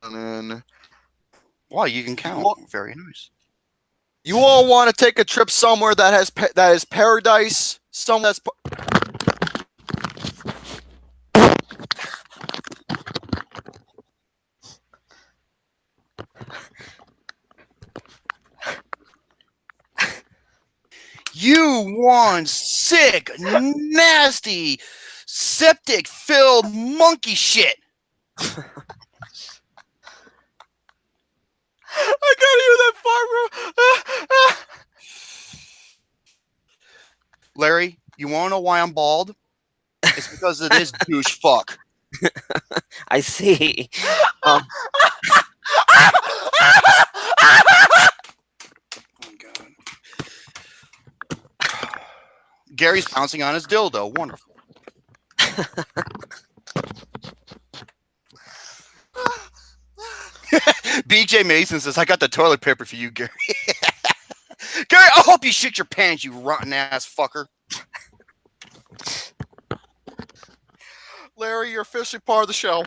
And Wow, you can count. Very nice. you all want to take a trip somewhere that is paradise, somewhere that's You want sick, nasty, septic-filled monkey shit. I gotta hear that far, bro. Larry, you want to know why I'm bald? It's because of this douche fuck. I see. Oh God. Gary's pouncing on his dildo. Wonderful. BJ Mason says, I got the toilet paper for you, Gary. Gary, I hope you shit your pants, you rotten ass fucker. Larry, you're officially part of the show.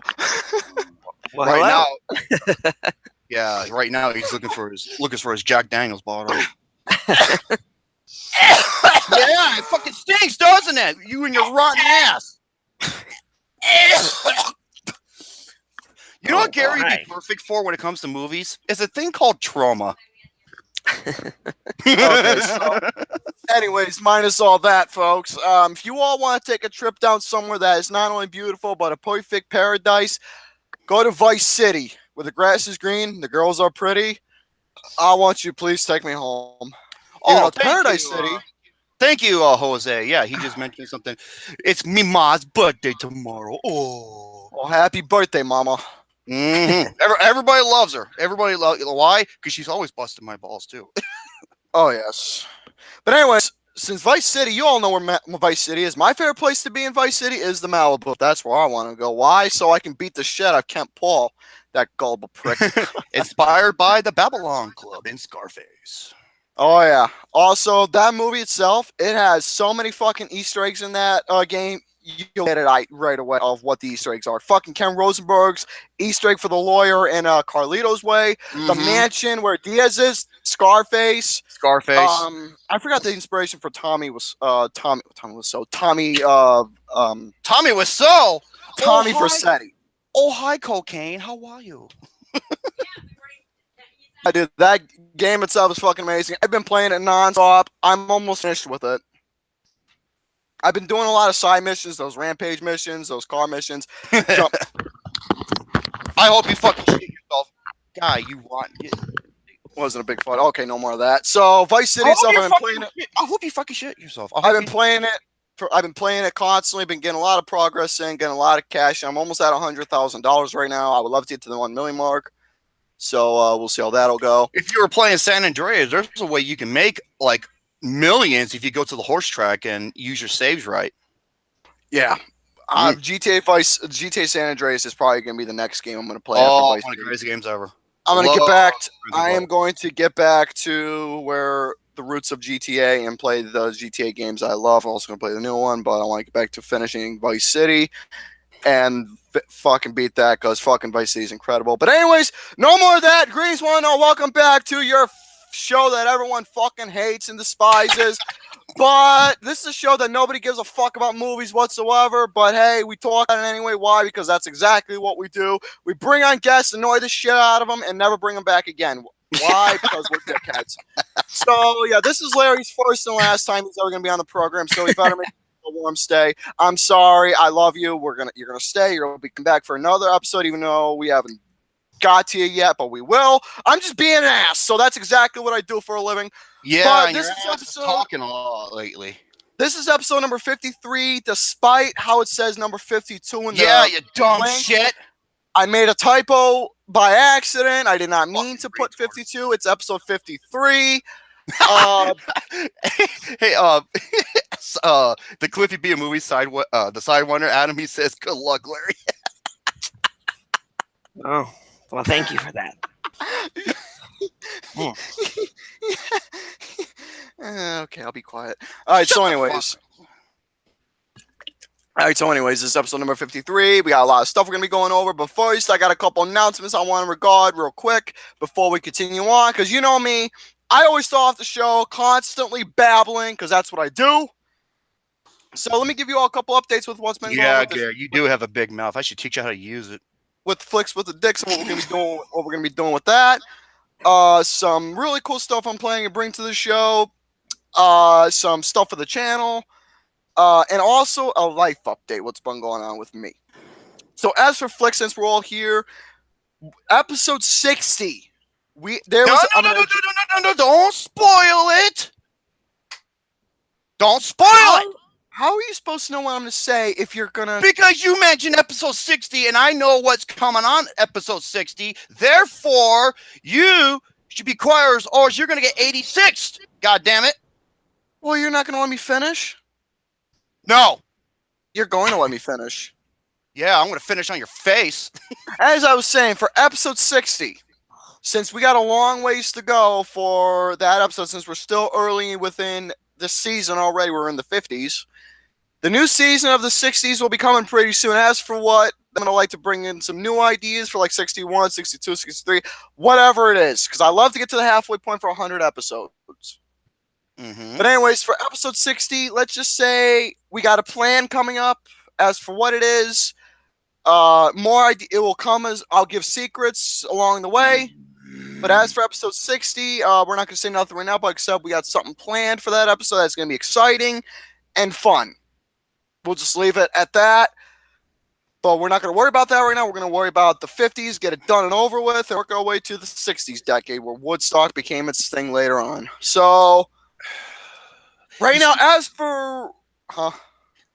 Well, right hello. now. Yeah, right now he's looking for his Jack Daniels bottle. Yeah, it fucking stinks, doesn't it? You and your rotten ass. You know what Gary would be perfect for when it comes to movies? It's a thing called trauma. Okay, so anyways, minus all that, folks. If you all want to take a trip down somewhere that is not only beautiful but a perfect paradise, go to Vice City, where the grass is green, the girls are pretty. I want you, please take me home. Oh, Paradise City. Thank you, Jose. Yeah, he just mentioned something. It's me ma's birthday tomorrow. Oh, happy birthday, mama. Mm-hmm. Everybody loves her. Everybody loves. Why? Because she's always busting my balls too. Oh yes. But anyways, since Vice City, you all know where Vice City is. My favorite place to be in Vice City is the Malibu. That's where I want to go. Why? So I can beat the shit out of Kent Paul, that gullible prick. Inspired by the Babylon Club in Scarface. Oh yeah. Also, that movie itself, it has so many fucking Easter eggs in that game. You'll get it right away of what the Easter eggs are. Fucking Ken Rosenberg's Easter egg for the lawyer in Carlito's Way. Mm-hmm. The mansion where Diaz is. Scarface. I forgot the inspiration for Tommy was Tommy Vercetti. Oh hi, cocaine. How are you? I did. That game itself is fucking amazing. I've been playing it nonstop. I'm almost finished with it. I've been doing a lot of side missions, those rampage missions, those car missions. I hope you fucking shit yourself, guy. You want? Wasn't a big fight. Okay, no more of that. So Vice City itself, I've been playing it. I hope you fucking shit yourself. I've been playing it constantly. Been getting a lot of progress in, getting a lot of cash. I'm almost at $100,000 right now. I would love to get to the 1 million mark. So we'll see how that'll go. If you were playing San Andreas, there's a way you can make like millions if you go to the horse track and use your saves right. Yeah. GTA San Andreas is probably going to be the next game I'm going to play. Oh, one of the greatest games ever. I am going to get back to where the roots of GTA and play the GTA games I love. I'm also going to play the new one, but I want to get back to finishing Vice City and fucking beat that because fucking Vice City is incredible. But anyways, no more of that. Greens 1-0. Welcome back to your show that everyone fucking hates and despises. But this is a show that nobody gives a fuck about movies whatsoever. But hey, we talk about it anyway. Why? Because that's exactly what we do. We bring on guests, annoy the shit out of them, and never bring them back again. Why? Because we're dickheads. So yeah, this is Larry's first and last time he's ever gonna be on the program. So he better make a warm stay. I'm sorry. I love you. You're gonna stay. You're gonna be come back for another episode, even though we haven't got to you yet, but we will. I'm just being an ass. So that's exactly what I do for a living. Yeah, this is episode talking a lot lately. This is episode number 53, despite how it says number 52 in the you dumb shit. I made a typo by accident. I did not mean to put 52. It's episode 53. Hey, the Cliffy B a movie the Sidewinder Adam, he says, "Good luck, Larry." Oh, well, thank you for that. Okay, I'll be quiet. All right, so anyways. All right, so anyways, this is episode number 53. We got a lot of stuff we're going to be going over. But first, I got a couple announcements I want to regard real quick before we continue on. Because you know me, I always start off the show constantly babbling because that's what I do. So let me give you all a couple updates with what's been going on. Yeah, Gary, you do have a big mouth. I should teach you how to use it. With Flicks with the Dicks and what we're going to be doing with that. Some really cool stuff I'm planning to bring to the show. Some stuff for the channel. And also a life update, what's been going on with me. So as for Flicks, since we're all here, episode 60. No, don't spoil it. Don't spoil it. How are you supposed to know what I'm going to say if you're going to... Because you mentioned episode 60, and I know what's coming on episode 60. Therefore, you should be quiet or you're going to get 86. God damn it. Well, you're not going to let me finish? No. You're going to let me finish. Yeah, I'm going to finish on your face. As I was saying, for episode 60, since we got a long ways to go for that episode, since we're still early within the season already, we're in the 50s. The new season of the 60s will be coming pretty soon. As for what, I'm going to like to bring in some new ideas for like 61, 62, 63, whatever it is. Because I love to get to the halfway point for 100 episodes. Mm-hmm. But anyways, for episode 60, let's just say we got a plan coming up. As for what it is, it will come as I'll give secrets along the way. But as for episode 60, we're not going to say nothing right now, but except we got something planned for that episode that's going to be exciting and fun. We'll just leave it at that. But we're not going to worry about that right now. We're going to worry about the 50s, get it done and over with, and work our way to the 60s decade where Woodstock became its thing later on. So, right now, as for...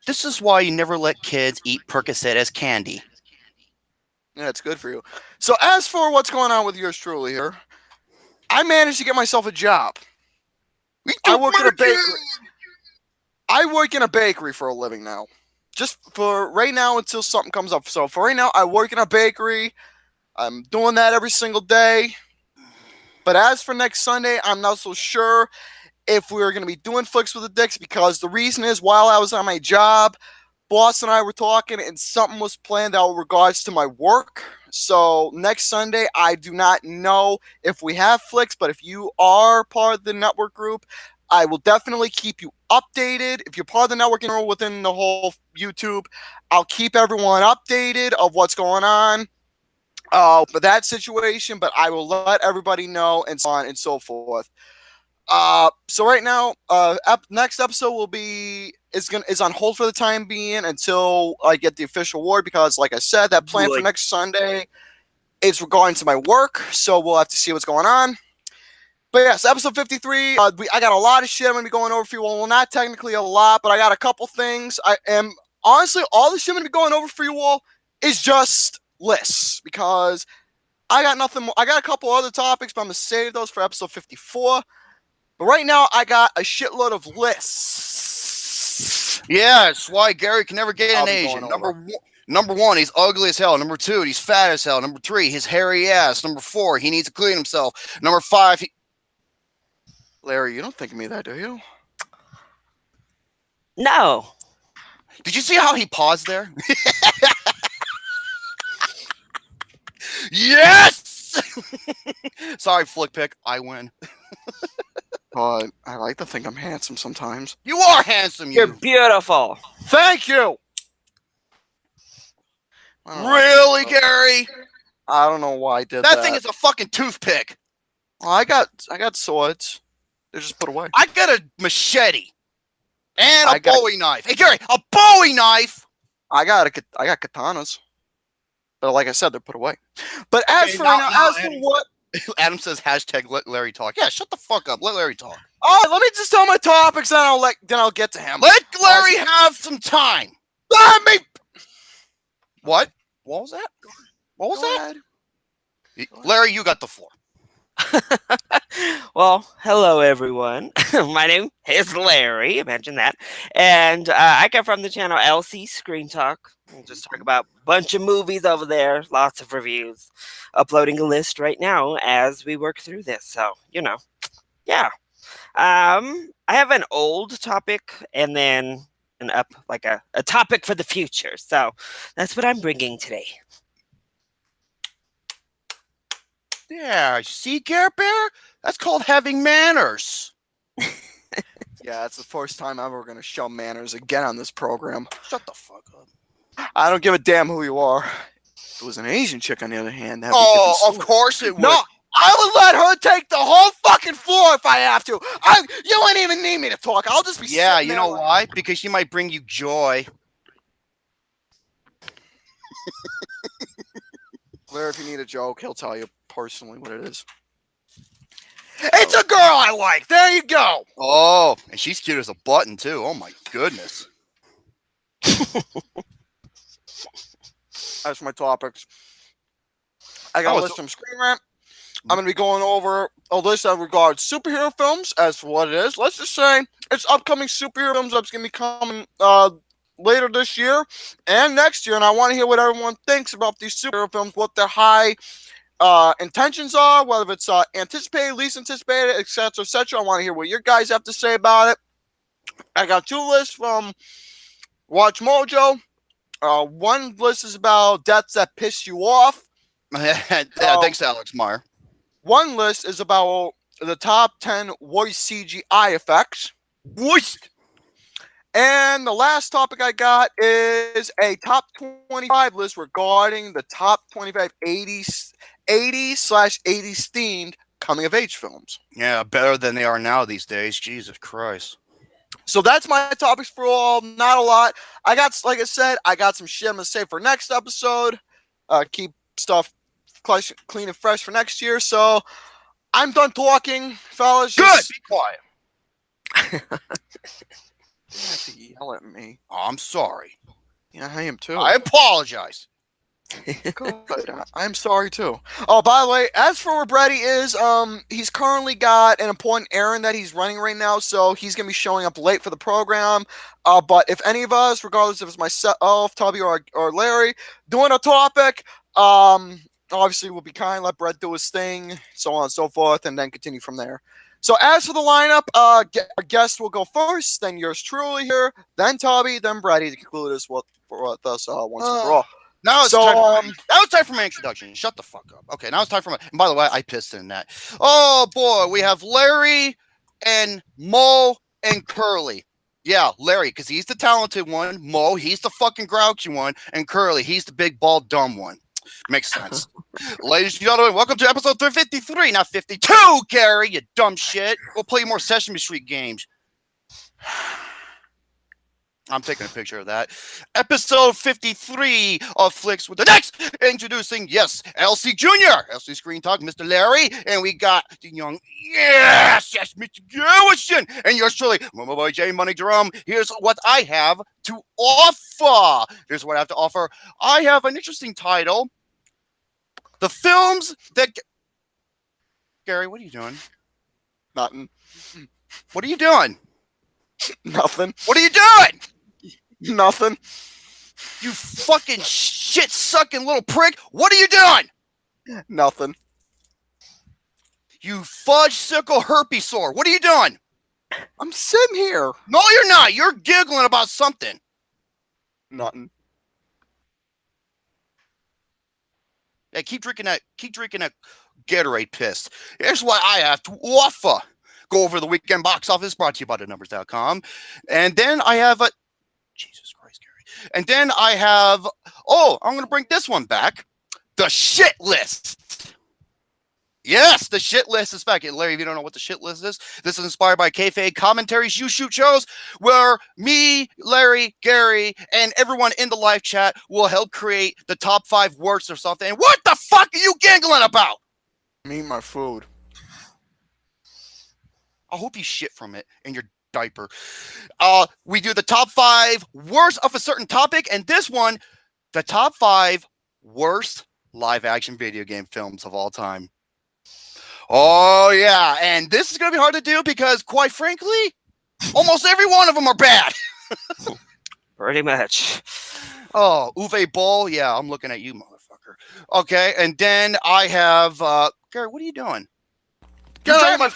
This is why you never let kids eat Percocet as candy. Yeah, it's good for you. So, as for what's going on with yours truly here, I managed to get myself a job. I work in a bakery. I work in a bakery for a living now. Just for right now until something comes up. So for right now, I work in a bakery. I'm doing that every single day. But as for next Sunday, I'm not so sure if we're going to be doing Flicks with the Dicks, because the reason is while I was on my job, boss and I were talking and something was planned out with regards to my work. So next Sunday, I do not know if we have Flicks, but if you are part of the network group, I will definitely keep you updated. If you're part of the network within the whole YouTube, I'll keep everyone updated of what's going on for that situation, but I will let everybody know and so on and so forth. So right now, next episode is on hold for the time being until I get the official award, because like I said, that plan for next Sunday is regarding to my work, so we'll have to see what's going on. But yes, episode 53, I got a lot of shit I'm going to be going over for you all. Well, not technically a lot, but I got a couple things. Honestly, all the shit I'm going to be going over for you all is just lists, because I got nothing more. I got a couple other topics, but I'm going to save those for episode 54. But right now, I got a shitload of lists. Yeah, that's why Gary can never get an Asian. Number one, he's ugly as hell. Number two, he's fat as hell. Number three, his hairy ass. Number four, he needs to clean himself. Number five, Larry, you don't think of me that, do you? No. Did you see how he paused there? Yes! Sorry, Flick Pick. I win. I like to think I'm handsome sometimes. You are handsome, You're beautiful. Thank you! Really, Gary? I don't know why I did that. That thing is a fucking toothpick. Well, I got swords. They're just put away. I got a machete. And a Bowie knife. Hey, Gary, a Bowie knife! I got katanas. But like I said, they're put away. But as for what... Adam says hashtag let Larry talk. Yeah, shut the fuck up. Let Larry talk. All right, let me just tell my topics, then I'll get to him. Let Larry have some time. Let me... What? What was that? What was that? Larry, you got the floor. Well, hello everyone. My name is Larry. Imagine that. And I come from the channel LCScreenTalk. We'll just talk about a bunch of movies over there. Lots of reviews. Uploading a list right now as we work through this. So, yeah. I have an old topic and then a topic for the future. So that's what I'm bringing today. Yeah, see, Care Bear? That's called having manners. Yeah, it's the first time I'm ever going to show manners again on this program. Shut the fuck up. I don't give a damn who you are. If it was an Asian chick, on the other hand, that'd be Oh, different of story. course it would. No, I would let her take the whole fucking floor if I have to. You wouldn't even need me to talk. I'll just be Yeah, sitting you there know why? Because she might bring you joy. Larry, if you need a joke, he'll tell you personally what it is. It's a girl I like. There you go. Oh, and she's cute as a button, too. Oh, my goodness. That's my topics. I got a list from Screen-Rant. I'm going to be going over a list that regards superhero films as for what it is. Let's just say it's upcoming superhero films that's going to be coming later this year and next year. And I want to hear what everyone thinks about these superhero films, what their high intentions are, whether it's anticipated, least anticipated, etc., etc. I want to hear what your guys have to say about it. I got two lists from Watch-Mojo. One list is about deaths that piss you off. Thanks, Alex Meyer. One list is about the top 10 worst CGI effects. Worst. And the last topic I got is a top 25 list regarding the top 25 80s/80s themed coming of age films. Yeah, better than they are now these days. Jesus Christ. So that's my topics for all. Not a lot. Like I said, I got some shit I'm going to say for next episode. Keep stuff clean and fresh for next year. So I'm done talking, fellas. Good. Be quiet. You have to yell at me. Oh, I'm sorry. Yeah, I am too. I apologize. Good. I'm sorry too. Oh, by the way, as for where Brady is, he's currently got an important errand that he's running right now, so he's gonna be showing up late for the program. But if any of us, regardless if it's myself, Tubby, or Larry, doing a topic, obviously we'll be kind, let Brett do his thing, so on and so forth, and then continue from there. So as for the lineup, our guest will go first, then yours truly here, then Tubby, then Brady to conclude us with us once and for all. Now it's time for my introduction. Shut the fuck up. Okay, now it's time for my... And by the way, I pissed in that. Oh, boy. We have Larry and Mo and Curly. Yeah, Larry, because he's the talented one. Mo, he's the fucking grouchy one. And Curly, he's the big, bald, dumb one. Makes sense. Ladies and gentlemen, welcome to episode 353, not 52, Gary, you dumb shit. We'll play more Sesame Street games. I'm taking a picture of that. Episode 53 of Flicks with the Next. Introducing, yes, LC Jr., LC Screen Talk, Mr. Larry. And we got the young, yes, Mr. Garrison. And yours truly, my boy J Money Drum. Here's what I have to offer. Here's what I have to offer. I have an interesting title. The films that... Gary, what are you doing? Nothing. What are you doing? Nothing. What are you doing? Nothing. You fucking shit-sucking little prick. What are you doing? Nothing. You fudge-sickle herpes sore. What are you doing? I'm sitting here. No, you're not. You're giggling about something. Nothing. Hey, keep drinking that Gatorade piss. Here's what I have to offer. Go over the weekend box office, brought to you by thenumbers.com. And then I have a... Jesus Christ, Gary. And then I have... Oh, I'm going to bring this one back. The shit list. Yes, the shit list is back. Larry, if you don't know what the shit list is, this is inspired by kayfabe commentaries you shoot shows where me, Larry, Gary, and everyone in the live chat will help create the top 5 worst or something. And what the fuck are you giggling about? Me, my food. I hope you shit from it in your diaper. We do the top 5 worst of a certain topic, and this one, the top 5 worst live-action video game films of all time. Oh, yeah, and this is going to be hard to do because, quite frankly, almost every one of them are bad. Pretty much. Oh, Uwe Boll, yeah, I'm looking at you, motherfucker. Okay, and then I have, Gary, what are you doing? You're driving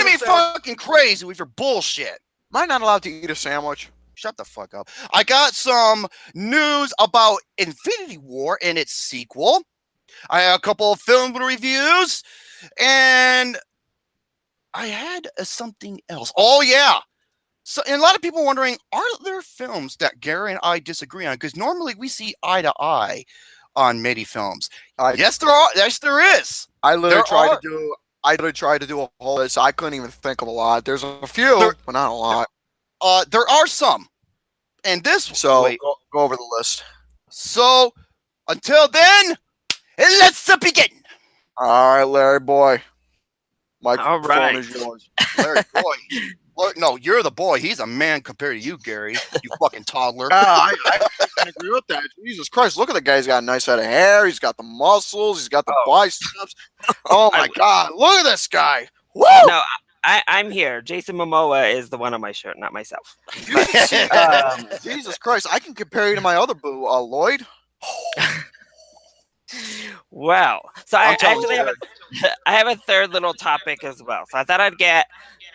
me fucking crazy with your bullshit. Am I not allowed to eat a sandwich? Shut the fuck up. I got some news about Infinity War and its sequel. I had a couple of film reviews, and I had something else. Oh, yeah. So, and a lot of people wondering, are there films that Gary and I disagree on? Because normally we see eye to eye on many films. Yes, there are. Yes, there is. I literally tried to do a whole list. I couldn't even think of a lot. There's a few, but not a lot. There are some. And this. So go over the list. So until then, let's begin. All right, Larry boy. Microphone is yours. Larry boy. Look, no, you're the boy. He's a man compared to you, Gary. You fucking toddler. I can agree with that. Jesus Christ, look at the guy. He's got a nice head of hair. He's got the muscles. He's got the biceps. Oh, my God. Look at this guy. Woo! No, I'm here. Jason Momoa is the one on my shirt, not myself. Jesus Christ, I can compare you to my other boo, Lloyd. Wow. So I actually have a third little topic as well. So I thought I'd get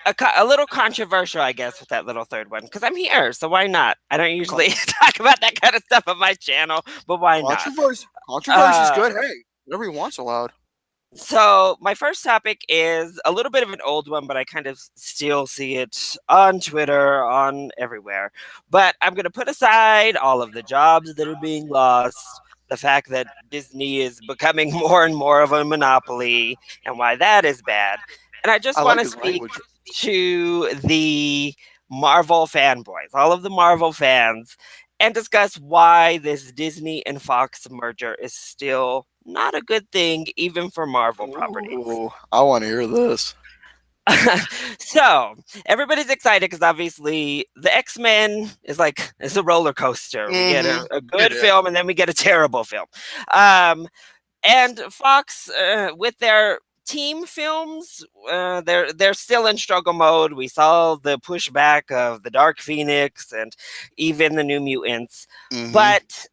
a little controversial, I guess, with that little third one, because I'm here, so why not? I don't usually talk about that kind of stuff on my channel, but why not? Controversy is good. Hey, whatever you want's allowed. So my first topic is a little bit of an old one, but I kind of still see it on Twitter, on everywhere. But I'm going to put aside all of the jobs that are being lost, the fact that Disney is becoming more and more of a monopoly, and why that is bad. And I just want to speak to the Marvel fanboys, all of the Marvel fans, and discuss why this Disney and Fox merger is still not a good thing, even for Marvel properties. I want to hear this. So everybody's excited because obviously the X-Men is it's a roller coaster. We get a good film and then we get a terrible film. And Fox, with their team films, they're still in struggle mode. We saw the pushback of the Dark Phoenix and even the New Mutants. But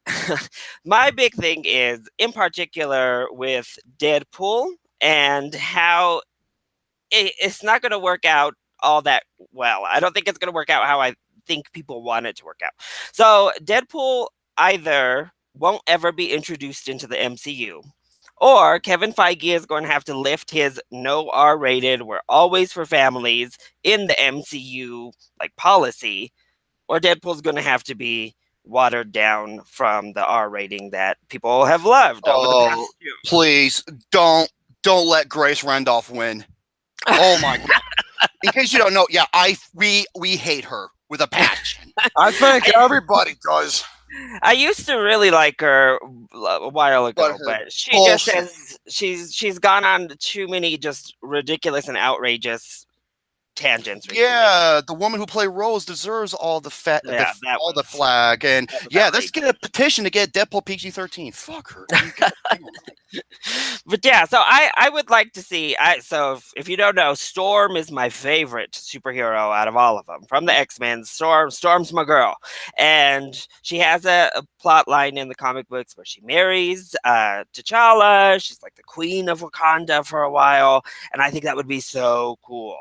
my big thing is, in particular, with Deadpool and how it's not going to work out all that well. I don't think it's going to work out how I think people want it to work out. So Deadpool either won't ever be introduced into the MCU, or Kevin Feige is going to have to lift his no R-rated, we're always for families in the MCU policy, or Deadpool's going to have to be watered down from the R rating that people have loved over the past year. Please don't let Grace Randolph win. Oh my God. In case you don't know, yeah, we hate her with a passion. I think everybody does. I used to really like her a while ago, but she just says she's gone on too many just ridiculous and outrageous tangents recently. Yeah, the woman who played Rose deserves all the the flag, and let's get a petition to get Deadpool PG-13. Fuck her. But yeah, so I would like to see. So if you don't know, Storm is my favorite superhero out of all of them from the X-Men. Storm's my girl, and she has a plot line in the comic books where she marries T'Challa. She's like the queen of Wakanda for a while, and I think that would be so cool.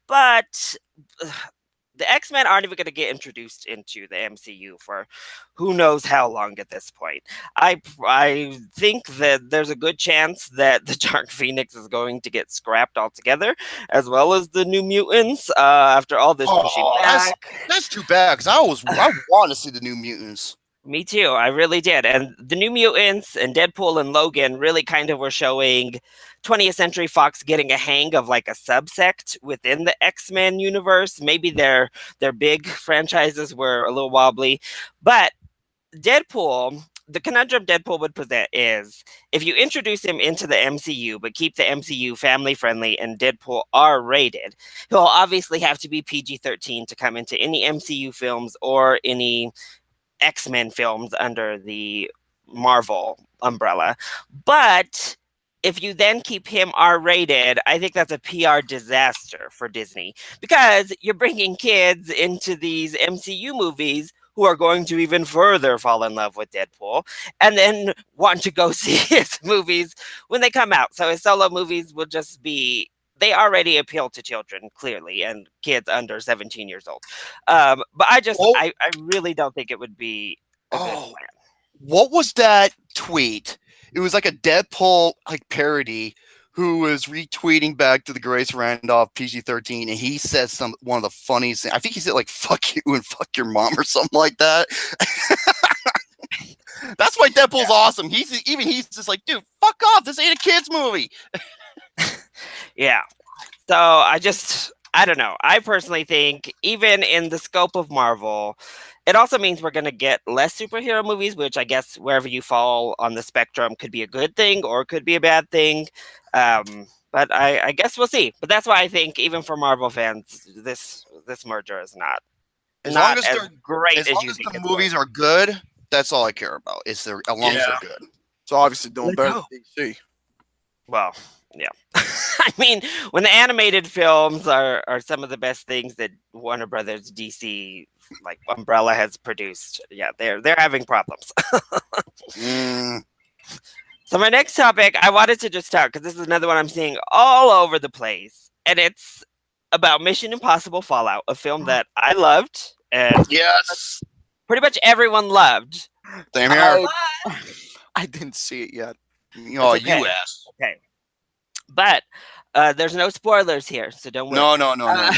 But the X-Men aren't even going to get introduced into the MCU for who knows how long at this point. I think that there's a good chance that the Dark Phoenix is going to get scrapped altogether, as well as the New Mutants, after all this pushing back. That's too bad, because I want to see the New Mutants. Me too. I really did. And the New Mutants and Deadpool and Logan really kind of were showing 20th Century Fox getting a hang of a subsect within the X-Men universe. Maybe their big franchises were a little wobbly. But Deadpool, the conundrum Deadpool would present is, if you introduce him into the MCU, but keep the MCU family-friendly and Deadpool R-rated, he'll obviously have to be PG-13 to come into any MCU films or any X-Men films under the Marvel umbrella. But if you then keep him R-rated, I think that's a PR disaster for Disney, because you're bringing kids into these MCU movies who are going to even further fall in love with Deadpool and then want to go see his movies when they come out. So his solo movies will just be they already appeal to children, clearly, and kids under 17 years old. But I really don't think it would be a good plan. What was that tweet? It was like a Deadpool parody who was retweeting back to the Grace Randolph PG-13, and he said one of the funniest things. I think he said "fuck you" and "fuck your mom" or something like that. That's why Deadpool's awesome. He's just like, dude, fuck off. This ain't a kids movie. Yeah. So I don't know. I personally think even in the scope of Marvel, it also means we're going to get less superhero movies, which I guess wherever you fall on the spectrum could be a good thing or could be a bad thing. But I guess we'll see. But that's why I think even for Marvel fans, this merger is not as great as you think. The movies are good. That's all I care about. As long as they're good. So obviously doing better than DC. Well, yeah. I mean, when the animated films are some of the best things that Warner Brothers, DC, like Umbrella has produced, yeah, they're having problems. So my next topic, I wanted to just talk, because this is another one I'm seeing all over the place, and it's about Mission Impossible Fallout, a film that I loved, and yes, pretty much everyone loved. Same here. I didn't see it yet. Oh, okay. U.S. Okay. But there's no spoilers here, so don't worry. No.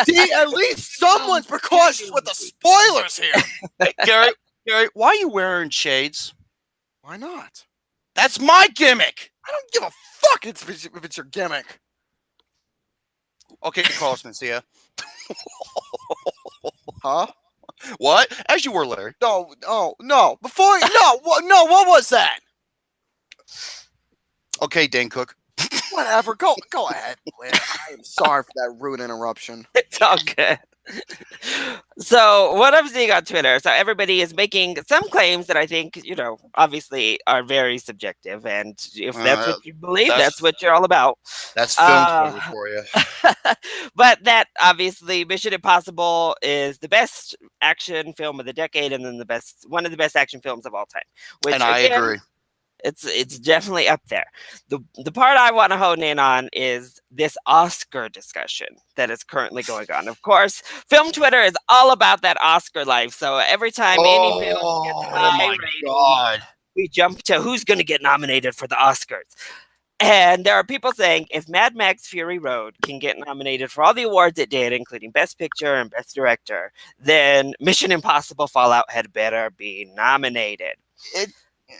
See, at least someone's precautious with the spoilers here. Hey, Gary, why are you wearing shades? Why not? That's my gimmick. I don't give a fuck if it's your gimmick. Okay, Carlos Mencia. Huh? What? As you were, Larry. No. Before what was that? Okay, Dan Cook. Whatever. Go ahead. I am sorry for that rude interruption. It's all good. So what I'm seeing on Twitter, so everybody is making some claims that I think, obviously are very subjective. And if that's what you believe, that's what you're all about. That's film Twitter for you. But that obviously Mission Impossible is the best action film of the decade, and then one of the best action films of all time. And I agree. It's definitely up there. The part I want to hone in on is this Oscar discussion that is currently going on. Of course, film Twitter is all about that Oscar life. So every time any film gets high rating, we jump to who's going to get nominated for the Oscars. And there are people saying if Mad Max Fury Road can get nominated for all the awards it did, including Best Picture and Best Director, then Mission Impossible Fallout had better be nominated.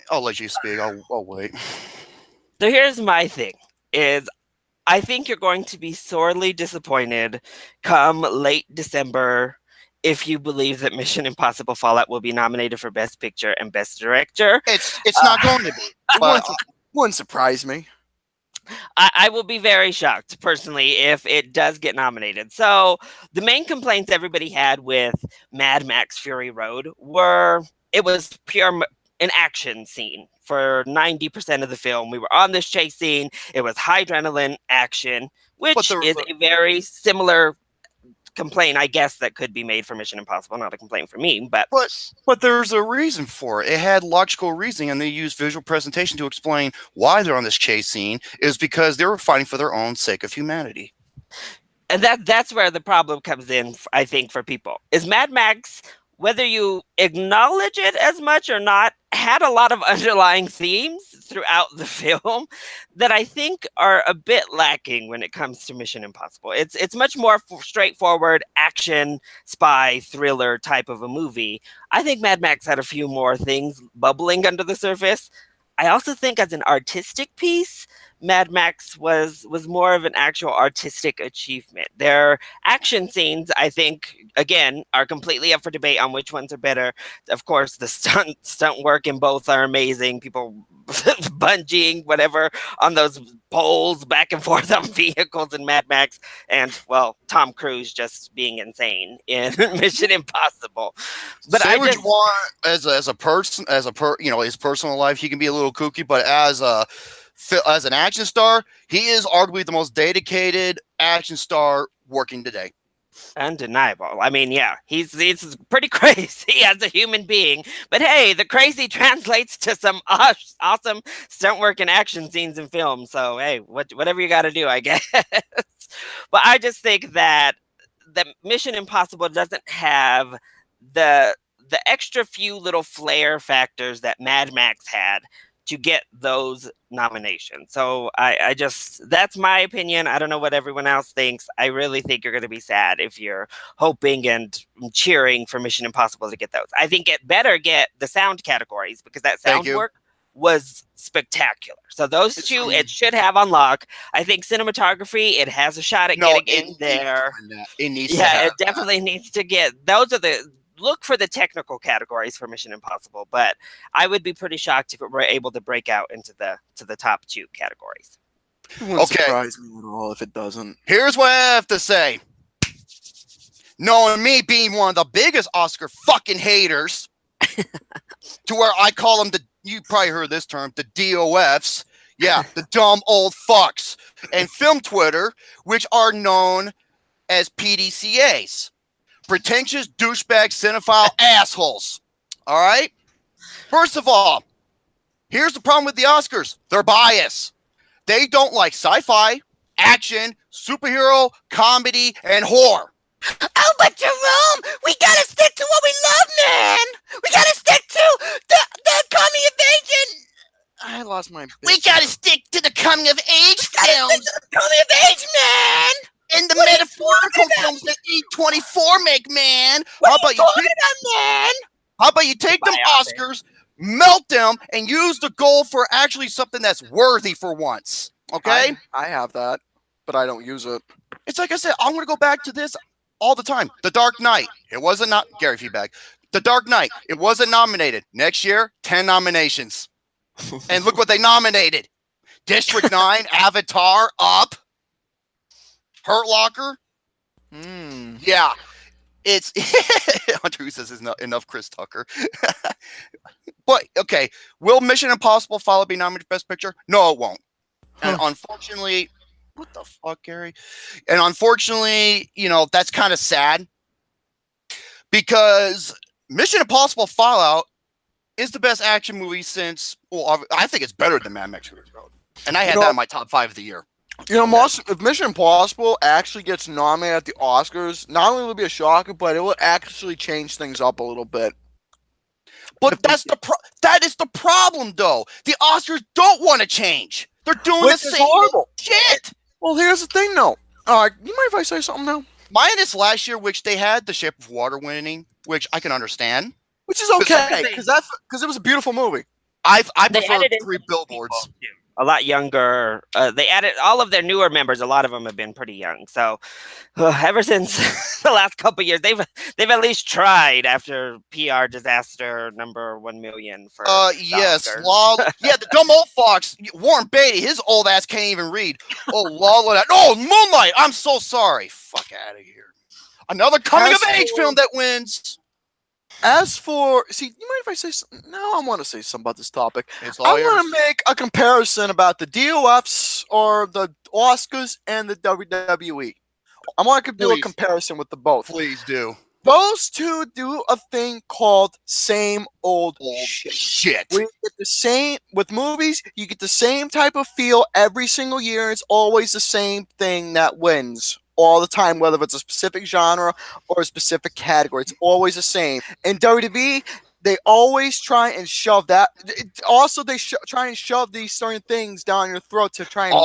I'll let you speak. I'll wait. So here's my thing, is I think you're going to be sorely disappointed come late December if you believe that Mission Impossible Fallout will be nominated for Best Picture and Best Director. It's not going to be. But wouldn't surprise me. I will be very shocked, personally, if it does get nominated. So the main complaints everybody had with Mad Max Fury Road were it was pure an action scene for 90% of the film. We were on this chase scene. It was high adrenaline action, which is a very similar complaint, I guess, that could be made for Mission Impossible. Not a complaint for me, but there's a reason for it. It had logical reasoning, and they used visual presentation to explain why they're on this chase scene. Is because they were fighting for their own sake of humanity. And that's where the problem comes in, I think, for people. Is Mad Max, whether you acknowledge it as much or not, had a lot of underlying themes throughout the film that I think are a bit lacking when it comes to Mission Impossible. It's much more straightforward action, spy, thriller type of a movie. I think Mad Max had a few more things bubbling under the surface. I also think as an artistic piece, Mad Max was more of an actual artistic achievement. Their action scenes, I think, again, are completely up for debate on which ones are better. Of course, the stunt work in both are amazing. People bungeeing, whatever, on those poles back and forth on vehicles in Mad Max. And, well, Tom Cruise just being insane in Mission Impossible. But say what you want as a person, his personal life, he can be a little kooky, but as an action star, he is arguably the most dedicated action star working today. Undeniable. I mean, yeah, he's pretty crazy as a human being. But hey, the crazy translates to some awesome stunt work and action scenes in film. So hey, whatever you got to do, I guess. But I just think that the Mission Impossible doesn't have the extra few little flair factors that Mad Max had to get those nominations. So I just, that's my opinion. I don't know what everyone else thinks. I really think you're going to be sad if you're hoping and cheering for Mission Impossible to get those. I think it better get the sound categories because that sound work was spectacular. So those two, it should have on lock. I think cinematography, it has a shot at getting in there. It needs it definitely needs to get, those are the, look for the technical categories for Mission Impossible, but I would be pretty shocked if it were able to break out into the top two categories. It wouldn't surprise me at all if it doesn't. Here's what I have to say. Knowing me being one of the biggest Oscar fucking haters, to where I call them you probably heard this term, the DOFs. Yeah, the dumb old fucks. And film Twitter, which are known as PDCAs. Pretentious douchebag cinephile assholes. All right? First of all, here's the problem with the Oscars. They're biased. They don't like sci-fi, action, superhero, comedy, and horror. Oh, but Jerome, we gotta stick to what we love, man. We gotta stick to the coming of age. I lost my. We gotta stick to the coming of age films. Coming of age, man. And the metaphorical films that E24 make, man. How about you man? How about you take them Oscars, melt them, and use the gold for actually something that's worthy for once? Okay? I have that, but I don't use it. It's like I said, I'm going to go back to this all the time. The Dark Knight. It wasn't not Gary feedback. The Dark Knight. It wasn't nominated. Next year, 10 nominations. And look what they nominated. District 9, Avatar, Up. Hurt Locker? Yeah. It's Hunter who says it's enough Chris Tucker. But okay, will Mission Impossible Fallout be nominated for Best Picture? No, it won't. And unfortunately, what the fuck, Gary? And unfortunately, that's kind of sad because Mission Impossible Fallout is the best action movie since, well, I think it's better than Mad Max Fury Road. And I had that in my top 5 of the year. If Mission Impossible actually gets nominated at the Oscars, not only will it be a shocker, but it will actually change things up a little bit. But that is the problem, though. The Oscars don't want to change. They're doing the same shit. Well, here's the thing, though. You mind if I say something now? Minus last year, which they had The Shape of Water winning, which I can understand. Which is okay, because it was a beautiful movie. I prefer 3 Billboards. A lot younger. They added all of their newer members. A lot of them have been pretty young. So ever since the last couple of years, they've at least tried after PR disaster number 1 million for. Yes, the dumb old fox Warren Beatty. His old ass can't even read. Oh, Moonlight. I'm so sorry. Fuck out of here. Another coming of age film that wins. As for, you mind if I say something? No, I want to say something about this topic. I want to make a comparison about the DOFs or the Oscars and the WWE. I want to do a comparison with the both. Please do. Those two do a thing called same old shit. We get the same with movies. You get the same type of feel every single year. It's always the same thing that wins. All the time, whether it's a specific genre or a specific category, it's always the same. In WWE, they always try and shove that. Also, they try and shove these certain things down your throat to try and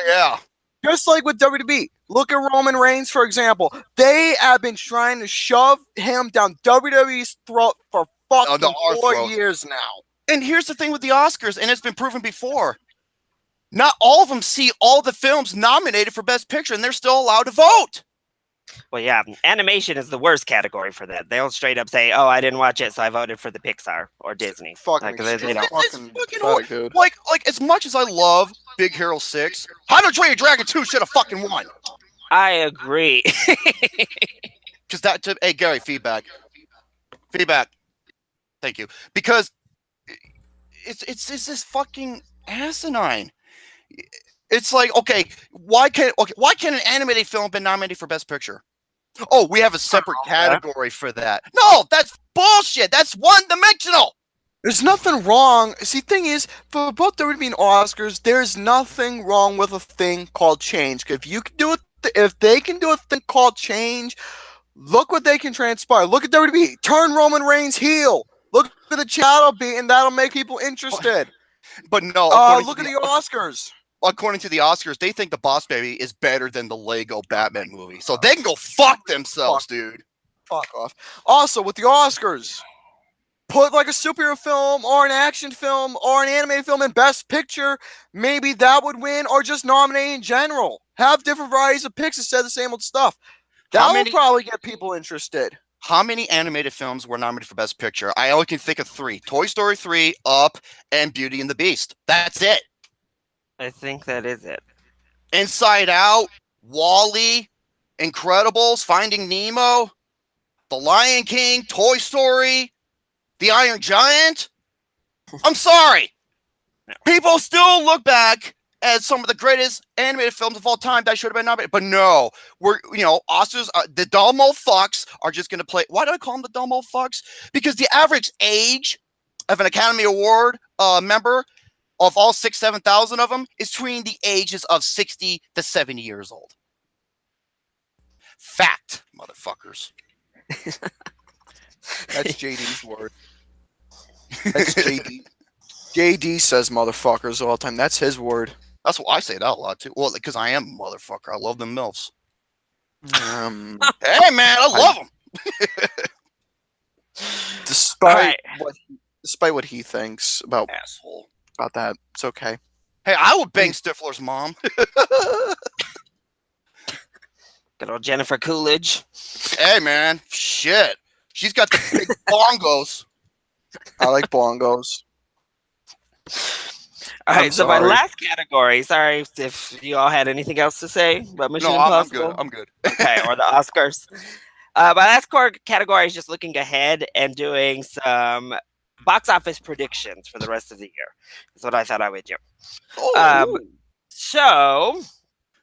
yeah. Just like with WWE. Look at Roman Reigns, for example. They have been trying to shove him down WWE's throat for fucking 4 years now. And here's the thing with the Oscars, and it's been proven before. Not all of them see all the films nominated for Best Picture, and they're still allowed to vote. Well, yeah, animation is the worst category for that. They'll straight up say, "Oh, I didn't watch it, so I voted for the Pixar or Disney." Fucking like as much as I love Big Hero 6, How to Train Your Dragon 2 should have fucking won. I agree. Because hey Gary, feedback. Thank you. Because it's this fucking asinine. It's like, why can't an animated film been nominated for Best Picture? Oh, we have a separate category for that. No, that's bullshit. That's one-dimensional. There's nothing wrong. See, thing is, for both WWE and Oscars, there's nothing wrong with a thing called change. If you can do it, if they can do a thing called change, look what they can transpire. Look at WWE. Turn Roman Reigns heel. Look at the shadow beat, and that'll make people interested. But no, look at the Oscars. According to the Oscars, they think the Boss Baby is better than the Lego Batman movie. So they can go fuck themselves, dude. Fuck off. Also, with the Oscars, put like a superhero film or an action film or an animated film in Best Picture. Maybe that would win, or just nominate in general. Have different varieties of picks instead of the same old stuff. That would probably get people interested. How many animated films were nominated for Best Picture? I only can think of 3. Toy Story 3, Up, and Beauty and the Beast. That's it. I think that is it. Inside Out, WALL-E, Incredibles, Finding Nemo, The Lion King, Toy Story, The Iron Giant. I'm sorry. People still look back at some of the greatest animated films of all time that should have been nominated. But no, Oscars, the Dumbo fucks are just going to play. Why do I call them the Dumbo fucks? Because the average age of an Academy Award member of all 7,000 of them is between the ages of 60 to 70 years old. Fact, motherfuckers. That's JD's word. That's JD. JD says motherfuckers all the time. That's his word. That's why I say that a lot too. Well, because I am a motherfucker. I love them MILFs. Hey, man, I love them. Despite what he thinks about asshole about that, it's okay. Hey, I would bang Stifler's mom. Good old Jennifer Coolidge. Hey, man, shit. She's got the big bongos. I like bongos. All right, so my last category. Sorry if you all had anything else to say about Mission Impossible. I'm good. Okay, or the Oscars. My last category is just looking ahead and doing some box office predictions for the rest of the year. That's what I thought I would do. So,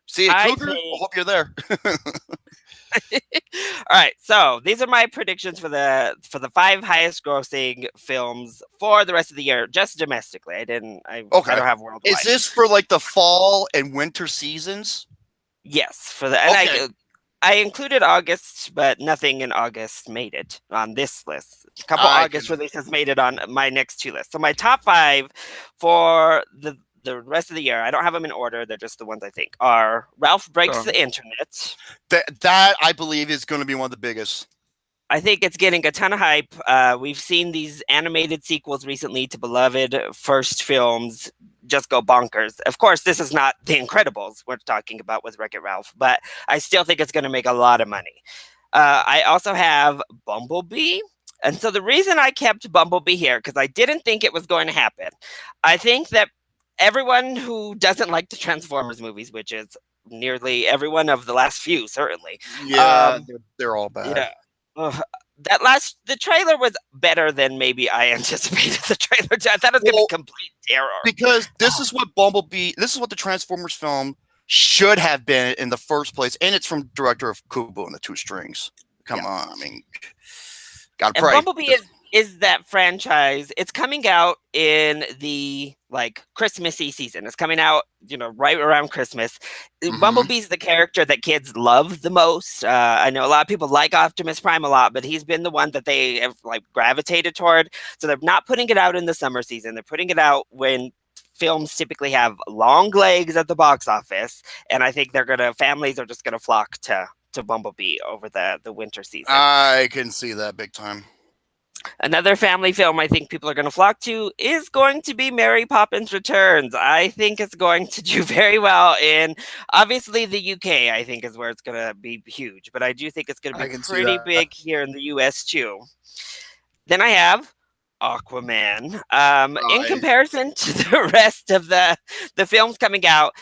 see you, Cougar. I hope you're there. All right, so these are my predictions for the 5 highest grossing films for the rest of the year, just domestically. I don't have worldwide. Is this for like the fall and winter seasons? Yes, for the and I included August, but nothing in August made it on this list. A couple August releases made it on my next 2 lists. So my top 5 for the rest of the year, I don't have them in order. They're just the ones I think are Ralph Breaks the Internet. That I believe is going to be one of the biggest. I think it's getting a ton of hype. We've seen these animated sequels recently to beloved first films just go bonkers. Of course, this is not The Incredibles we're talking about with Wreck-It Ralph, but I still think it's going to make a lot of money. I also have Bumblebee. And so the reason I kept Bumblebee here, because I didn't think it was going to happen. I think that everyone who doesn't like the Transformers movies, which is nearly everyone of the last few, certainly. Yeah, they're all bad. Yeah. The trailer was better than maybe I anticipated the trailer. I thought it was going to be complete terror. Because this is what the Transformers film should have been in the first place. And it's from director of Kubo and the Two Strings. Come on. I mean, gotta pray. Bumblebee is that franchise. It's coming out in the Christmassy season. It's coming out, right around Christmas. Mm-hmm. Bumblebee's the character that kids love the most. I know a lot of people like Optimus Prime a lot, but he's been the one that they have gravitated toward. So they're not putting it out in the summer season. They're putting it out when films typically have long legs at the box office. And I think families are just gonna flock to Bumblebee over the winter season. I can see that big time. Another family film I think people are going to flock to is going to be Mary Poppins Returns. I think it's going to do very well in, obviously, the UK, I think, is where it's going to be huge. But I do think it's going to be pretty big here in the US, too. Then I have Aquaman. In comparison to the rest of the films coming out,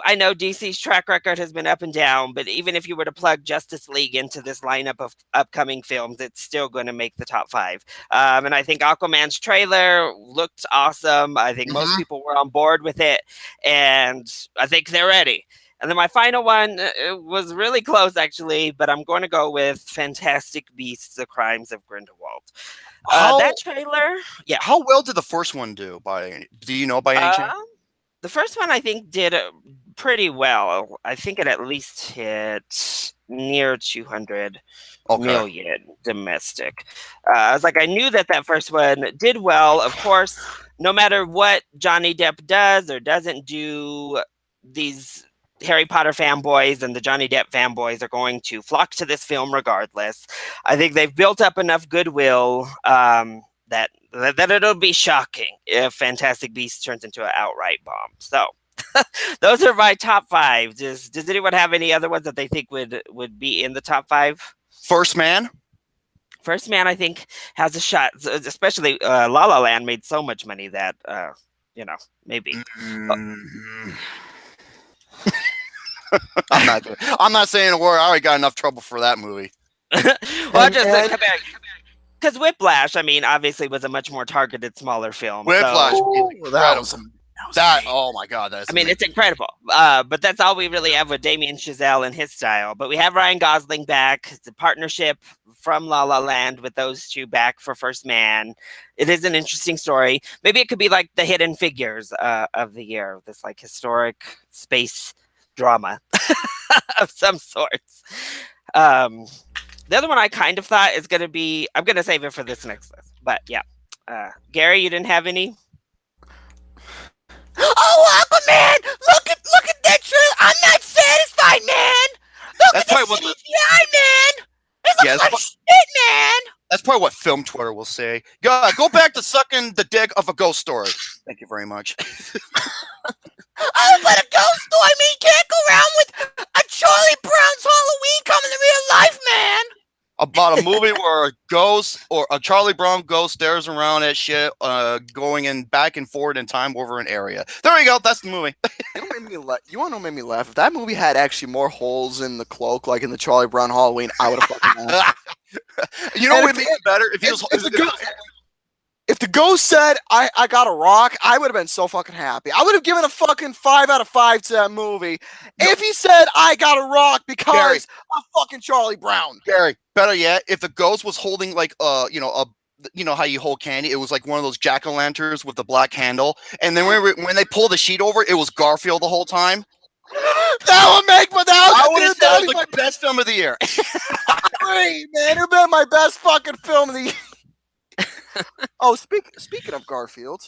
I know DC's track record has been up and down, but even if you were to plug Justice League into this lineup of upcoming films, it's still going to make the top 5. And I think Aquaman's trailer looked awesome. I think most people were on board with it, and I think they're ready. And then my final one was really close, actually, but I'm going to go with Fantastic Beasts: The Crimes of Grindelwald. That trailer, yeah. How well did the first one do? Do you know by any chance? The first one, I think, did pretty well. I think it at least hit near 200 million domestic. I was like, I knew that first one did well. Of course, no matter what Johnny Depp does or doesn't do, these Harry Potter fanboys and the Johnny Depp fanboys are going to flock to this film regardless. I think they've built up enough goodwill that it'll be shocking if Fantastic Beasts turns into an outright bomb. So those are my top 5. Does anyone have any other ones that they think would be in the top 5? First Man, I think, has a shot, especially La La Land made so much money that, maybe. I'm not saying a word. I already got enough trouble for that movie. Well, because Whiplash, I mean, obviously was a much more targeted, smaller film. Whiplash, that oh my god, it's incredible. But that's all we really have with Damien Chazelle and his style. But we have Ryan Gosling back. It's a partnership from La La Land with those two back for First Man. It is an interesting story. Maybe it could be like the Hidden Figures of the year, this like historic space drama of some sorts. The other one I kind of thought is going to be, I'm going to save it for this next list. But yeah. Gary, you didn't have any? Oh, Aquaman! Look at that trailer! I'm not satisfied, man! Look at the CGI, man! It looks like shit, man! That's probably what film Twitter will say. Go back to sucking the dick of a ghost story. Thank you very much. Oh, but a ghost story, I mean, you can't go around with a Charlie Brown's Halloween coming to real life, man! About a movie where a ghost or a Charlie Brown ghost stares around at shit, going in back and forward in time over an area. There you go. That's the movie. You want to know what made me laugh? If that movie had actually more holes in the cloak, like in the Charlie Brown Halloween, I would have fucking laughed. You know what would make it better? If the ghost said, I got a rock, I would have been so fucking happy. I would have given a fucking 5 out of 5 to that movie. No. If he said, I got a rock because of fucking Charlie Brown. Gary, better yet, if the ghost was holding like, you know how you hold candy? It was like one of those jack-o'-lanterns with the black handle. And then when they pulled the sheet over, it was Garfield the whole time. That would make my I would have said it was the best film of the year. Great, man. It would have been my best fucking film of the year. Oh, speaking of Garfield,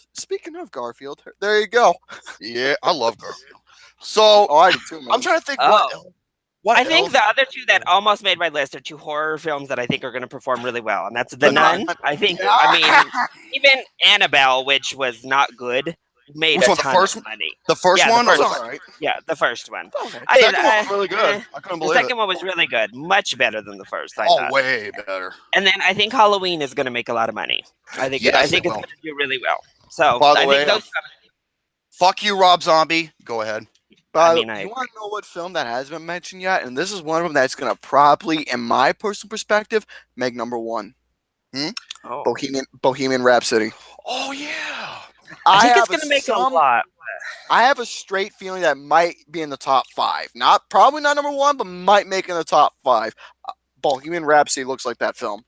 there you go. Yeah, I love Garfield. So, I do too, man. I'm trying to think I think the other two that almost made my list are 2 horror films that I think are going to perform really well, and that's The Nun. I think, even Annabelle, which was not good, made a ton of money. The first one? Yeah, the first one. Okay. The second one was really good. I couldn't believe it. The second one was really good. Much better than the first, I thought. Way better. And then I think Halloween is going to make a lot of money. I think it's going to do really well. So, by the way, fuck you, Rob Zombie. Go ahead. But you want to know what film that hasn't been mentioned yet? And this is one of them that's going to probably, in my personal perspective, make number 1. Bohemian Rhapsody. Oh, yeah. I think it's going to make a lot. I have a straight feeling that might be in the top 5. Probably not number 1, but might make in the top 5. Bohemian Rhapsody looks like that film.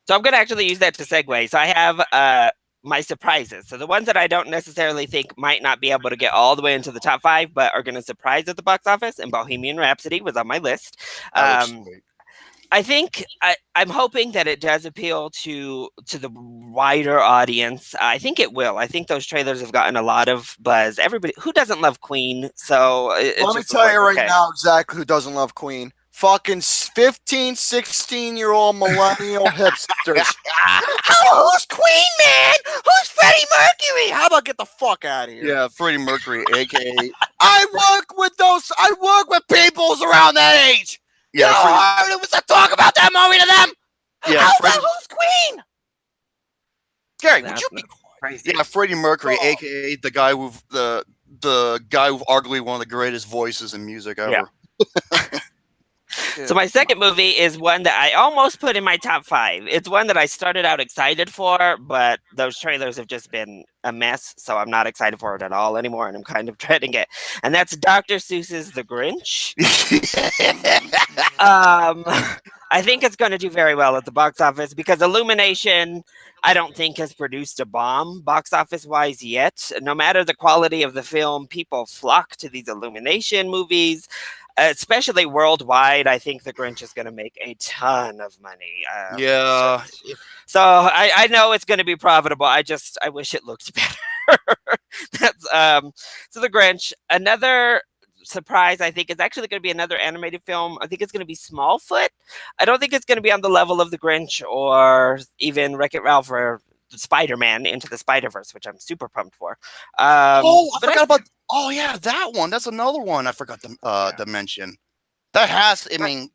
So I'm going to actually use that to segue. So I have my surprises. So the ones that I don't necessarily think might not be able to get all the way into the top 5, but are going to surprise at the box office. And Bohemian Rhapsody was on my list. I think I'm hoping that it does appeal to the wider audience. I think it will. I think those trailers have gotten a lot of buzz. Everybody who doesn't love Queen. So let me tell you right now exactly who doesn't love Queen. Fucking 15, 16-year-old millennial hipsters. Oh, who's Queen, man? Who's Freddie Mercury? How about get the fuck out of here? Yeah, Freddie Mercury, a.k.a. I work with peoples around that age. Yeah, was a talk about that movie to them. Yeah, how about who's Queen? Gary, would you be crazy? Yeah, Freddie Mercury, a.k.a. the guy with the guy with arguably one of the greatest voices in music ever. Yeah. So my second movie is one that I almost put in my top 5. It's one that I started out excited for, but those trailers have just been a mess, so I'm not excited for it at all anymore, and I'm kind of dreading it. And that's Dr. Seuss's The Grinch. I think it's going to do very well at the box office because Illumination, I don't think, has produced a bomb box office-wise yet. No matter the quality of the film, people flock to these Illumination movies. Especially worldwide, I think The Grinch is going to make a ton of money. Yeah. So I know it's going to be profitable. I wish it looked better. That's so The Grinch. Another surprise, I think, is actually going to be another animated film. I think it's going to be Smallfoot. I don't think it's going to be on the level of The Grinch or even Wreck-It Ralph or Spider-Man Into the Spider-Verse, which I'm super pumped for. I forgot about. Oh yeah, that one. That's another one I forgot to mention. That has. I mean,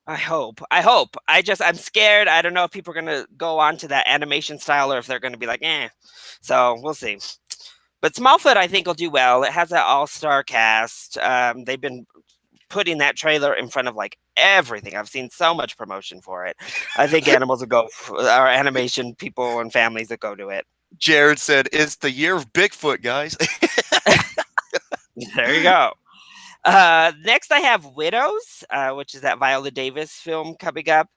I hope. I'm scared. I don't know if people are gonna go on to that animation style or if they're gonna be like, eh. So we'll see. But Smallfoot, I think, will do well. It has an all-star cast. They've been putting that trailer in front of like everything. I've seen so much promotion for it. I think animals will go, or animation people and families will go to it. Jared said, "It's the year of Bigfoot, guys." There you go. Next, I have Widows, which is that Viola Davis film coming up.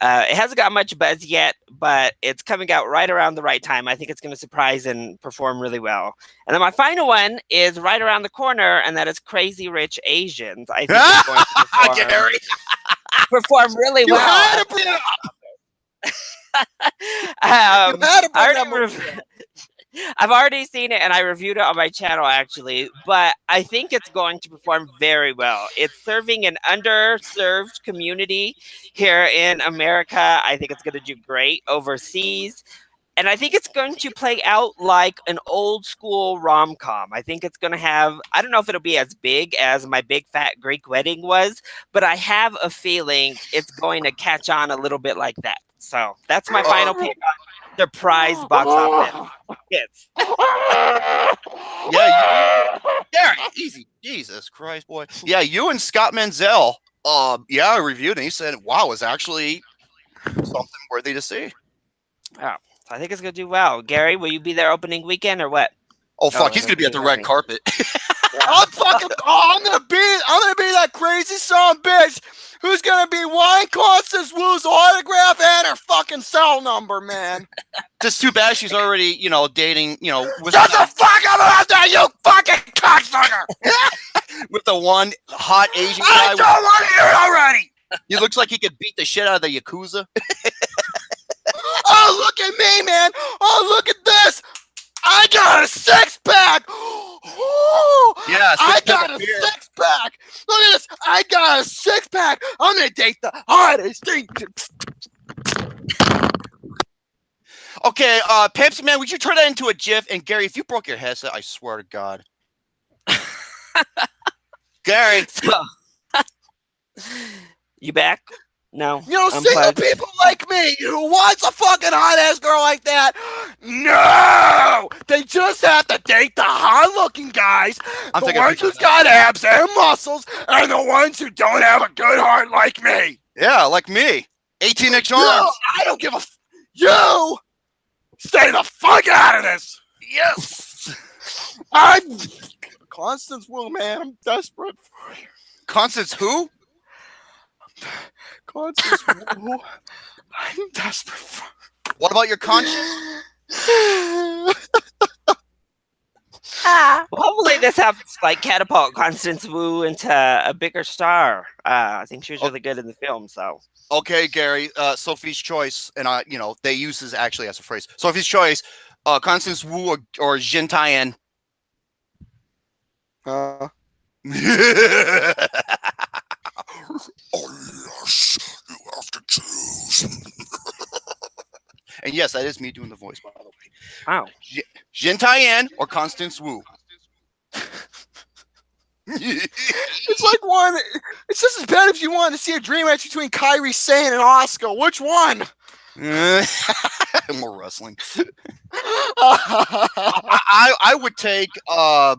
It hasn't got much buzz yet, but it's coming out right around the right time. I think it's going to surprise and perform really well. And then my final one is right around the corner, and that is Crazy Rich Asians. I think it's going to perform really well. Had to bring it up. You had to bring that up. I've already seen it and I reviewed it on my channel actually, but I think it's going to perform very well. It's serving an underserved community here in America. I think it's going to do great overseas. And I think it's going to play out like an old school rom-com. I think it's going to have, I don't know if it'll be as big as My Big Fat Greek Wedding was, but I have a feeling it's going to catch on a little bit like that. So that's my final pick on the prize box office. Yes. Yeah, easy. Jesus Christ, boy. Yeah, you and Scott Menzel, I reviewed it. And he said, wow, it's actually something worthy to see. Oh, I think it's going to do well. Gary, will you be there opening weekend or what? Oh, fuck, he's going to be at the red carpet. I'm gonna be that crazy son of a bitch who's gonna be wanting Constance Wu's autograph and her fucking cell number, man. Just too bad she's already, dating, with Shut the fuck up about that, you fucking cocksucker! with the one hot Asian guy. I don't want to hear it already! He looks like he could beat the shit out of the Yakuza. Oh, look at me, man! Oh, look at this! I got a six-pack! Yeah, I got a six-pack! Look at this! I got a six-pack! I'm gonna date the hottest thing. Okay, Pepsi Man, would you turn that into a GIF? And Gary, if you broke your headset, I swear to God. Gary. You back? No. Single people like me who wants a fucking hot-ass girl like that, no! They just have to date the hot-looking guys, the ones who's got abs and muscles, and the ones who don't have a good heart like me. Yeah, like me. 18-inch arms. No, I don't give a You! Stay the fuck out of this! Yes! I'm Constance Wu, man. I'm desperate for you. Constance who? Constance Wu. I'm desperate for you. What about your conscience? Well, hopefully this helps like catapult Constance Wu into a bigger star. I think she was really good in the film, so. Okay, Gary, Sophie's Choice, and they use this actually as a phrase. Sophie's Choice, Constance Wu or Jin Tae-in. Oh yes, you have to choose. And yes, that is me doing the voice, by the way. Wow. Jin Tae-in or Constance Wu. It's like one. It's just as bad if you wanted to see a dream match between Kairi Sane and Asuka. Which one? More wrestling. I would take. Oh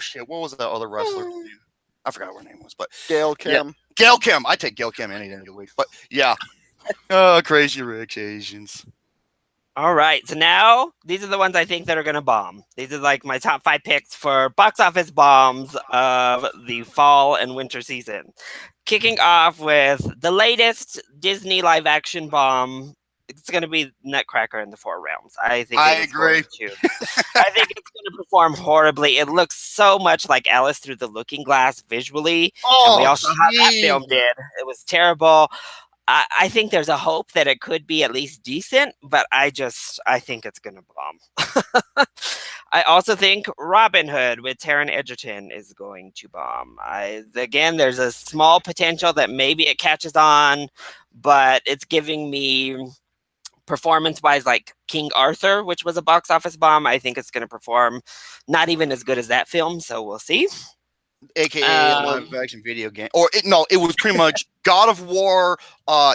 shit! What was that other wrestler? I forgot what her name was, but Gail Kim. Gail Kim. I take Gail Kim any day of the week. But yeah. Crazy rich Asians. All right, so now these are the ones I think that are going to bomb. These are like my top 5 picks for box office bombs of the fall and winter season. Kicking off with the latest Disney live action bomb. It's going to be Nutcracker in the Four Realms. I think I agree. I think it's going to perform horribly. It looks so much like Alice Through the Looking Glass visually. And we all saw how that film did. It was terrible. I think there's a hope that it could be at least decent, but I think it's going to bomb. I also think Robin Hood with Taron Egerton is going to bomb. Again, there's a small potential that maybe it catches on, but it's giving me performance-wise like King Arthur, which was a box office bomb. I think it's going to perform not even as good as that film, so we'll see. AKA a live action video game. Or it was pretty much God of War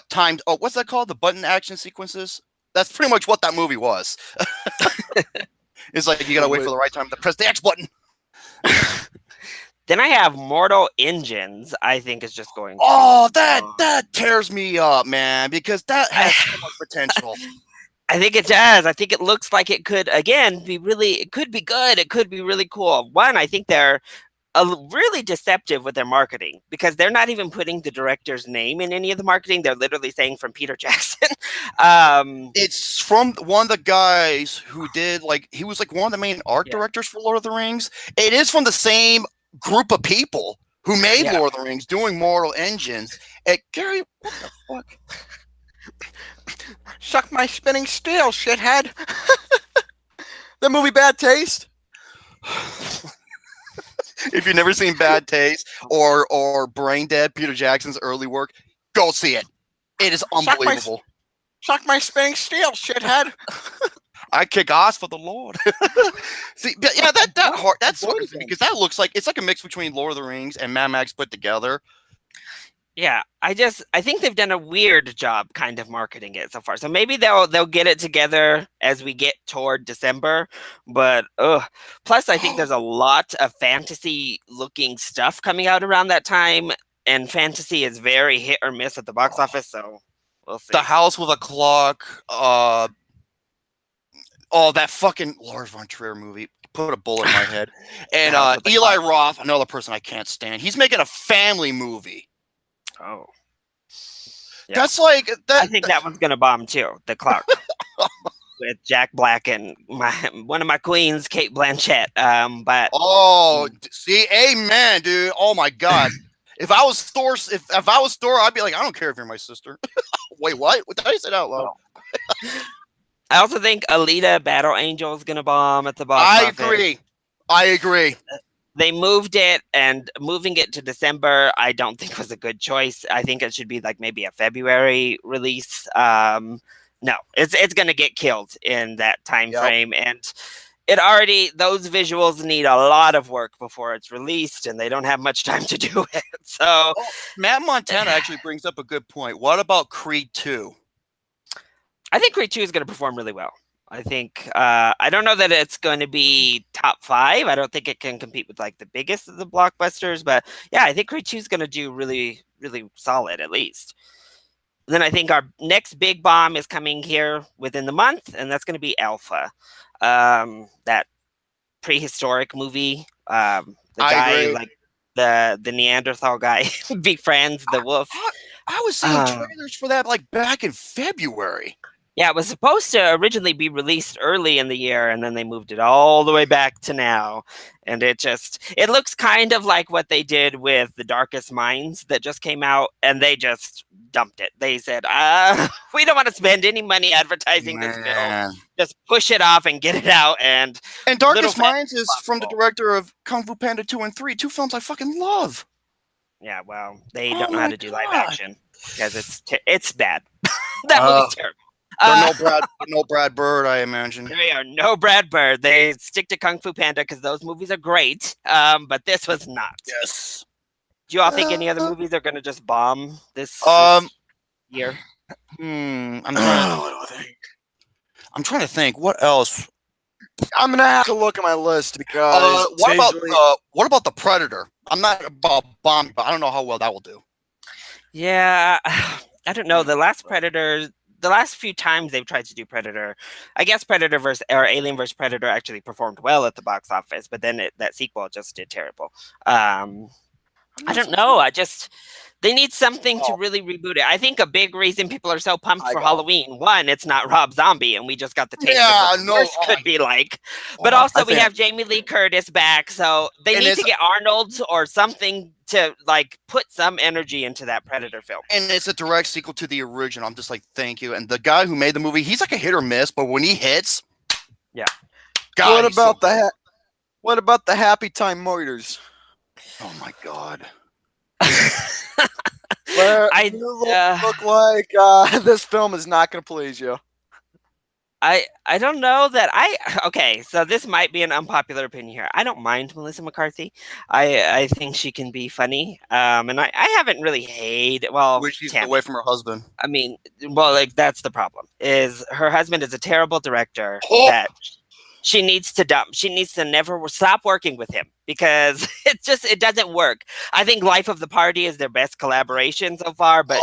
times what's that called? The button action sequences? That's pretty much what that movie was. It's like you gotta wait for the right time to press the X button. Then I have Mortal Engines, I think is just going that tears me up, man, because that has so much potential. I think it does. I think it looks like it could again be really, it could be good, it could be really cool. One, I think they're really deceptive with their marketing because they're not even putting the director's name in any of the marketing. They're literally saying from Peter Jackson. It's from one of the guys who did he was one of the main art directors for Lord of the Rings. It is from the same group of people who made Lord of the Rings doing Mortal Engines. And Gary, what the fuck? Suck my spinning steel, shithead. That movie Bad Taste. If you've never seen Bad Taste or Brain Dead, Peter Jackson's early work, go see it. It is unbelievable. Suck my spinning steel, shithead. I kick ass for the Lord. See, yeah, that's because that looks like it's like a mix between Lord of the Rings and Mad Max put together. Yeah, I think they've done a weird job kind of marketing it so far. So maybe they'll get it together as we get toward December. But plus I think there's a lot of fantasy looking stuff coming out around that time, and fantasy is very hit or miss at the box office. So we'll see. The House with a Clock. That fucking Lars von Trier movie. Put a bullet in my head. And Eli Roth, another person I can't stand. He's making a family movie. Oh, yeah. That's like that. I think that one's gonna bomb too. The Clock with Jack Black and one of my queens, Kate Blanchett. But see, amen, dude. Oh my god. If I was Thor, I'd be like, I don't care if you're my sister. Wait, what? What did I say out loud? I also think Alita: Battle Angel is gonna bomb at the box office. I agree. They moved it, and moving it to December, I don't think was a good choice. I think it should be like maybe a February release. No, it's going to get killed in that time frame, and those visuals need a lot of work before it's released, and they don't have much time to do it. So, Matt Montana actually brings up a good point. What about Creed 2? I think Creed 2 is going to perform really well. I think I don't know that it's going to be top 5. I don't think it can compete with like the biggest of the blockbusters, but yeah, I think Creed 2 is going to do really, really solid at least. And then I think our next big bomb is coming here within the month, and that's going to be Alpha, that prehistoric movie. The guy like the Neanderthal guy befriends the wolf. I was seeing trailers for that like back in February. Yeah, it was supposed to originally be released early in the year, and then they moved it all the way back to now. And it looks kind of like what they did with The Darkest Minds that just came out, and they just dumped it. They said, we don't want to spend any money advertising this film. Just push it off and get it out. And Darkest Minds is from the director of Kung Fu Panda 2 and 3, 2 films I fucking love. Yeah, well, they don't know how to do live action because it's bad. That movie's terrible. No Brad Bird, I imagine. They are no Brad Bird. They stick to Kung Fu Panda because those movies are great, but this was not. Yes. Do you all think any other movies are going to just bomb this year? I'm trying to think. What else? I'm gonna have to look at my list because what about The Predator? I'm not about bombing, but I don't know how well that will do. Yeah, I don't know. The last Predator, the last few times they've tried to do Predator, I guess Predator versus or Alien versus Predator actually performed well at the box office, but then that sequel just did terrible. I don't know. They need something to really reboot it. I think a big reason people are so pumped for Halloween, one, it's not Rob Zombie, and we just got the taste of what the worst could be like. But also we have Jamie Lee Curtis back, so they need to get Arnold or something to like put some energy into that Predator film. And it's a direct sequel to the original. I'm just like, thank you. And the guy who made the movie, he's like a hit or miss, but when he hits, yeah. God, what about the Happy Time Murders? Oh my God. Look like this film is not going to please you. I don't know that okay, so this might be an unpopular opinion here. I don't mind Melissa McCarthy. I think she can be funny. And I haven't really hated wish she's away from her husband. I mean, well, like that's the problem. Is her husband is a terrible director that she needs to dump. She needs to never stop working with him because it doesn't work. I think Life of the Party is their best collaboration so far, but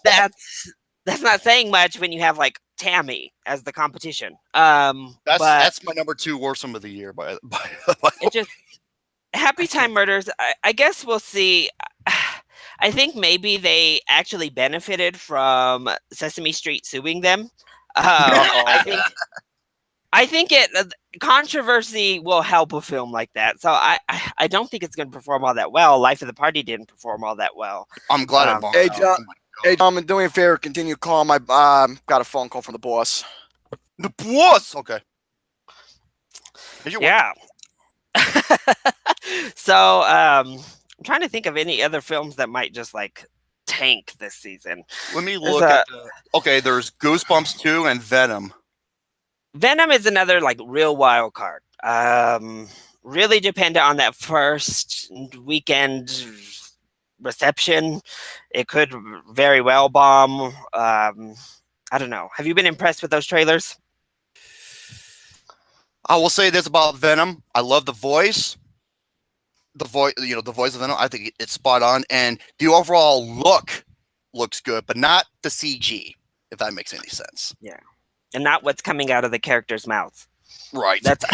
that's not saying much when you have like Tammy as the competition. That's my number 2 worst film of the year. By it just Happy Time Murders. I guess we'll see. I think maybe they actually benefited from Sesame Street suing them. I think controversy will help a film like that. So I don't think it's going to perform all that well. Life of the Party didn't perform all that well. I'm glad it bombed. Hey, John, do me a favor. Continue calling my. Got a phone call from the boss. The boss. Okay. Yeah. So I'm trying to think of any other films that might just like tank this season. Let me look at. Okay, there's Goosebumps 2 and Venom. Venom is another like real wild card. Really dependent on that first weekend reception. It could very well bomb. I don't know. Have you been impressed with those trailers? I will say this about Venom. I love the voice. The voice of Venom. I think it's spot on, and the overall looks good, but not the CG. If that makes any sense. Yeah. And not what's coming out of the characters' mouths. Right. That's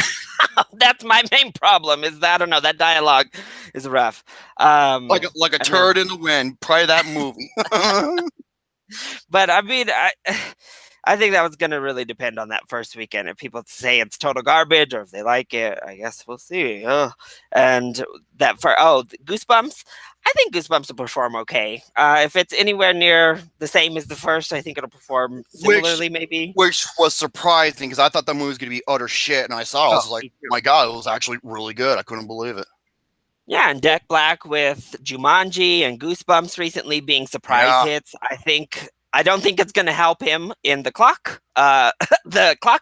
my main problem. Is that I don't know, that dialogue is rough. Like a turd in the wind. Probably that movie. But I mean, I think that was going to really depend on that first weekend. If people say it's total garbage or if they like it, I guess we'll see. And that Goosebumps. I think Goosebumps will perform okay. If it's anywhere near the same as the first, I think it'll perform similarly, maybe. Which was surprising because I thought the movie was going to be utter shit, and I was like, my God, it was actually really good. I couldn't believe it. Yeah, and Jack Black with Jumanji and Goosebumps recently being surprise hits. I don't think it's going to help him in the Clock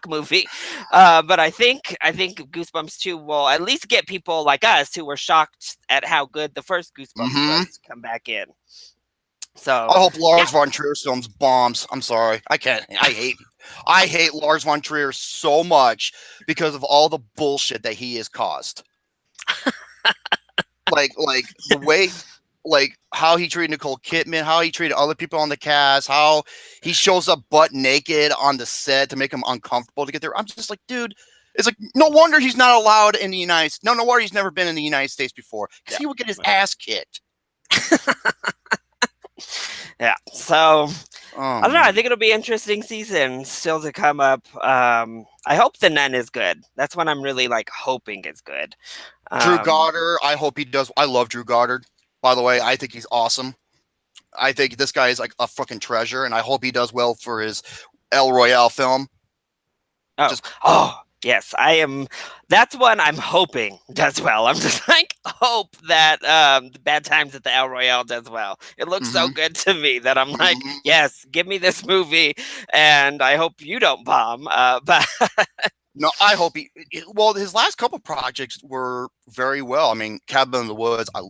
movie, but I think Goosebumps 2 will at least get people like us who were shocked at how good the first Goosebumps was to come back in. So I hope Lars von Trier's films bombs. I'm sorry, I can't. I hate Lars von Trier so much because of all the bullshit that he has caused. like the way. Like how he treated Nicole Kidman, how he treated other people on the cast, how he shows up butt naked on the set to make him uncomfortable to get there. I'm just like, dude, it's like no wonder he's not allowed in the United States. No wonder he's never been in the United States before because he would get his ass kicked. Yeah. So I don't know. I think it'll be an interesting season still to come up. I hope The Nun is good. That's what I'm really like hoping is good. Drew Goddard. I hope he does. I love Drew Goddard. By the way, I think he's awesome. I think this guy is like a fucking treasure, and I hope he does well for his El Royale film. Yes, I am. That's one I'm hoping does well. I'm just like hope that Bad Times at the El Royale does well. It looks so good to me that I'm like, yes, give me this movie, and I hope you don't bomb. But no, I hope he. Well, his last couple projects were very well. I mean, Cabin in the Woods. I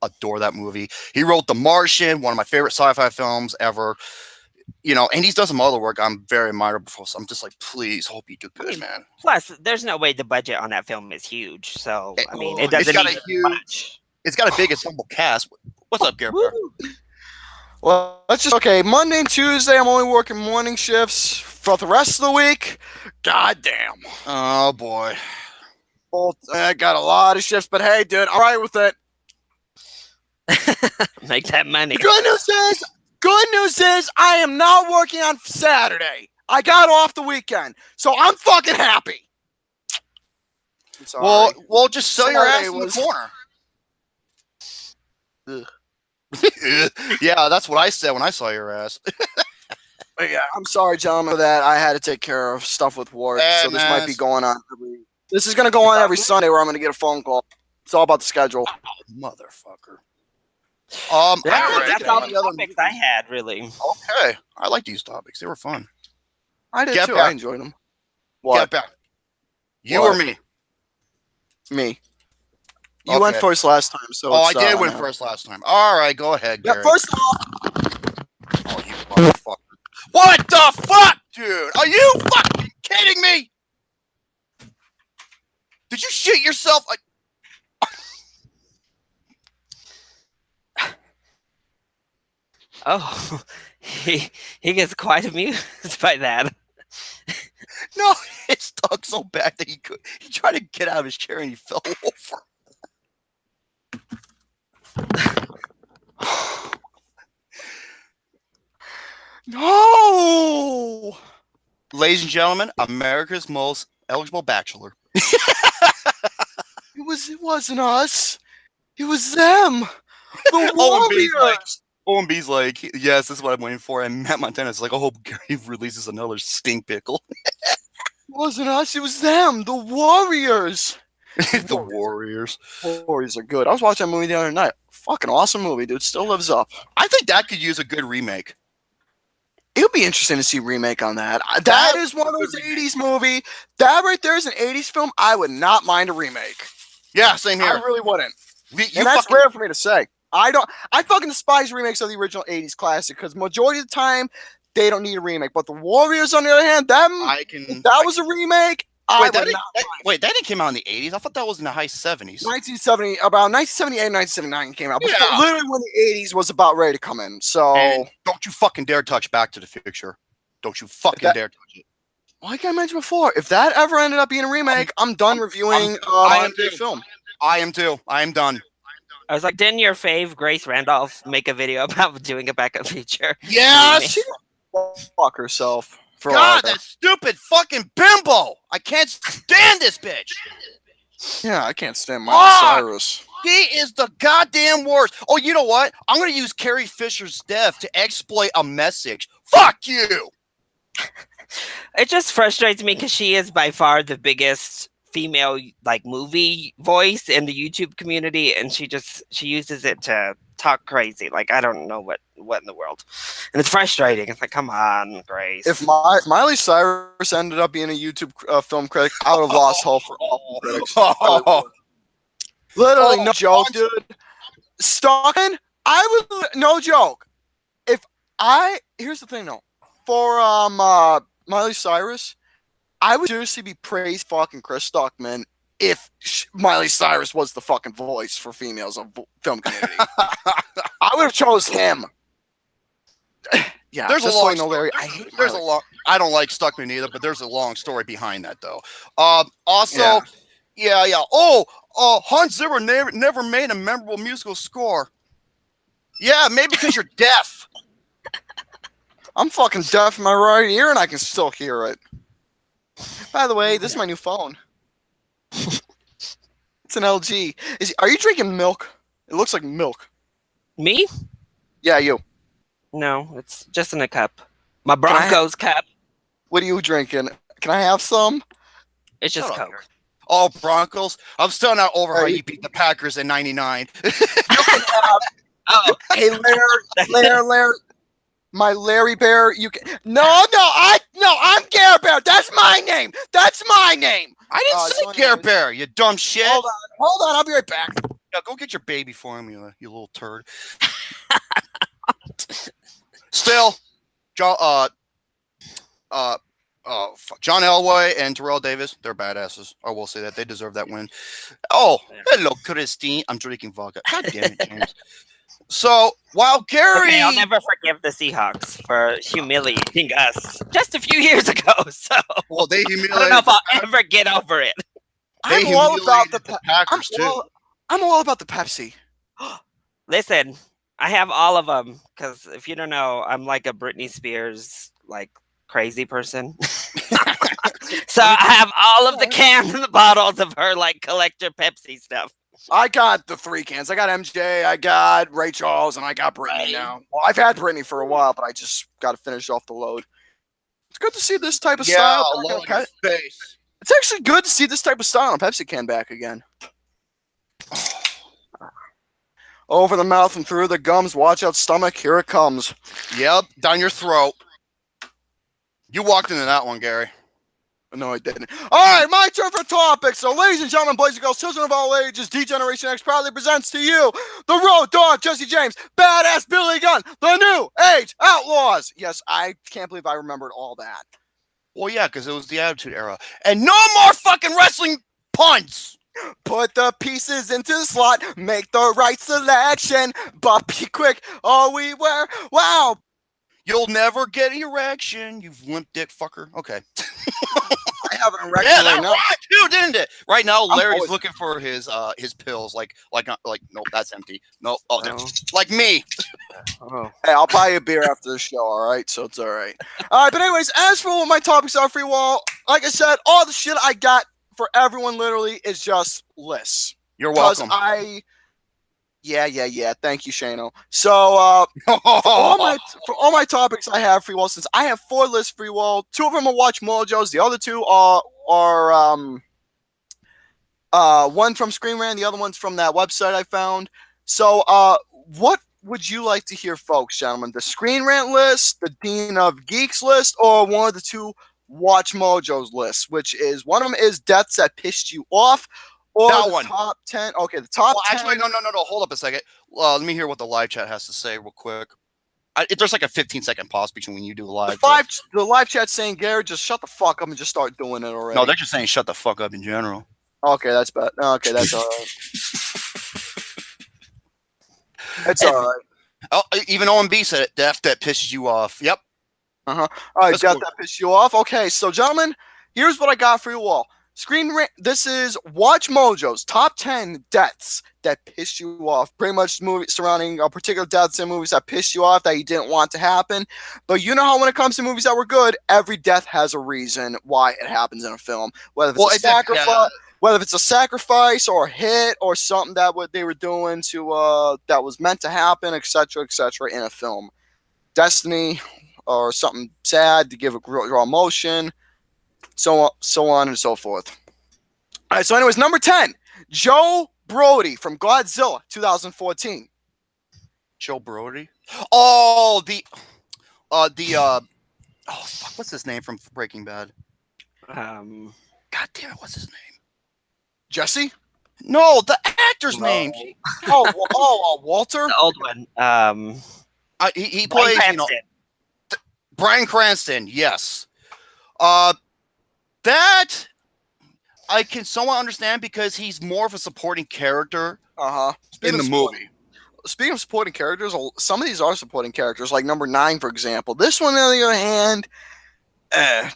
adore that movie. He wrote The Martian, one of my favorite sci-fi films ever. And he's done some other work I'm very admirable for. So I'm just like, please, hope you do good, man. Plus, there's no way the budget on that film is huge. So I mean, it doesn't need much. It's got a big ensemble cast. What's up, Garrett Bear? Well, let's just okay. Monday and Tuesday, I'm only working morning shifts. For the rest of the week, goddamn. Oh boy. Well, I got a lot of shifts, but hey, dude, all right with it. Make that money. The good news is, I am not working on Saturday. I got off the weekend, so I'm fucking happy. I'm sorry. Well, just sell your ass Saturday in the corner. Yeah, that's what I said when I saw your ass. Yeah, I'm sorry, gentlemen, for that. I had to take care of stuff with work, so this might be going on. This is going to go on every Sunday where I'm going to get a phone call. It's all about the schedule. Motherfucker. That's all the topics I had, really. Okay, I like these topics. They were fun. I did too. I enjoyed them. What? Get back. You or me? Me. You went first last time, so. Oh, I did win first last time. All right, go ahead, Gary. Yeah, first off. Oh, you motherfucker. What the fuck, dude? Are you fucking kidding me? Did you shit yourself? Oh, he gets quite amused by that. No, it stuck so bad that he tried to get out of his chair and he fell over. No! Ladies and gentlemen, America's most eligible bachelor. It wasn't us. It was them. The Warriors. OMB's like, yes, this is what I'm waiting for. And Matt Montana's like, I hope Gary releases another stink pickle. It wasn't us. It was them. The Warriors. The Warriors. Warriors are good. I was watching that movie the other night. Fucking awesome movie, dude. Still lives up. I think that could use a good remake. It would be interesting to see a remake on that. That is one of those 80s movie. That right there is an 80s film. I would not mind a remake. Yeah, same here. I really wouldn't. And that's rare for me to say. I fucking despise remakes of the original 80s classic because majority of the time they don't need a remake. But the Warriors, on the other hand, if that was a remake, that didn't come out in the 80s. I thought that was in the high 70s. 1970, about 1978, 1979 came out. Yeah. Literally when the 80s was about ready to come in. So and don't you fucking dare touch Back to the Future. Don't you fucking dare touch it. Like I mentioned before, if that ever ended up being a remake, I'm done reviewing the film. I am too. I am done. I was like, didn't your fave, Grace Randolph, make a video about doing a Back to the Future? Yes! She fuck herself. God, that stupid fucking bimbo! I can't stand this bitch! Yeah, I can't stand Miley Cyrus. He is the goddamn worst. Oh, you know what? I'm going to use Carrie Fisher's death to exploit a message. Fuck you! It just frustrates me because she is by far the biggest female movie voice in the YouTube community, and she uses it to talk crazy. Like, I don't know what in the world, and it's frustrating. It's like, come on, Grace. If Miley Cyrus ended up being a YouTube film critic, I would have lost hope for all critics. Literally, no joke, dude. Stalking, no joke. Here's the thing though, for Miley Cyrus, I would seriously be praised fucking Chris Stockman if Miley Cyrus was the fucking voice for females of film community. I would have chose him. Yeah, there's a long story. I don't like Stuckman either, but there's a long story behind that though. Also, yeah. Hans Zimmer never made a memorable musical score. Yeah, maybe because you're deaf. I'm fucking deaf in my right ear and I can still hear it. By the way, this is my new phone. It's an LG. Are you drinking milk? It looks like milk. Me? Yeah, you. No, it's just in a cup. My Broncos cup. What are you drinking? Can I have some? It's just Coke. Oh, Broncos. I'm still not over how you beat the Packers in '99. Hey, Larry. My Larry Bear, you can. I'm Gare Bear. That's my name. I didn't say Gare Bear, you dumb shit. Hold on. I'll be right back. Yeah, go get your baby for him, you little turd. Still, John Elway and Terrell Davis, they're badasses. I will say that they deserve that win. Oh, hello, Christine. I'm drinking vodka. God damn it, James. So while Gary, Okay, I'll never forgive the Seahawks for humiliating us just a few years ago. So well, they I don't know humiliated. if I'll ever get over it. They I'm all about humiliated the Packers too. I'm all about the Pepsi. Listen, I have all of them because if you don't know, I'm like a Britney Spears like crazy person. So I have all of the cans and the bottles of her like collector Pepsi stuff. I got the 3 cans. I got MJ, I got Ray Charles, and I got Britney now. Well, I've had Britney for a while, but I just got to finish off the load. It's good to see this type of style. Face. It's actually good to see this type of style on Pepsi can back again. Over the mouth and through the gums. Watch out, stomach. Here it comes. Yep, down your throat. You walked into that one, Gary. No, I didn't. All right, my turn for topics. So, ladies and gentlemen, boys and girls, children of all ages, D-Generation X proudly presents to you the Road Dog, Jesse James, Badass Billy Gunn, the New Age Outlaws. Yes, I can't believe I remembered all that. Well, yeah, because it was the Attitude Era. And no more fucking wrestling punts! Put the pieces into the slot, make the right selection, but be quick, all we wear. Wow. You'll never get an erection, you limp dick fucker. Okay. I have an erection Yeah, right that now. rhymed too, didn't it? Right now, I'm Larry's always- looking for his pills. Like, nope, that's empty. Nope, oh, No. like me. Oh. Hey, I'll buy you a beer after the show, all right? So it's all right. All right, but anyways, as for what my topics are for you all, like I said, all the shit I got for everyone literally is just lists. You're Because welcome. Yeah. Thank you, Shano. So, for all my topics I have for you all, since I have 4 lists for you all, 2 of them are Watch-Mojos, the other 2 are one from Screen-Rant, the other one's from that website I found. So, what would you like to hear, folks, gentlemen? The Screen-Rant list, the Den-Of-Geeks list, or one of the 2 Watch-Mojos lists, which is one of them is deaths that pissed you off, or That the one. top 10. Okay, the top 10. Actually, no. Hold up a second. Let me hear what the live chat has to say real quick. There's like a 15-second pause between when you do live. The live chat saying, Gary, just shut the fuck up and just start doing it already. No, they're just saying shut the fuck up in general. Okay, that's bad. Okay, that's all right. It's all right. Oh, even OMB said it. Death that pisses you off. Yep. All right, That's got cool. that pissed you off. Okay, so gentlemen, here's what I got for you all. This is Watch-Mojo's top 10 deaths that pissed you off. Pretty much movies surrounding particular deaths in movies that pissed you off that you didn't want to happen. But you know how when it comes to movies that were good, every death has a reason why it happens in a film. Whether it's a sacrifice or a hit or something that what they were doing to that was meant to happen, etc., in a film. Destiny or something sad to give a raw emotion. So on and so forth. All right, so anyways, number 10, Joe Brody from Godzilla 2014. Joe Brody. Oh, fuck, what's his name from Breaking Bad? God damn it, what's his name? Jesse? No, the actor's name. Walter? The old one. He plays, Bryan Cranston, yes. That I can somewhat understand because he's more of a supporting character in the movie. Speaking of supporting characters, some of these are supporting characters, like number 9, for example. This one, on the other hand,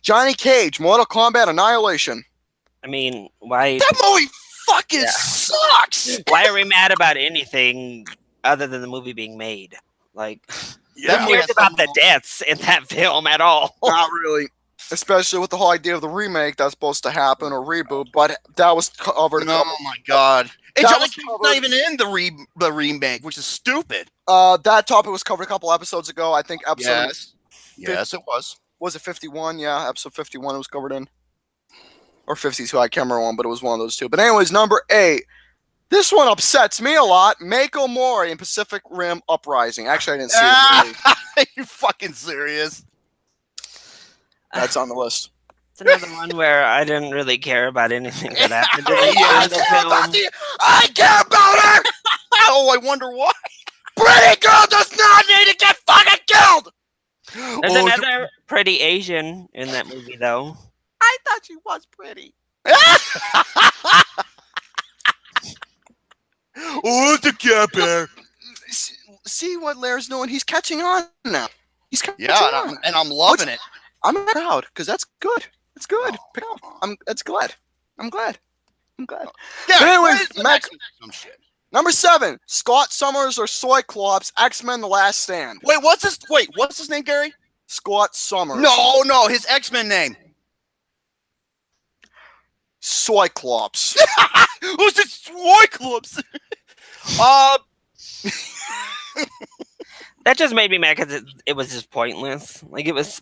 Johnny Cage, Mortal Kombat Annihilation. I mean, why? That movie fucking sucks! Why are we mad about anything other than the movie being made? Like, who cares about the deaths in that film at all? Not really. Especially with the whole idea of the remake that's supposed to happen or reboot, but that was covered. Oh my god! And Johnny Cage's not even in the remake, which is stupid. That topic was covered a couple episodes ago. I think episode. Yes, it was. Was it 51? Yeah, episode 51 it was covered in, or 52. I can't remember one, but it was one of those 2. But anyways, number 8. This one upsets me a lot. Mako Mori in Pacific Rim Uprising. Actually, I didn't see it. Are you fucking serious? That's on the list. It's another one where I didn't really care about anything that happened in the film. I care about her! Oh, I wonder why. Pretty girl does not need to get fucking killed! There's another pretty Asian in that movie, though. I thought she was pretty. Oh, the cat bear. see what Larry's doing. He's catching on now. He's catching Yeah, on. and I'm loving it. I'm proud because that's good. That's good. Oh, Pick up. That's glad. I'm glad. I'm glad. Yeah, But anyways, some shit. number 7, Scott Summers or Cyclops, X-Men: The Last Stand. What's his name, Gary? Scott Summers. No, his X-Men name. Cyclops. Who's this Cyclops? That just made me mad because it was just pointless. Like, it was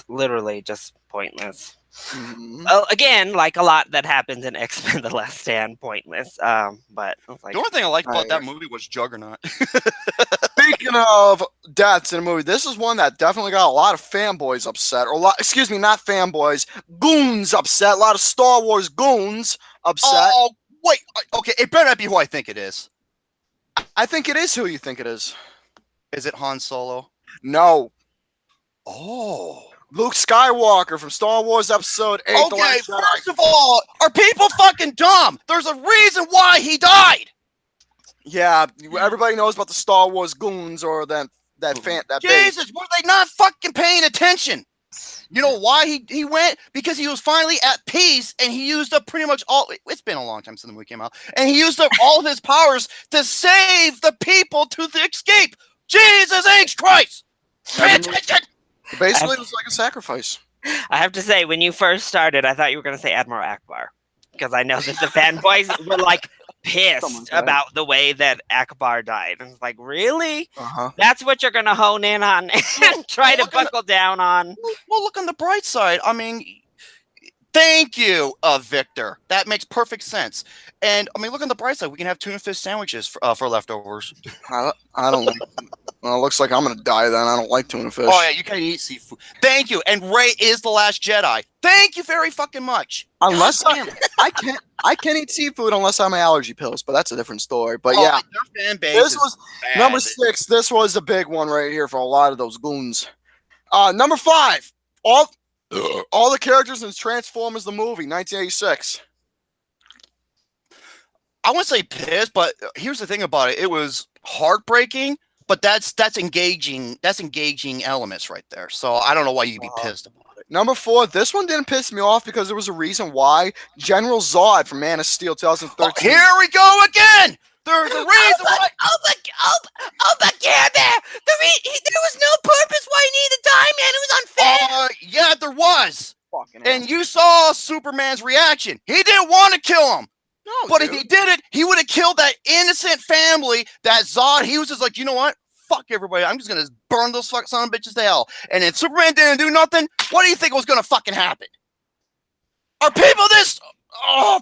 literally just pointless. Mm-hmm. Again, like a lot that happens in X-Men: The Last Stand, pointless. But I was like, The only thing I liked about that movie was Juggernaut. Speaking of deaths in a movie, this is one that definitely got a lot of fanboys upset. Excuse me, not fanboys, goons upset. A lot of Star Wars goons upset. Oh, wait. Okay, it better not be who I think it is. I think it is who you think it is. Is it Han Solo? No. Oh. Luke Skywalker from Star Wars Episode 8. Okay, first of all, are people fucking dumb? There's a reason why he died. Yeah, everybody knows about the Star Wars goons or that Jesus, were they not fucking paying attention? You know why he went? Because he was finally at peace, and he used up pretty much all. It's been a long time since the movie came out, and he used up all of his powers to save the people to the escape. Jesus H. Christ! Pay attention. Basically, it was like a sacrifice. I have to say, when you first started, I thought you were going to say Admiral Akbar, because I know that the fanboys were like pissed about the way that Akbar died. And it's like, really? That's what you're going to hone in on and try to buckle down on? Well, look on the bright side. I mean, thank you, Victor. That makes perfect sense. And I mean, look on the bright side. We can have tuna fish sandwiches for leftovers. I don't like. Well, it looks like I'm gonna die then. I don't like tuna fish. Oh yeah, you can't eat seafood. Thank you. And Rey is the last Jedi. Thank you very fucking much. Unless I can't eat seafood unless I'm allergy pills, but that's a different story. But yeah, their fan base this was number 6. This was a big one right here for a lot of those goons. Number 5, all the characters in Transformers the movie, 1986. I wouldn't say pissed, but here's the thing about it. It was heartbreaking. But that's engaging. That's engaging elements right there. So I don't know why you'd be pissed about it. Number 4, this one didn't piss me off because there was a reason why. General Zod from Man of Steel 2013. Oh, here we go again. There's a reason why. Over there. There was no purpose why he needed to die, man. It was unfair. Yeah, there was. Fucking and you saw Superman's reaction. He didn't want to kill him. No, but dude. if he did it, he would have killed that innocent family. That Zod, he was just like, you know what? Fuck everybody. I'm just going to burn those son of bitches to hell. And if Superman didn't do nothing, what do you think was going to fucking happen? Are people this... Oh...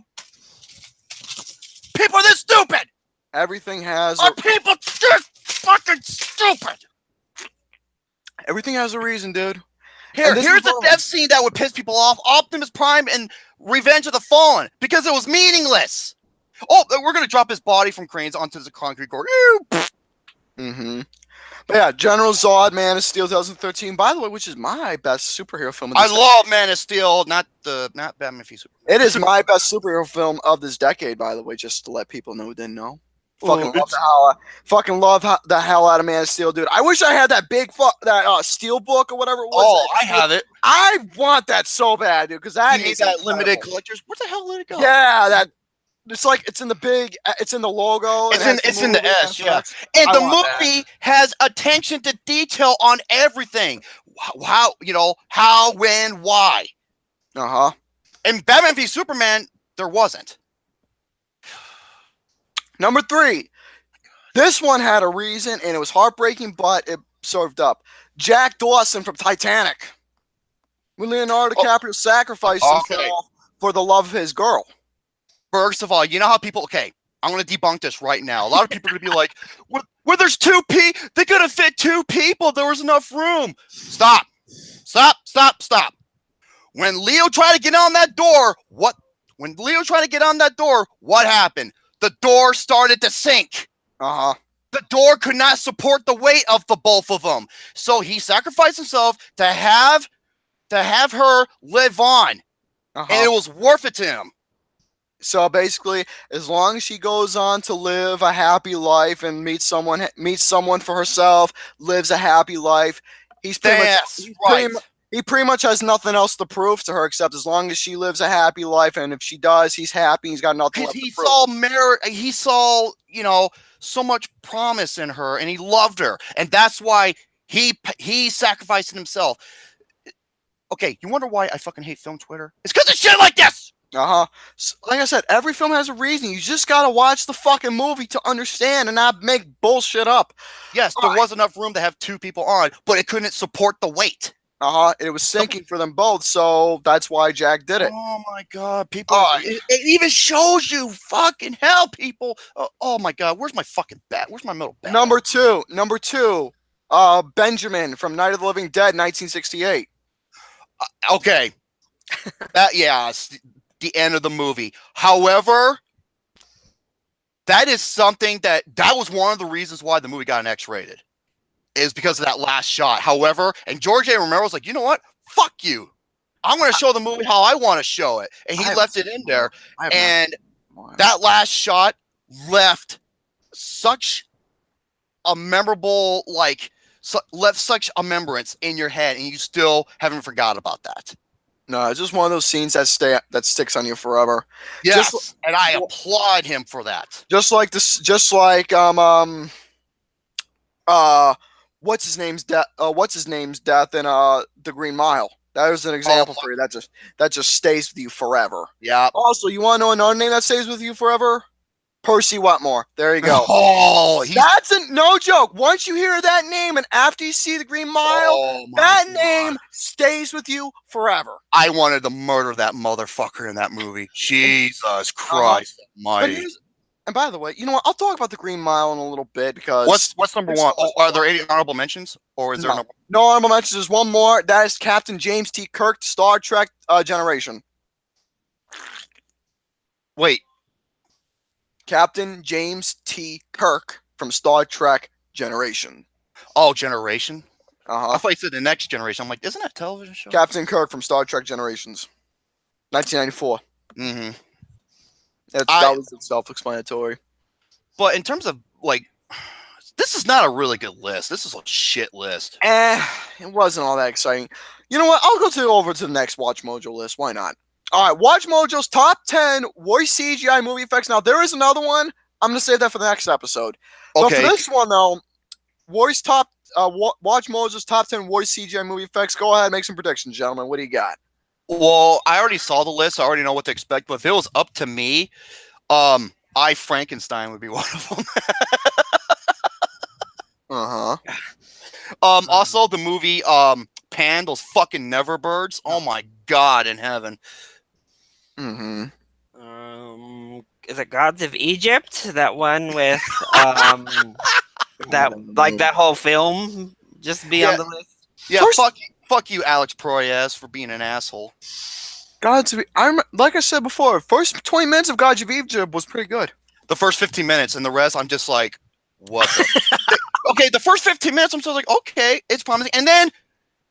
People are this stupid! Everything has... Are people this fucking stupid? Everything has a reason, dude. Here's the death scene that would piss people off. Optimus Prime and Revenge of the Fallen. Because it was meaningless. Oh, we're going to drop his body from cranes onto the concrete court. Mm-hmm. But yeah, General Zod, Man of Steel 2013, by the way, which is my best superhero film. I love Man of Steel, not Batman v Superman. It is my best superhero film of this decade, by the way, just to let people know who didn't know. Fucking love the hell out of Man of Steel, dude. I wish I had that big Steel book or whatever it was. Oh, I have it. I want that so bad, dude, because that is that limited collectors. Where the hell let it go? Yeah, that. It's like it's in the logo. It's in the S, yeah. And the movie has attention to detail on everything. How, when, why. And Batman v Superman, there wasn't. Number 3. This one had a reason, and it was heartbreaking, but it served up. Jack Dawson from Titanic. When Leonardo DiCaprio sacrificed himself for the love of his girl. First of all, you know how people... Okay, I'm going to debunk this right now. A lot of people are going to be like, where there's 2 people... They could have fit 2 people. There was enough room. Stop. When Leo tried to get on that door, what happened? The door started to sink. The door could not support the weight of the both of them. So he sacrificed himself to have her live on. And it was worth it to him. So basically, as long as she goes on to live a happy life and meets someone for herself, lives a happy life, he pretty much has nothing else to prove to her except as long as she lives a happy life, and if she does, he's happy. He's got nothing left to prove. He saw, so much promise in her, and he loved her, and that's why he sacrificed himself. Okay, you wonder why I fucking hate film Twitter? It's because of shit like this. So, like I said, every film has a reason. You just gotta watch the fucking movie to understand and not make bullshit up. Yes, there was enough room to have two people on, but it couldn't support the weight. It was sinking for them both, so that's why Jack did it. Oh my god, people! It even shows you fucking hell, people. Oh my god, where's my fucking bat? Where's my middle bat? Number two, Benjamin from Night of the Living Dead, 1968. Okay, it's the end of the movie. However, that is something that was one of the reasons why the movie got an X-rated, is because of that last shot. However, and George A. Romero was like, you know what? Fuck you. I'm going to show the movie how I want to show it. And he left it in there. And that last shot left such a memorable, left such a remembrance in your head, and you still haven't forgot about that. No, it's just one of those scenes that sticks on you forever. Yes, and I applaud him for that. Just like what's his name's death in The Green Mile. That was an example for you. That just stays with you forever. Yeah. Also, you want to know another name that stays with you forever? Percy Wetmore. There you go. That's no joke. Once you hear that name and after you see The Green Mile, that name stays with you forever. I wanted to murder that motherfucker in that movie. Jesus Christ almighty. And by the way, you know what? I'll talk about The Green Mile in a little bit because what's number one? Are there any honorable mentions, or is there no honorable mentions? There's one more. That is Captain James T. Kirk, Star Trek Generation. Wait. Captain James T. Kirk from Star Trek Generation. Oh, Generation? I thought you said The Next Generation. I'm like, isn't that a television show? Captain Kirk from Star Trek Generations. 1994. Mm-hmm. That was self-explanatory. But in terms of, this is not a really good list. This is a shit list. It wasn't all that exciting. You know what? I'll go over to the next Watch-Mojo list. Why not? All right, Watch-Mojo's top 10 worst CGI movie effects. Now, there is another one. I'm going to save that for the next episode. Okay. But for this one, though, Watch-Mojo's top 10 worst CGI movie effects. Go ahead and make some predictions, gentlemen. What do you got? Well, I already saw the list. I already know what to expect. But if it was up to me, I Frankenstein would be one of them. Also, the movie Pan, those fucking Neverbirds. Oh my god, in heaven. Is it Gods of Egypt? That one with that whole film just be on the list. Yeah, fuck you, Alex Proyas, for being an asshole. Like I said before, first 20 minutes of Gods of Egypt was pretty good. The first 15 minutes, and the rest, I'm just like, what? Okay, the first 15 minutes, I'm still like, okay, it's promising, and then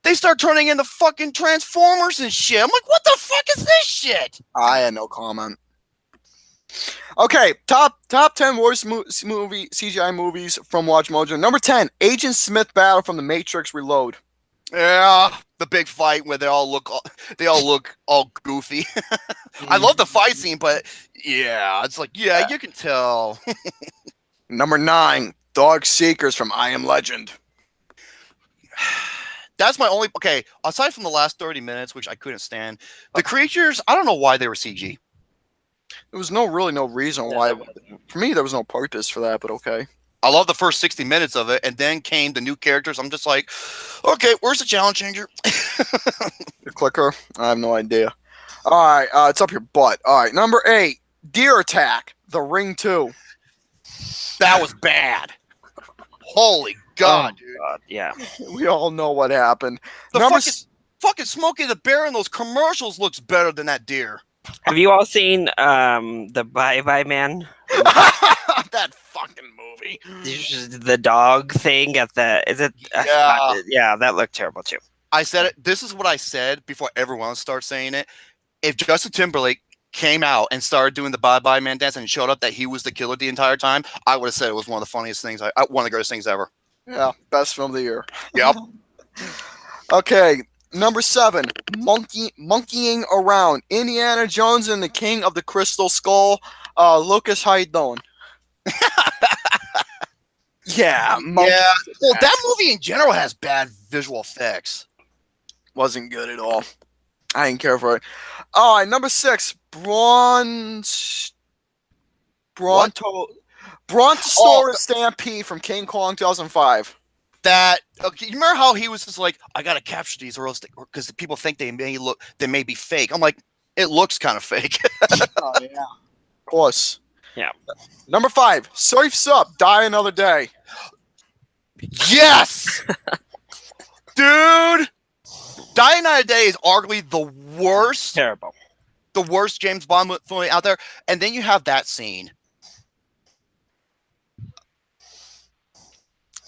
they start turning into fucking Transformers and shit. I'm like, what the fuck is this shit? I had no comment. Okay, top 10 worst CGI movies from Watch-Mojo. Number 10, Agent Smith Battle from The Matrix Reload. Yeah, the big fight where they all look all goofy. I love the fight scene, but yeah, it's like, yeah. You can tell. Number 9, Dog Seekers from I Am Legend. That's my only... Okay, aside from the last 30 minutes, which I couldn't stand, the creatures, I don't know why they were CG. There was no reason why. For me, there was no purpose for that, but okay. I love the first 60 minutes of it, and then came the new characters. I'm just like, okay, where's the challenge changer? The clicker? I have no idea. All right, it's up your butt. All right, number 8, Deer Attack, The Ring 2. That was bad. Holy God, dude. God, yeah. We all know what happened. Fucking Smokey the Bear in those commercials looks better than that deer. Have you all seen the Bye Bye Man? That fucking movie. The dog thing at the... Is it... Yeah, that looked terrible too. I said it. This is what I said before everyone starts saying it. If Justin Timberlake came out and started doing the Bye Bye Man dance and showed up that he was the killer the entire time, I would have said it was one of the funniest things, one of the greatest things ever. Yeah, best film of the year. Yep. Okay, number 7, monkeying around. Indiana Jones and the King of the Crystal Skull. Lucas, how you doing? Yeah, yeah. Well, that movie in general has bad visual effects. Wasn't good at all. I didn't care for it. All right, number 6, Brontosaurus Stampede from King Kong 2005. That you remember how he was just like, I gotta capture these or else because people think they may be fake. I'm like, it looks kind of fake. Oh yeah, of course. Yeah. Number 5, Surf's Up, Die Another Day. Yes, dude. Die Another Day is arguably the worst. Terrible. The worst James Bond movie out there, and then you have that scene.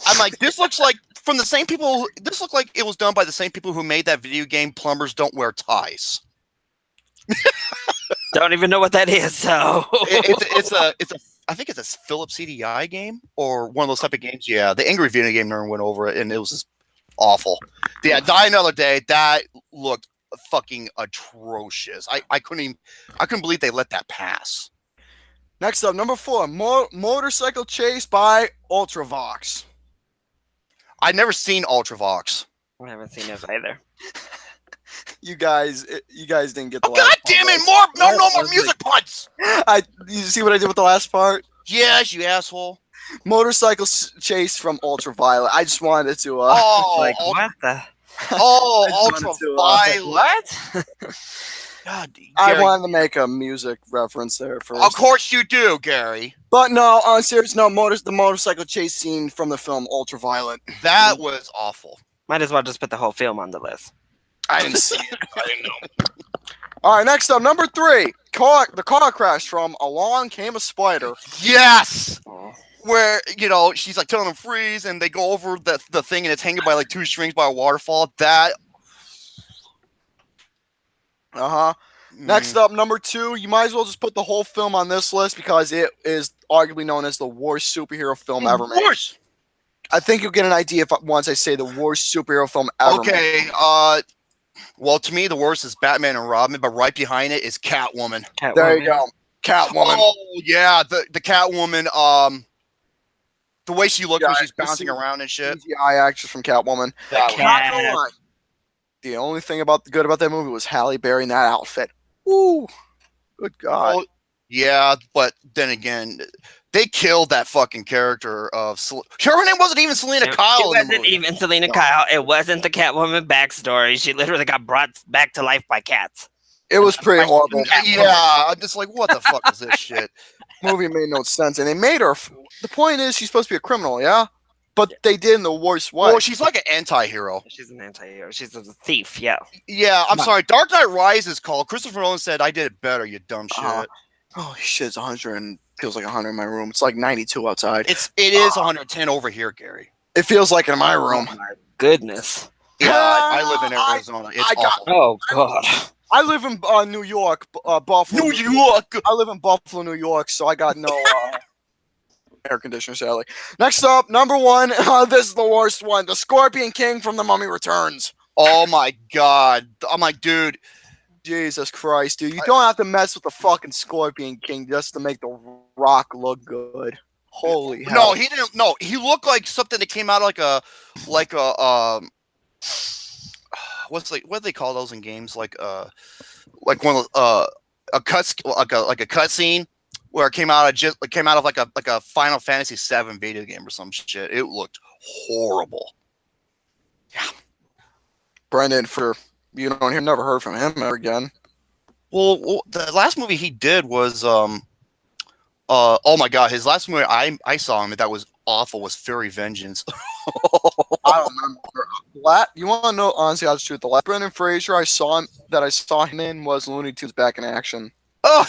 I'm like, this looks like from the same people. This looked like it was done by the same people who made that video game Plumbers Don't Wear Ties. Don't even know what that is. So it's a I think it's a Philips CDI game or one of those type of games. Yeah, the Angry Video Game Nerd went over it, and it was just awful. Yeah, Die Another Day. That looked fucking atrocious. I couldn't believe they let that pass. Next up, number 4, Motorcycle Chase by Ultravox. I'd never seen Ultravox. I haven't seen it either. You guys didn't get the God damn it! No more music puns. You see what I did with the last part? Yes, you asshole. Motorcycle Chase from Ultraviolet. I just wanted to. What the? Ultraviolet. What? God, I wanted to make a music reference there first. Of course you do, Gary. But no, on serious note, the motorcycle chase scene from the film Ultraviolet. That was awful. Might as well just put the whole film on the list. I didn't see it. I didn't know. All right, next up, number 3, the car crash from Along Came a Spider. Yes. Where, she's like telling him freeze, and they go over the thing, and it's hanging by like 2 strings by a waterfall. That. Next up, number 2, you might as well just put the whole film on this list because it is arguably known as the worst superhero film ever made. Worst. I think you'll get an idea once I say the worst superhero film ever made. Okay, well, to me, the worst is Batman and Robin, but right behind it is Catwoman. There you go. Catwoman. Oh, yeah, the Catwoman, the way she looked when she's bouncing around and shit. CGI actress from Catwoman. Not gonna lie. The only thing good about that movie was Halle Berry in that outfit. Ooh, good God. Well, yeah, but then again, they killed that fucking character of. Her name wasn't even Selena Kyle. It wasn't even Selena Kyle. It wasn't the Catwoman backstory. She literally got brought back to life by cats. It was pretty horrible. Yeah, I'm just like, what the fuck is this shit? Movie made no sense, and they made her. The point is, she's supposed to be a criminal, yeah. But they did in the worst way. Well, she's like an anti-hero. She's an anti-hero. She's a thief, yeah. Yeah, I'm sorry. Dark Knight Rises called. Christopher Nolan said, I did it better, you dumb shit. Oh, shit, it's 100 and feels like 100 in my room. It's like 92 outside. It is 110 over here, Gary. It feels like in my room. Oh, my goodness. Yeah, I live in Arizona. It's awful. Oh, God. I live in New York, Buffalo. New York! I live in Buffalo, New York, so I got no... air conditioner, sadly. Next up, number 1. This is the worst one. The Scorpion King from The Mummy Returns. Oh my God. I'm like, dude. Jesus Christ, dude. You don't have to mess with the fucking Scorpion King just to make The Rock look good. Holy hell. No, he didn't. No, he looked like something that came out of what do they call those in games? Like one of a cut scene. Where it came out of like a Final Fantasy VII video game or some shit. It looked horrible. Yeah. Brendan, for you don't hear, never heard from him ever again. Well, the last movie he did was oh my God, his last movie I saw him that was awful was Fury Vengeance. I don't remember. You want to know honestly how the truth? The last Brendan Fraser I saw him in was Looney Tunes Back in Action. Oh.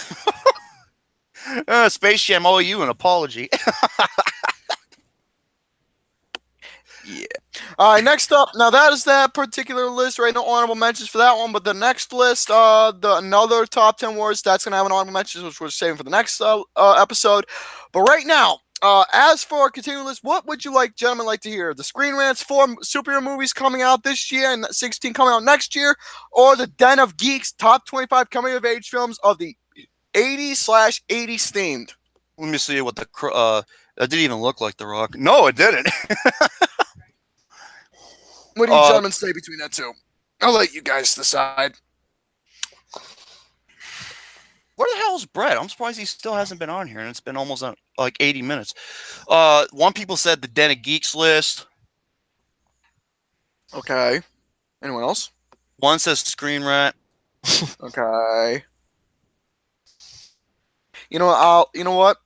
Space Jam owe you an apology. Yeah. All right, next up. Now that is that particular list, right? No honorable mentions for that one, but the next list, another top 10 words, that's gonna have an honorable mentions, which we're saving for the next episode. But right now, as for our continuing list, what would you gentlemen, like to hear? The Screen Rant's 4 superhero movies coming out this year and 16 coming out next year, or the Den-Of-Geeks top 25 coming of age films of the 80s/80s themed? Let me see what that didn't even look like The Rock. No, it didn't. What do you gentlemen say between that two? I'll let you guys decide. Where the hell is Brett? I'm surprised he still hasn't been on here, and it's been almost 80 minutes. One people said the Den-Of-Geeks list. Okay. Anyone else? One says Screen-Rant. Okay. You know what?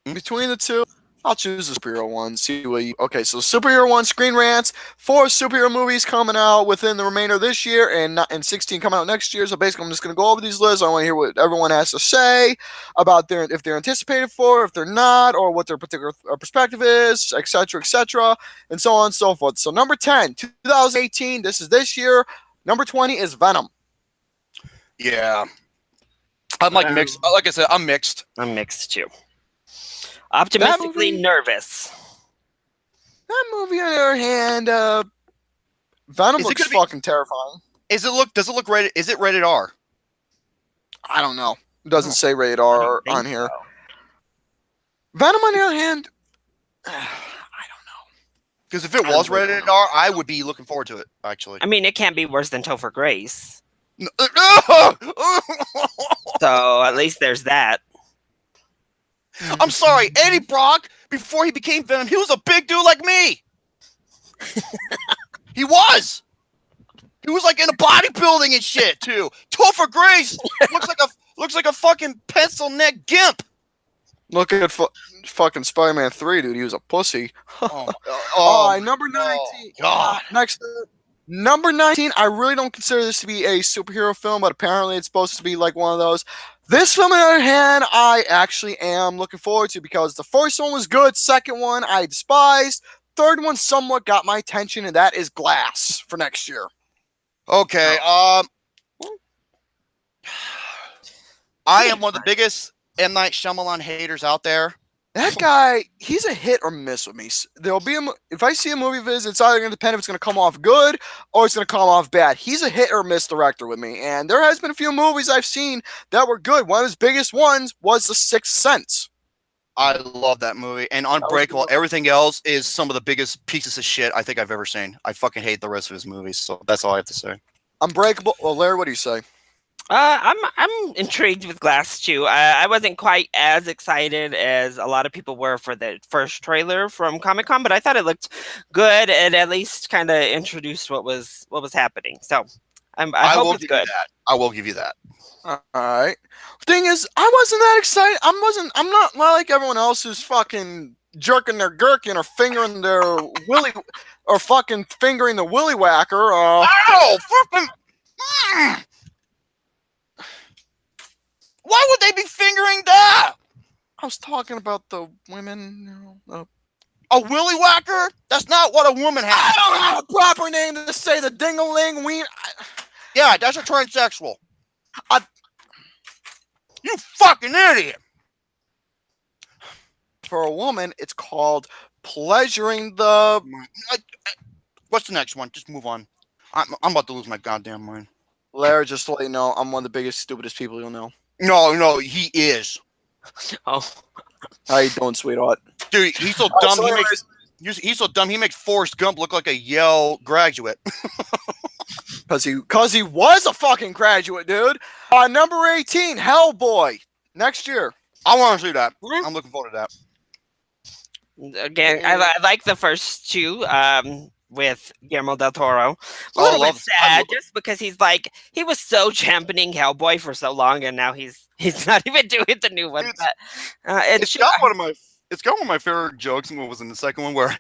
Between the two, I'll choose the superhero one. See what you. Okay, so superhero one, Screen Rants, 4 superhero movies coming out within the remainder of this year, and 16 coming out next year. So basically, I'm just gonna go over these lists. I want to hear what everyone has to say about if they're anticipated for, if they're not, or what their particular perspective is, etc., and so on and so forth. So number 10, 2018. This is this year. Number 20 is Venom. Yeah, I'm mixed. Like I said, I'm mixed. I'm mixed too. Optimistically nervous. That movie, on the other hand, Venom looks fucking terrifying. Does it look rated? Is it rated R? I don't know. It doesn't say rated R on here. So. Venom, on the other hand, I don't know. Because if it was rated R, I would be looking forward to it. Actually, I mean, it can't be worse than Topher Grace. So at least there's that. I'm sorry, Eddie Brock, before he became Venom, he was a big dude like me. He was. He was like in a bodybuilding and shit too. Topher Grace looks like a fucking pencil neck gimp. Look at fucking Spider-Man 3, dude. He was a pussy. Number 19. God. Next. Number 19, I really don't consider this to be a superhero film, but apparently it's supposed to be like one of those. This film, on the other hand, I actually am looking forward to because the first one was good, second one I despised, third one somewhat got my attention, and that is Glass for next year. Okay, I am one of the biggest M. Night Shyamalan haters out there. That guy, he's a hit or miss with me. There'll be if I see a movie of his, it's either going to depend if it's going to come off good or it's going to come off bad. He's a hit or miss director with me, and there has been a few movies I've seen that were good. One of his biggest ones was The Sixth Sense. I love that movie, and Unbreakable. Everything else is some of the biggest pieces of shit I think I've ever seen. I fucking hate the rest of his movies, so that's all I have to say. Unbreakable. Well, Larry, what do you say? I'm intrigued with Glass too. I wasn't quite as excited as a lot of people were for the first trailer from Comic-Con, but I thought it looked good and at least kind of introduced what was happening. So I hope it's good. I will give you that. All right. Thing is, I wasn't that excited. I'm not like everyone else who's fucking jerking their gherkin or fingering their willy or fucking fingering the willy whacker. Ow! Fucking. Why would they be fingering that? I was talking about the women. A willy whacker? That's not what a woman has. I don't have a proper name to say the ding-a-ling ween. Yeah, that's a transsexual. You fucking idiot. For a woman, it's called pleasuring the. What's the next one? Just move on. I'm about to lose my goddamn mind. Larry, just to let you know, I'm one of the biggest, stupidest people you'll know. No, he is. Oh. How you doing, sweetheart? Dude, he's so dumb. He's so dumb. He makes Forrest Gump look like a Yale graduate. Cause he was a fucking graduate, dude. Number 18, Hellboy, next year. I want to see that. I'm looking forward to that. Again, I like the first two. With Guillermo del Toro. A little bit sad just because he was so championing Hellboy for so long, and now he's not even doing the new one. It's got one of my favorite jokes. What was in the second one where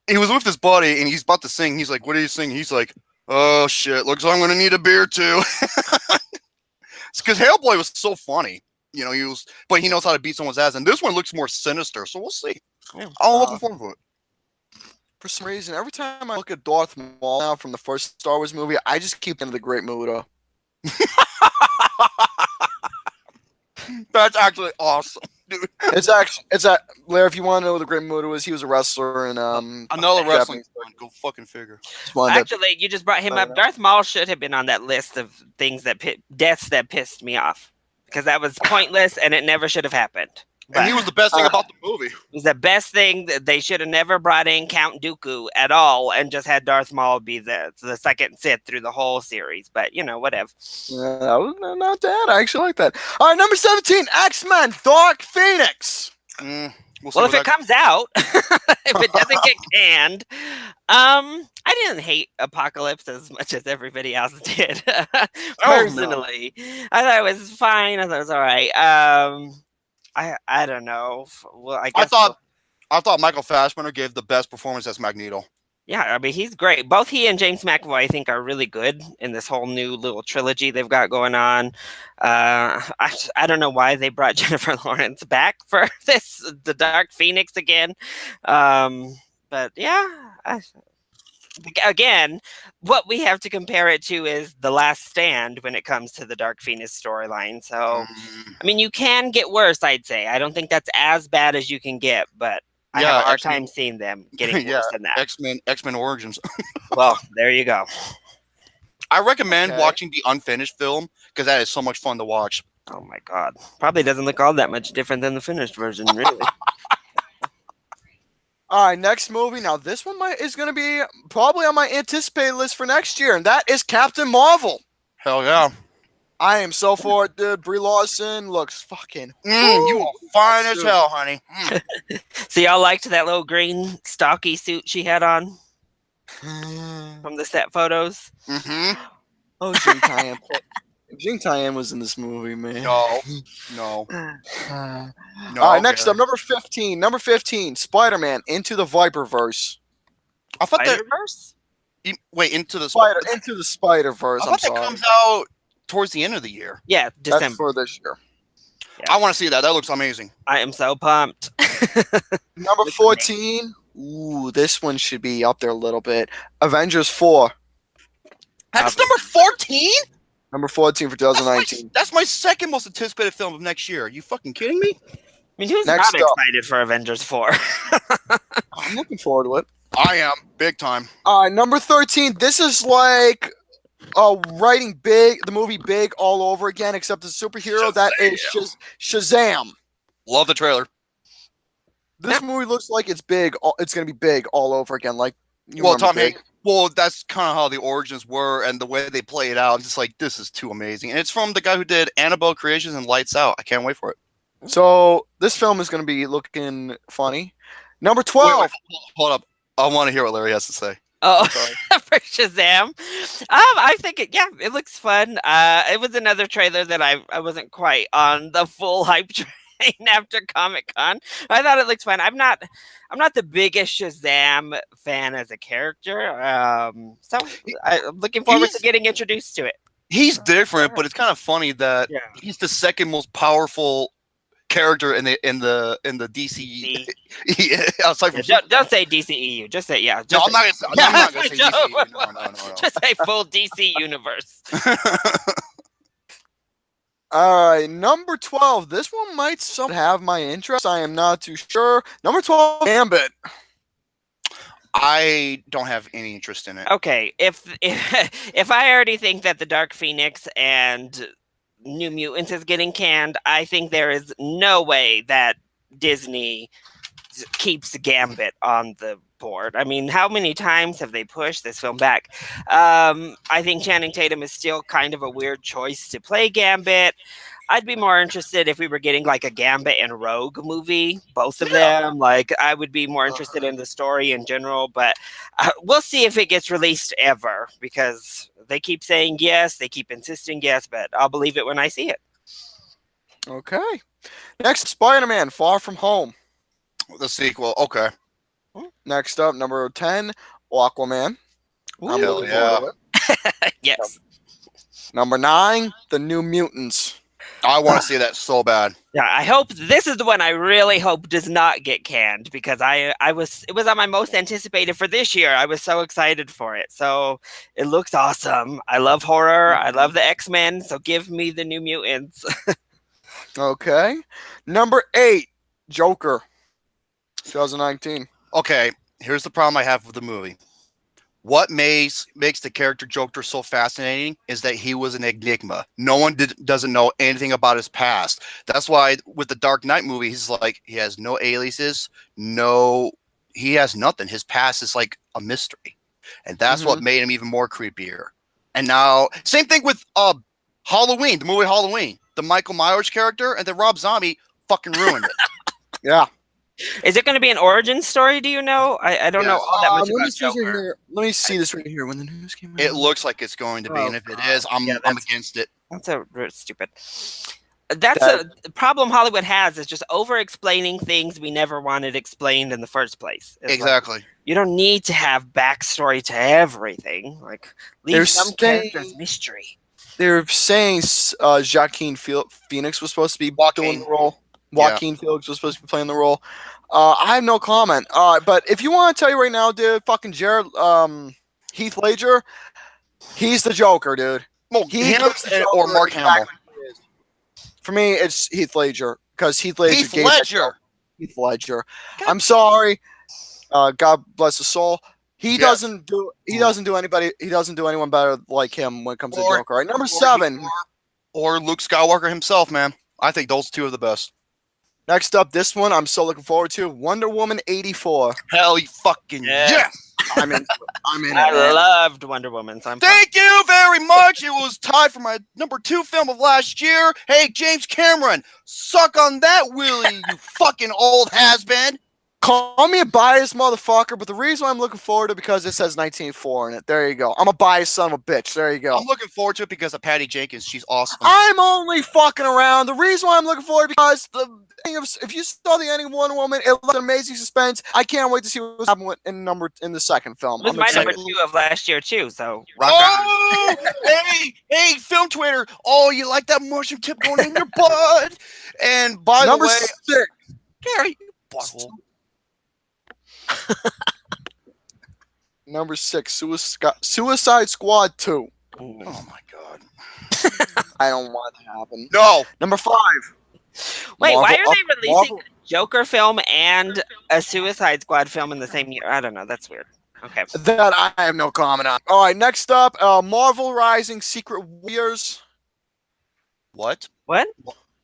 he was with his buddy and he's about to sing. He's like, "What are you singing?" He's like, "Oh shit, looks like I'm gonna need a beer too." It's because Hellboy was so funny, but he knows how to beat someone's ass. And this one looks more sinister, so we'll see. I'm looking forward to it. For some reason, every time I look at Darth Maul now from the first Star Wars movie, I just keep into the Great Muta. That's actually awesome, dude. It's Larry, if you want to know what the Great Muta was, he was a wrestler in Another wrestling fan. Go fucking figure. Actually, you just brought him up. Darth Maul should have been on that list of things deaths that pissed me off, because that was pointless and it never should have happened. And he was the best thing about the movie. It was the best thing. That they should have never brought in Count Dooku at all and just had Darth Maul be the second Sith through the whole series. But, whatever. Yeah, that was not bad. I actually like that. All right, number 17, X-Men Dark Phoenix. Well, if it comes out, if it doesn't get canned, I didn't hate Apocalypse as much as everybody else did. Personally, I thought it was fine. I thought it was all right. I don't know. Well, I thought Michael Fassbender gave the best performance as Magneto. Yeah, I mean, he's great. Both he and James McAvoy, I think, are really good in this whole new little trilogy they've got going on. I don't know why they brought Jennifer Lawrence back for the Dark Phoenix again. But yeah, again, what we have to compare it to is The Last Stand when it comes to the Dark Phoenix storyline. So, I mean, you can get worse, I'd say. I don't think that's as bad as you can get, but I have a hard time seeing them getting worse than that. X-Men Origins. Well, there you go. I recommend watching the unfinished film because that is so much fun to watch. Oh my god. Probably doesn't look all that much different than the finished version, really. All right, next movie. Now, this one is going to be probably on my anticipated list for next year, and that is Captain Marvel. Hell yeah. I am so for it, dude. Brie Larson looks fucking... you are fine as hell, honey. So y'all liked that little green stocky suit she had on? From the set photos? Mm-hmm. Oh, Jing Tyan. Jing Tyan was in this movie, man. No. All right, next up, number 15. Number 15, Spider-Man Into the Viperverse. I thought Spider-Verse? Wait, Into the Spider-Verse. I thought that comes out towards the end of the year. Yeah, December. That's for this year. Yeah. I want to see that. That looks amazing. I am so pumped. Number 14. Ooh, this one should be up there a little bit. Avengers 4. That's number 14? Number 14 for 2019. That's my second most anticipated film of next year. Are you fucking kidding me? I mean, who's not excited for Avengers 4? I'm looking forward to it. I am. Big time. Number 13. This is like writing the movie Big all over again, except the superhero. That is Shazam. Love the trailer. This movie looks like it's big. It's going to be big all over again. Like, Tom Hanks. Well, that's kind of how the origins were and the way they play it out. It's just like, this is too amazing. And it's from the guy who did Annabelle Creations and Lights Out. I can't wait for it. So this film is going to be looking funny. Number 12. Wait, hold up. I want to hear what Larry has to say. Oh, for Shazam. I think it looks fun. It was another trailer that I wasn't quite on the full hype train after Comic-Con. I thought it looked fun. I'm not the biggest Shazam fan as a character. So I'm looking forward to getting introduced to it. He's different, but it's kind of funny that he's the second most powerful character in the DC. Don't say DCEU. Just say I'm not gonna say DCEU. No. Just say full DC universe. All right, number 12. This one might have my interest. I am not too sure. Number 12, Gambit. I don't have any interest in it. Okay, if I already think that the Dark Phoenix and New Mutants is getting canned, I think there is no way that Disney keeps Gambit on the board. I mean, how many times have they pushed this film back? I think Channing Tatum is still kind of a weird choice to play Gambit. I'd be more interested if we were getting like a Gambit and Rogue movie, both of them. Like, I would be more interested in the story in general, but we'll see if it gets released ever, because they keep saying yes, they keep insisting yes, but I'll believe it when I see it. Okay. Next, Spider-Man Far From Home. The sequel. Okay. Next up, number 10, Aquaman. I'm looking forward to it. Yes. Number 9, The New Mutants. I want to see that so bad. Yeah, I hope this is the one I really hope does not get canned because it was on my most anticipated for this year. I was so excited for it. So it looks awesome. I love horror. I love the X-Men. So give me the New Mutants. Okay. Number 8, Joker, 2019. Okay, here's the problem I have with the movie. What makes the character Joker so fascinating is that he was an enigma. No one doesn't know anything about his past. That's why with the Dark Knight movie, he's like, he has no aliases, he has nothing. His past is like a mystery. And that's what made him even more creepier. And now, same thing with Halloween, the movie Halloween. The Michael Myers character and then Rob Zombie fucking ruined it. Yeah. Is it going to be an origin story? Do you know? I don't know all that much about Joker. Let me see this right here. When the news came out, It looks like it's going to be, and if it is, I'm against it. That's stupid. That's a problem Hollywood has is just over-explaining things we never wanted explained in the first place. It's exactly. Like, you don't need to have backstory to everything. Like, leave some characters mystery. They're saying Joaquin Phoenix was supposed to be doing the role. Joaquin Phoenix was supposed to be playing the role. I have no comment. But if you want to tell you right now, dude, fucking Heath Ledger, he's the Joker, dude. Well, or Mark Hamill. For me, it's Heath Ledger because Heath Ledger. Heath Ledger. I'm sorry. God bless his soul. He doesn't do anyone better like him when it comes to Joker. Right, number 7. Or Luke Skywalker himself, man. I think those two are the best. Next up, this one I'm so looking forward to. Wonder Woman 84. Hell, you fucking yes! I'm in. I loved Wonder Woman. So Thank you very much. It was tied for my number 2 film of last year. Hey, James Cameron, suck on that, Willie, you fucking old has-been. Call me a biased motherfucker, but the reason why I'm looking forward to it because it says 1904 in it. There you go. I'm a biased son of a bitch. There you go. I'm looking forward to it because of Patty Jenkins. She's awesome. I'm only fucking around. The reason why I'm looking forward because if you saw the ending of Wonder Woman, it left an amazing suspense. I can't wait to see what's happening in the second film. It was my number 2 of last year too. So hey, film Twitter. Oh, you like that mushroom tip going in your butt? And by the way, 6. Gary, you butthole. Number 6, Suicide Squad 2. Oh my god. I don't want it to happen. No. Number 5. Wait, why are they releasing a Joker film and a Suicide Squad film in the same year? I don't know. That's weird. Okay. That I have no comment on. All right, next up, Marvel Rising Secret Warriors. What?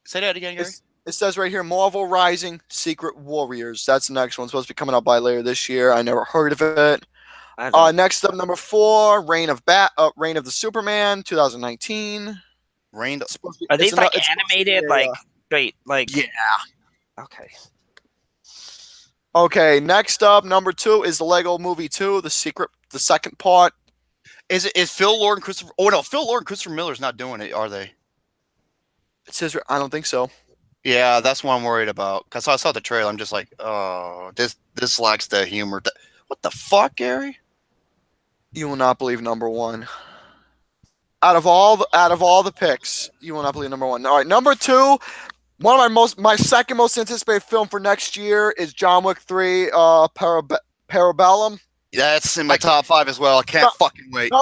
Say that again, Gary. It says right here, Marvel Rising Secret Warriors. That's the next one. It's supposed to be coming out by later this year. I never heard of it. Next up, number 4, Reign of the Superman, 2019. Are these like animated? Yeah. Okay. Okay. Next up, number 2 is the Lego Movie 2, the second part. Is Phil Lord and Christopher? Oh no, Phil Lord and Christopher Miller's not doing it, are they? It says I don't think so. Yeah, that's what I'm worried about. Because I saw the trailer, I'm just like, oh, this lacks the humor. What the fuck, Gary? You will not believe number 1. Out of all the picks, you will not believe number 1. All right, number 2. One of my second most anticipated film for next year is John Wick 3, Parabellum. Yeah, it's in my top 5 as well. I can't fucking wait.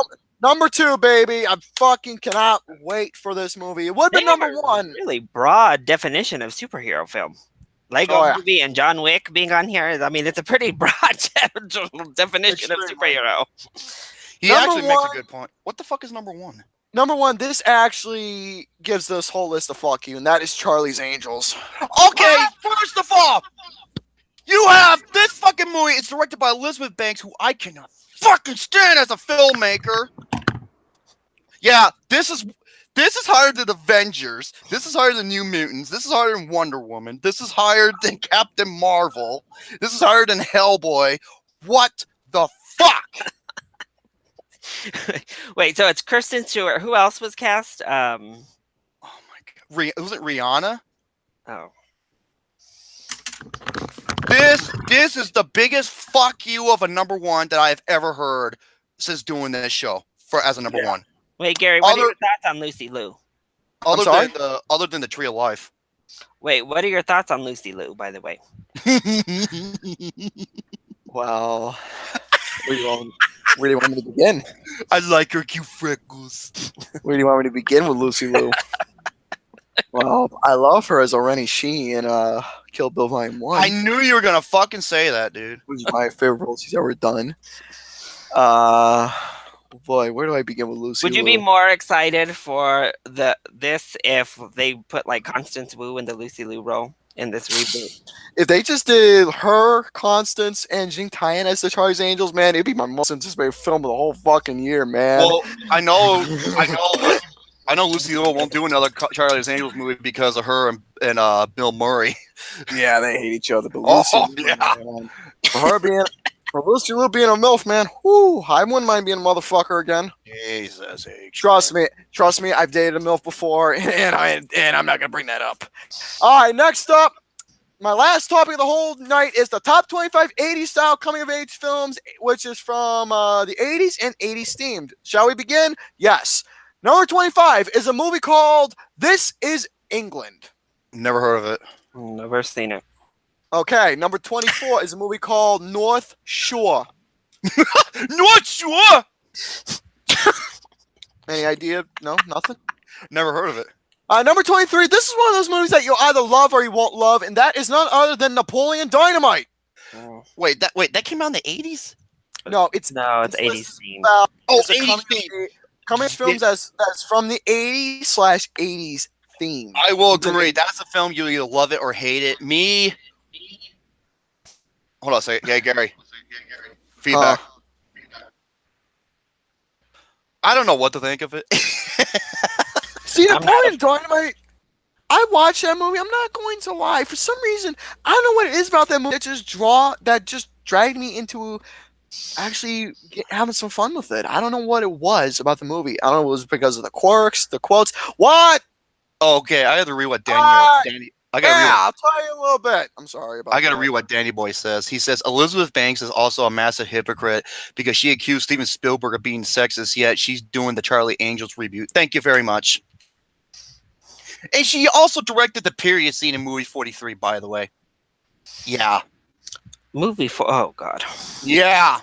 Number 2, baby. I fucking cannot wait for this movie. It would have been number 1. Really broad definition of superhero film. Lego Movie and John Wick being on here. I mean, it's a pretty broad definition of superhero. He actually makes a good point. What the fuck is number 1? Number 1, this actually gives this whole list a fuck you, and that is Charlie's Angels. Okay, first of all, you have this fucking movie. It's directed by Elizabeth Banks, who I cannot fucking stand as a filmmaker. Yeah, this is higher than Avengers. This is higher than New Mutants. This is higher than Wonder Woman. This is higher than Captain Marvel. This is higher than Hellboy. What the fuck? Wait, so it's Kristen Stewart. Who else was cast? Oh my god, was it Rihanna? Oh. This is the biggest fuck you of a number 1 that I've ever heard since doing this show as a number 1. Wait, Gary, what are your thoughts on Lucy Liu? Other than the Tree of Life. Wait, what are your thoughts on Lucy Liu, by the way? Well, where do you want me to begin? I like her cute freckles. Where do you want me to begin with Lucy Liu? Well, I love her as Rennie Sheen in Kill Bill Volume 1. I knew you were gonna fucking say that, dude. Which is my favorite role she's ever done. Boy, where do I begin with Lucy Would you Liu? be more excited for this if they put like Constance Wu in the Lucy Liu role in this reboot? If they just did her, Constance, and Jing Tian as the Charlie's Angels, man, it'd be my most anticipated film of the whole fucking year, man. Well, I know Lucy Liu won't do another Charlie's Angels movie because of her and Bill Murray. Yeah, they hate each other. But Lucy Liu, man, for Lucy Liu being a MILF, man, whoo, I wouldn't mind being a motherfucker again. Jesus, trust me, I've dated a MILF before, and I'm not gonna bring that up. All right, next up, my last topic of the whole night is the top 25 80s style coming of age films, which is from the 80s and 80s themed. Shall we begin? Yes. Number 25 is a movie called This Is England. Never heard of it. Never seen it. Okay, number 24 is a movie called North Shore. North Shore? Any idea? No, nothing? Never heard of it. Number 23, this is one of those movies that you'll either love or you won't love, and that is none other than Napoleon Dynamite. Wait, that came out in the 80s? No, it's 80s theme. 80s theme. Coming films that's from the 80s/80s theme. I will agree. That's a film you either love it or hate it. Me. Hold on a second. Hey, Gary. Feedback. I don't know what to think of it. See, Napoleon Dynamite, I watched that movie. I'm not going to lie. For some reason, I don't know what it is about that movie that just dragged me into actually having some fun with it. I don't know what it was about the movie. I don't know if it was because of the quirks, the quotes. What? Oh, okay, I got to read what Danny. I'll tell you a little bit. I'm sorry about that. I got to read what Danny Boy says. He says Elizabeth Banks is also a massive hypocrite because she accused Steven Spielberg of being sexist, yet she's doing the Charlie Angels reboot. Thank you very much. And she also directed the period scene in movie 43, by the way. Yeah. Oh god. Yeah.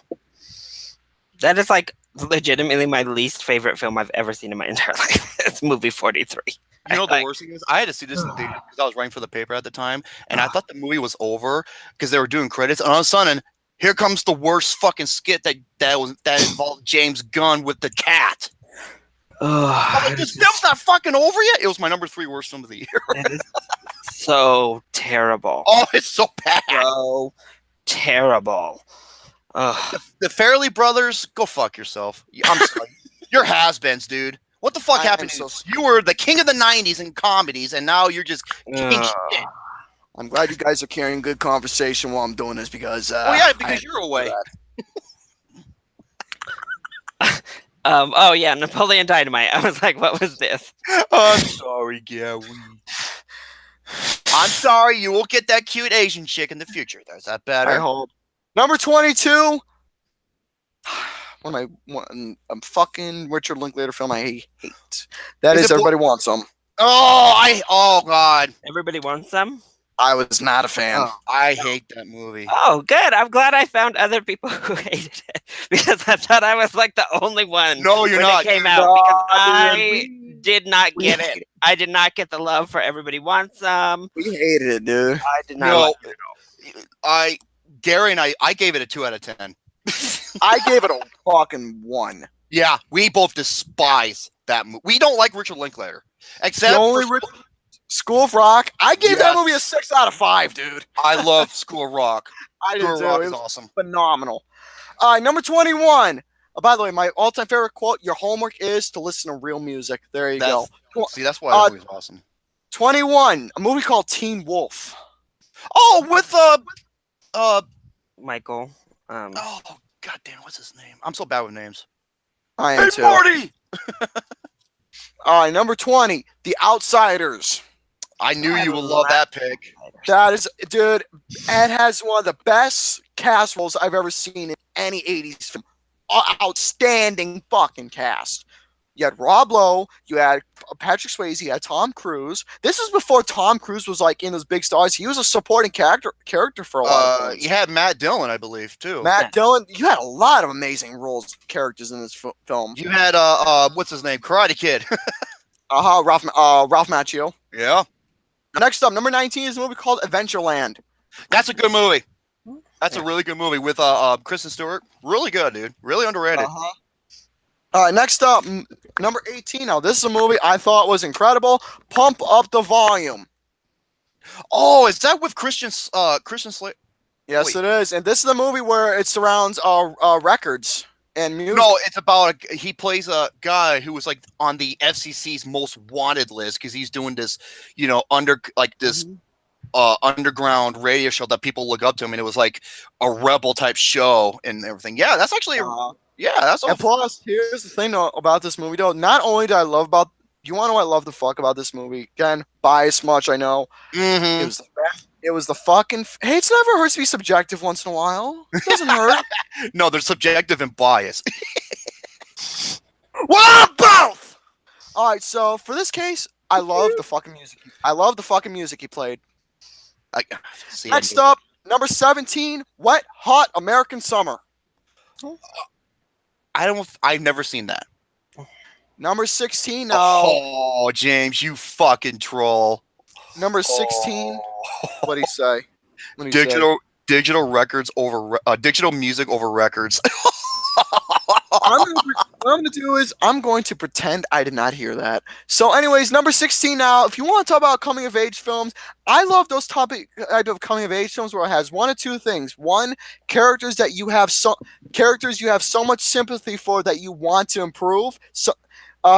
That is like legitimately my least favorite film I've ever seen in my entire life. It's movie 43. You know the worst thing is? I had to see this in the theater because I was writing for the paper at the time, and I thought the movie was over because they were doing credits, and all of a sudden, here comes the worst fucking skit that involved James Gunn with the cat. This film's not fucking over yet. It was my number 3 worst film of the year. It is so terrible. Oh, it's so bad. So terrible. The Farrelly brothers, go fuck yourself. I'm sorry. You're has-beens, dude. What the fuck happened to you? You were the king of the 90s in comedies, and now you're just king shit. I'm glad you guys are carrying good conversation while I'm doing this because... because you're away. Oh yeah, Napoleon Dynamite. I was like, what was this? I'm sorry, Gary. I'm sorry, you will get that cute Asian chick in the future. Is that better? I hope. Number 22. A fucking Richard Linklater film I hate. That is Everybody Wants Some. Oh god. Everybody Wants Some? I was not a fan. I hate that movie. Oh, good. I'm glad I found other people who hated it because I thought I was like the only one. No, you're not. It came out because I did not get it. I did not get the love for Everybody Wants Some. We hated it, dude. I did not. Gary and I gave it a 2 out of 10. I gave it a fucking 1. Yeah, we both despise that movie. We don't like Richard Linklater, except School of Rock. I gave that movie a 6 out of 5, dude. I love School of Rock. School of Rock is awesome. Phenomenal. Number 21. by the way, my all-time favorite quote: "Your homework is to listen to real music." There you go. See, that's why that movie's awesome. 21. A movie called Teen Wolf. Oh, with Michael. Oh, goddamn, what's his name? I'm so bad with names. I am too. Marty! All right, number 20, The Outsiders. I knew you would love that pick. That is, dude, Ed has one of the best cast roles I've ever seen in any 80s film. Outstanding fucking cast. You had Rob Lowe. You had Patrick Swayze. You had Tom Cruise. This is before Tom Cruise was like in those big stars. He was a supporting character for a lot of films. You had Matt Dillon, I believe, too. Matt Dillon. You had a lot of amazing characters in this film. You had what's his name? Karate Kid. Ralph Macchio. Yeah. Next up, number 19 is a movie called Adventureland. That's a good movie. That's a really good movie with Kristen Stewart. Really good, dude. Really underrated. Next up, number 18. Now, this is a movie I thought was incredible. Pump Up the Volume. Oh, is that with Christian Slater? Yes, it is. And this is the movie where it surrounds records and music. No, it's about he plays a guy who was like on the FCC's most wanted list because he's doing this, underground radio show that people look up to him, and it was like a rebel type show and everything. Yeah, that's actually that's. And plus, here's the thing about this movie, though. Not only do I love you want to know what I love the fuck about this movie? Again, bias much, I know. Mm-hmm. It was the fucking. Hey, it's never hurts to be subjective once in a while. It doesn't hurt. No, they're subjective and bias. Well, both. All right, so for this case, I love the fucking music. I love the fucking music he played. Next up, number 17, Wet Hot American Summer. I've never seen that. Number 16 now. Oh, James, you fucking troll. Number 16. What'd he say? Digital records over digital music over records. What I'm going to do is I'm going to pretend I did not hear that. So anyways, number 16 now. If you want to talk about coming of age films, I love those type of coming of age films where it has one of two things. One, characters you have so much sympathy for that you want to improve. So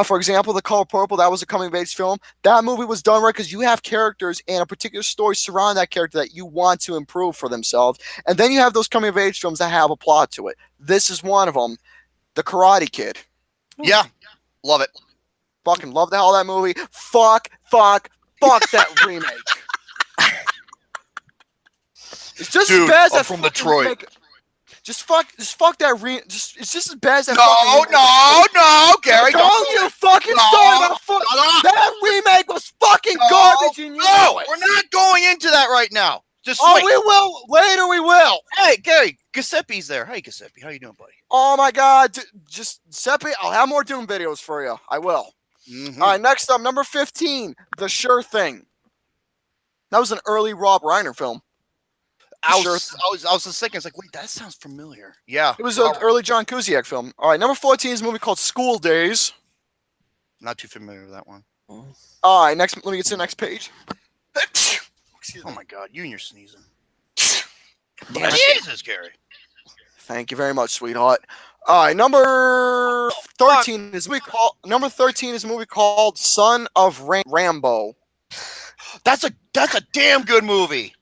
for example, The Color Purple, that was a coming of age film. That movie was done right because you have characters and a particular story surrounding that character that you want to improve for themselves. And then you have those coming of age films that have a plot to it. This is one of them. The Karate Kid. Yeah, love it. Fucking love the hell out of that movie. Fuck that remake. It's just as bad as that from Detroit. Remake. Just fuck that it's just as bad as that. No, Gary. Don't you fucking start about that remake was fucking garbage and you know it. We're not going into that right now. Just wait. We will. Later we will. Hey, Gary, Giuseppe's there. Hey, Giuseppe, how you doing, buddy? Oh my God, just Giuseppe, I'll have more Doom videos for you. I will. Mm-hmm. All right, next up, number 15, The Sure Thing. That was an early Rob Reiner film. I was just thinking, it's like, wait, that sounds familiar. Yeah. It was an early John Cusack film. All right, number 14 is a movie called School Days. Not too familiar with that one. All right, let me get to the next page. Excuse me. Oh my God, you and your sneezing. Damn Jesus, Gary. Thank you very much, sweetheart. All right, number 13 is a movie called Son of Rambo. That's a damn good movie.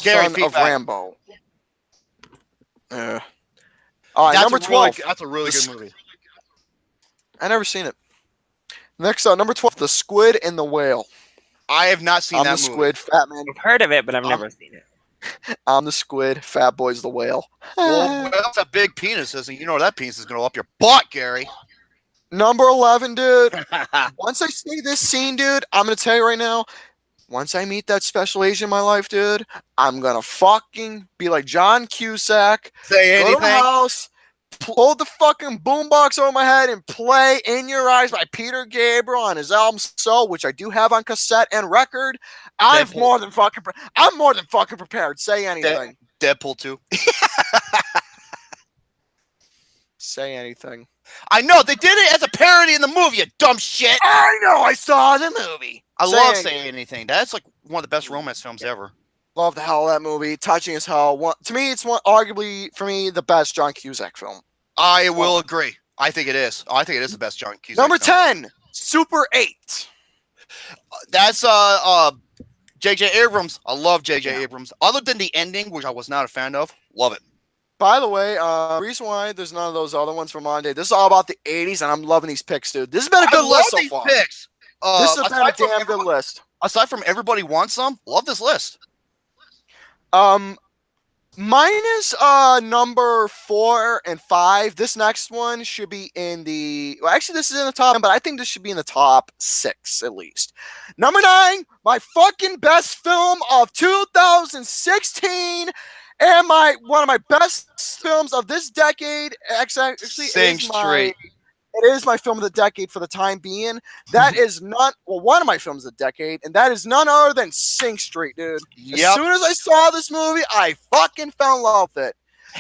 Gary, Son of Rambo. Yeah. All right, number 12. That's a really good movie. I never seen it. Next up, number 12, The Squid and the Whale. I have not seen that movie. Squid, Fat Man. I've heard of it, but I've never seen it. I'm the squid, Fat Boy's the whale. Well, that's a big penis, isn't it? You know that penis is going to up your butt, Gary. Number 11, dude. Once I see this scene, dude, I'm going to tell you right now, once I meet that special agent in my life, dude, I'm going to fucking be like John Cusack. Say anything. Go to the house, hold the fucking boombox over my head and play In Your Eyes by Peter Gabriel on his album Soul, which I do have on cassette and record. I'm more than fucking prepared. Say anything. Deadpool 2. Say anything. I know they did it as a parody in the movie, you dumb shit. I know, I saw the movie. I love Say Anything. That's like one of the best romance films ever. Love the hell of that movie. Touching as hell. To me, it's arguably for me the best John Cusack film. I will agree. I think it is. I think it is the best John Cusack. Number film. 10, Super 8. That's J.J. Abrams. I love J.J. Abrams. Other than the ending, which I was not a fan of, love it. By the way, reason why there's none of those other ones from Monday, this is all about the 80s, and I'm loving these picks, dude. This has been a good list so far. Picks. This has been a damn good list. Aside from Everybody Wants Some, love this list. Minus number 4 and 5. This next one should be in the. Well, actually, this is in the top 10, but I think this should be in the top 6 at least. Number 9, my fucking best film of 2016, and one of my best films of this decade. Actually, Sing straight. It is my film of the decade for the time being. That is one of my films of the decade, and that is none other than Sing Street, dude. Yep. As soon as I saw this movie, I fucking fell in love with it.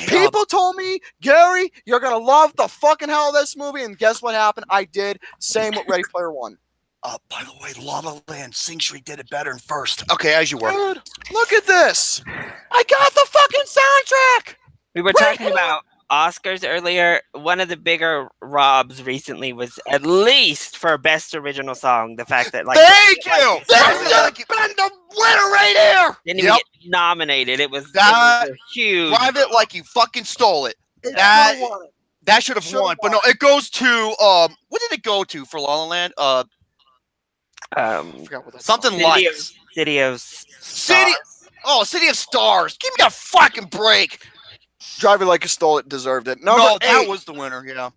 People told me, Gary, you're gonna love the fucking hell of this movie, and guess what happened? I did. Same with Ready Player One. By the way, La La Land, Sing Street did it better in first. Okay, as you were. Dude, look at this. I got the fucking soundtrack. We were talking about Oscars earlier. One of the bigger robs recently was at least for best original song. The fact that thank you. That's been the winner right here. Didn't even get nominated. It was huge. Drive it like you fucking stole it. That should have won, but no, it goes to what did it go to for La La Land? I forgot what something like City of Stars. Give me a fucking break. Drive It Like You Stole It deserved it. That was the winner, yeah.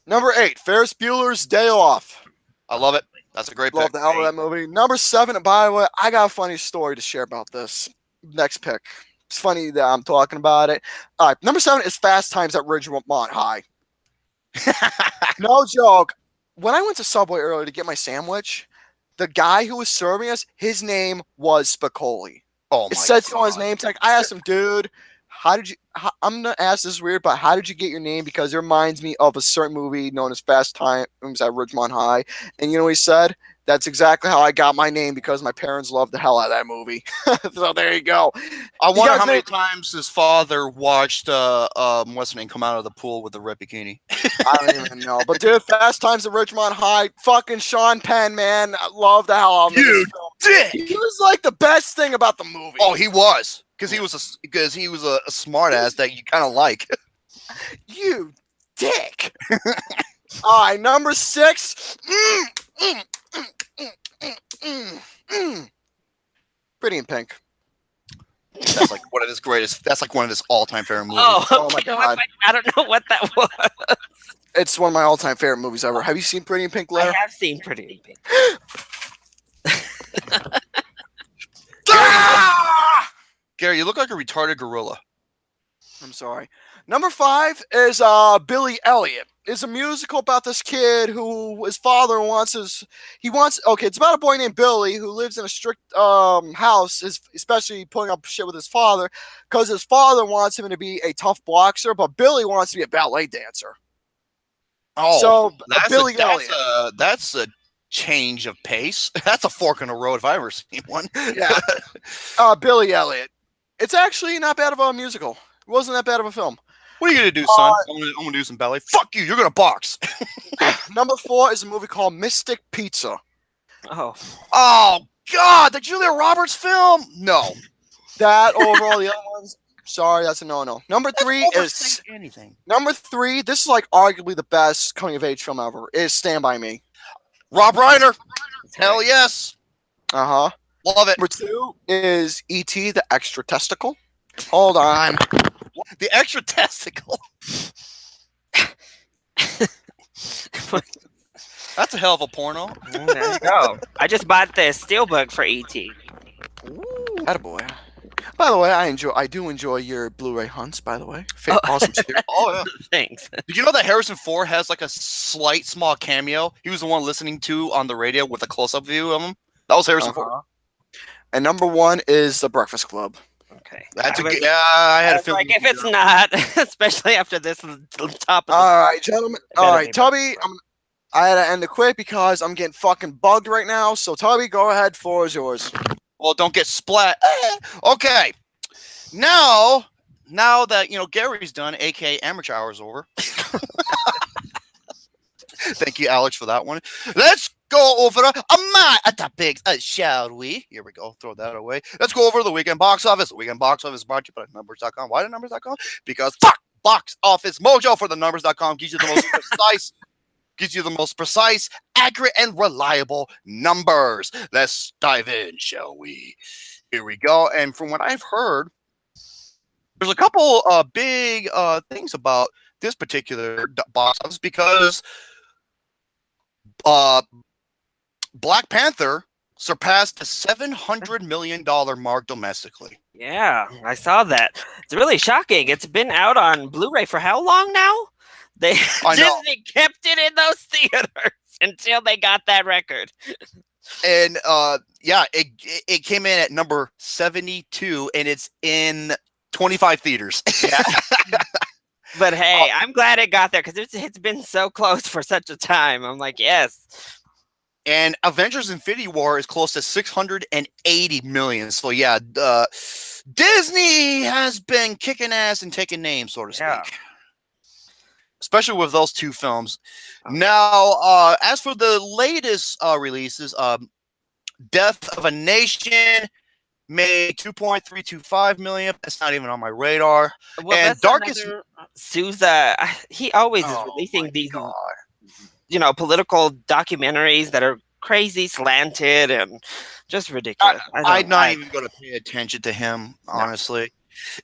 Number 8, Ferris Bueller's Day Off. I love it. That's a great pick. Love the hell of that movie. Number 7, and by the way, I got a funny story to share about this. Next pick. It's funny that I'm talking about it. All right, number 7 is Fast Times at Ridgemont High. No joke. When I went to Subway earlier to get my sandwich, the guy who was serving us, his name was Spicoli. Oh my God. It said so on his name tag. I asked him, dude, I'm going to ask this weird, but how did you get your name? Because it reminds me of a certain movie known as Fast Times at Ridgemont High. And you know what he said? That's exactly how I got my name, because my parents loved the hell out of that movie. So there you go. I wonder how many times his father watched what's his name come out of the pool with the red bikini. I don't even know. But dude, Fast Times at Ridgemont High, fucking Sean Penn, man. I love the hell out of him. You dick! He was like the best thing about the movie. Oh, he was. Because he was a smart ass that you kind of like. You dick. All right, number 6. Pretty in Pink. That's like one of his greatest. That's like one of his all-time favorite movies. Oh my God. I don't know what that was. It's one of my all-time favorite movies ever. Have you seen Pretty in Pink, Blair? I have seen Pretty in Pink. Gary, you look like a retarded gorilla. I'm sorry. Number 5 is Billy Elliot. It's a musical about this kid who his father wants it's about a boy named Billy who lives in a strict house, especially putting up shit with his father, because his father wants him to be a tough boxer, but Billy wants to be a ballet dancer. Oh, so Billy Elliot. That's a change of pace. That's a fork in the road if I ever seen one. Yeah. Billy Elliot. It's actually not bad of a musical. It wasn't that bad of a film. What are you gonna do, son? I'm gonna do some ballet. Fuck you! You're gonna box. Number 4 is a movie called Mystic Pizza. Oh God! The Julia Roberts film? No. That over all the other ones. Sorry, that's a no. Number 3 is anything. Number 3. This is like arguably the best coming of age film ever. Is Stand By Me. Rob Reiner. Hell yes. Love it. Number 2 is E.T. the Extra Testicle. Hold on. The Extra Testicle. That's a hell of a porno. There you go. I just bought the steelbook for E.T. Attaboy. By the way, I do enjoy your Blu-ray hunts, by the way. Awesome series. Oh, yeah. Thanks. Did you know that Harrison Ford has like a slight small cameo? He was the one listening to on the radio with a close-up view of him. That was Harrison Ford. And number 1 is The Breakfast Club. Okay. I had a feeling. Like, if it's not, especially after this top of all right, gentlemen. All right, Tubby, I had to end it quick because I'm getting fucking bugged right now. So, Tubby, go ahead. Floor is yours. Well, don't get splat. Okay. Now that, Gary's done, a.k.a. amateur hour's over. Thank you, Alex, for that one. Let's go over my topics, shall we? Here we go. Throw that away. Let's go over the weekend box office. The weekend box office brought to you by numbers.com. Why the numbers.com? Because fuck Box Office Mojo for the numbers.com gives you the most precise, accurate, and reliable numbers. Let's dive in, shall we? Here we go. And from what I've heard, There's a couple big things about this particular box office because Black Panther surpassed the $700 million mark domestically. Yeah, I saw that. It's really shocking. It's been out on Blu-ray for how long now? Disney kept it in those theaters until they got that record. And it came in at number 72, and it's in 25 theaters. Yeah. But hey, I'm glad it got there because it's been so close for such a time. I'm like, yes. And Avengers Infinity War is close to 680 million. So yeah, Disney has been kicking ass and taking names, so to speak. Yeah. Especially with those two films. Now, as for the latest releases, Death of a Nation made 2.325 million. That's not even on my radar. Well, and that's Darkest Souza. He always is releasing these, political documentaries that are crazy, slanted, and just ridiculous. I'm not even going to pay attention to him, honestly.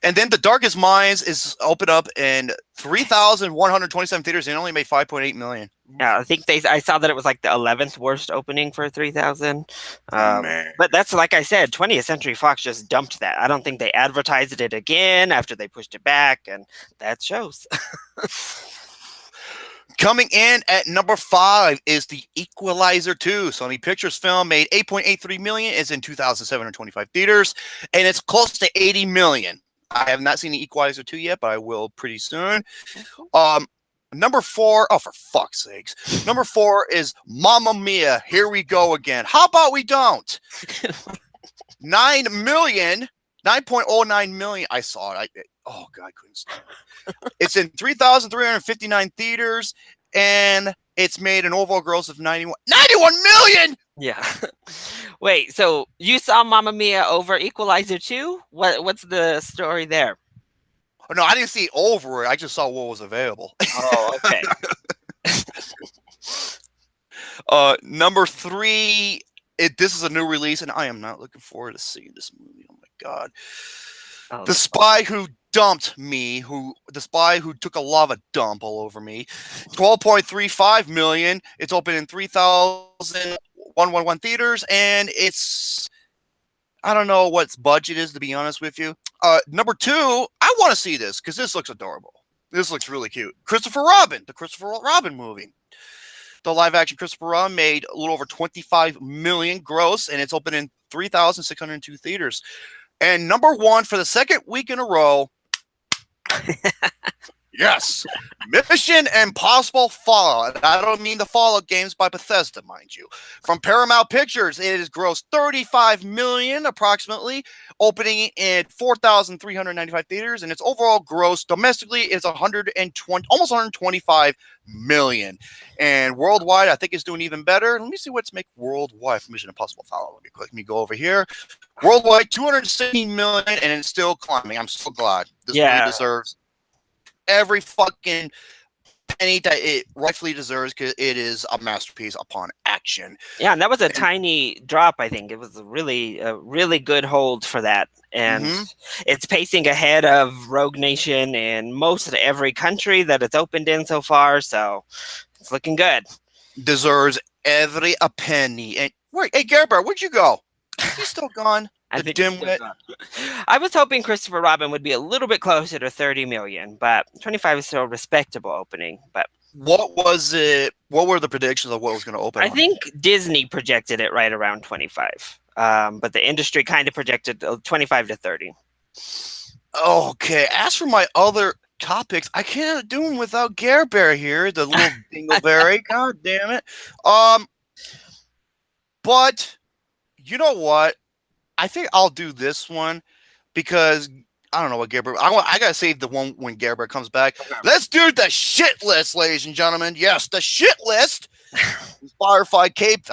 And then The Darkest Minds is opened up in 3,127 theaters and only made 5.8 million. Yeah, I think I saw that it was like the 11th worst opening for 3,000. But that's, like I said, 20th Century Fox just dumped that. I don't think they advertised it again after they pushed it back, and that shows. Coming in at number 5 is The Equalizer 2. Sony Pictures film made 8.83 million. It's in 2,725 theaters, and it's close to 80 million. I have not seen The Equalizer 2 yet, but I will pretty soon. Number 4, oh, for fuck's sakes. Number 4 is Mamma Mia, Here We Go Again. How about we don't? 9 million, 9.09 million. I saw it. Oh, God, I couldn't stop. It's in 3,359 theaters, and it's made an overall gross of 91 million! Yeah. Wait, so you saw Mamma Mia over Equalizer 2? What's the story there? Oh, no, I didn't see over it. I just saw what was available. Oh, okay. Number 3, this is a new release, and I am not looking forward to seeing this movie. Oh, my God. The Spy Who Dumped Me, the spy who took a lava dump all over me. 12.35 million. It's open in 3,111 theaters, and it's, I don't know what its budget is, to be honest with you. Number 2, I want to see this because this looks adorable. This looks really cute. Christopher Robin, the Christopher Robin movie. The live-action Christopher Robin made a little over 25 million gross, and it's open in 3,602 theaters. And number 1 for the second week in a row, yes, Mission Impossible Fallout. I don't mean the Fallout games by Bethesda, mind you. From Paramount Pictures, it has grossed 35 million approximately, opening in 4,395 theaters, and its overall gross domestically is almost 125 million. And worldwide, I think it's doing even better. Let me see what's make worldwide for Mission Impossible Fallout. Let me go over here. Worldwide, 216 million, and it's still climbing. I'm so glad. This movie deserves every fucking penny that it rightfully deserves because it is a masterpiece upon action. Yeah, and that was a tiny drop, I think. It was a really good hold for that. And it's pacing ahead of Rogue Nation in most of every country that it's opened in so far, so it's looking good. Deserves every a penny. And wait, hey, Garrett, where'd you go? He's still gone. I was hoping Christopher Robin would be a little bit closer to 30 million, but 25 is still a respectable opening. But what was it? What were the predictions of what was going to open? I think Disney projected it right around 25, but the industry kind of projected 25 to 30. Okay. As for my other topics, I can't do them without Gare Bear here, the little dingleberry. God damn it. But you know what? I think I'll do this one because I don't know what Gare Bear. I gotta save the one when Gare Bear comes back. Okay. Let's do the shit list, ladies and gentlemen. Yes, the shit list. Inspired by kayfabe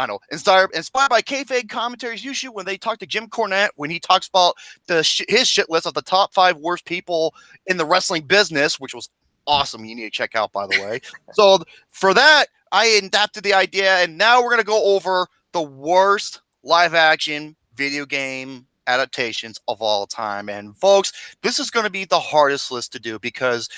commentaries usually when they talk to Jim Cornette when he talks about his shit list of the top 5 worst people in the wrestling business, which was awesome. You need to check out, by the way. So for that, I adapted the idea, and now we're gonna go over the worst live action video game adaptations of all time. And folks, this is going to be the hardest list to do because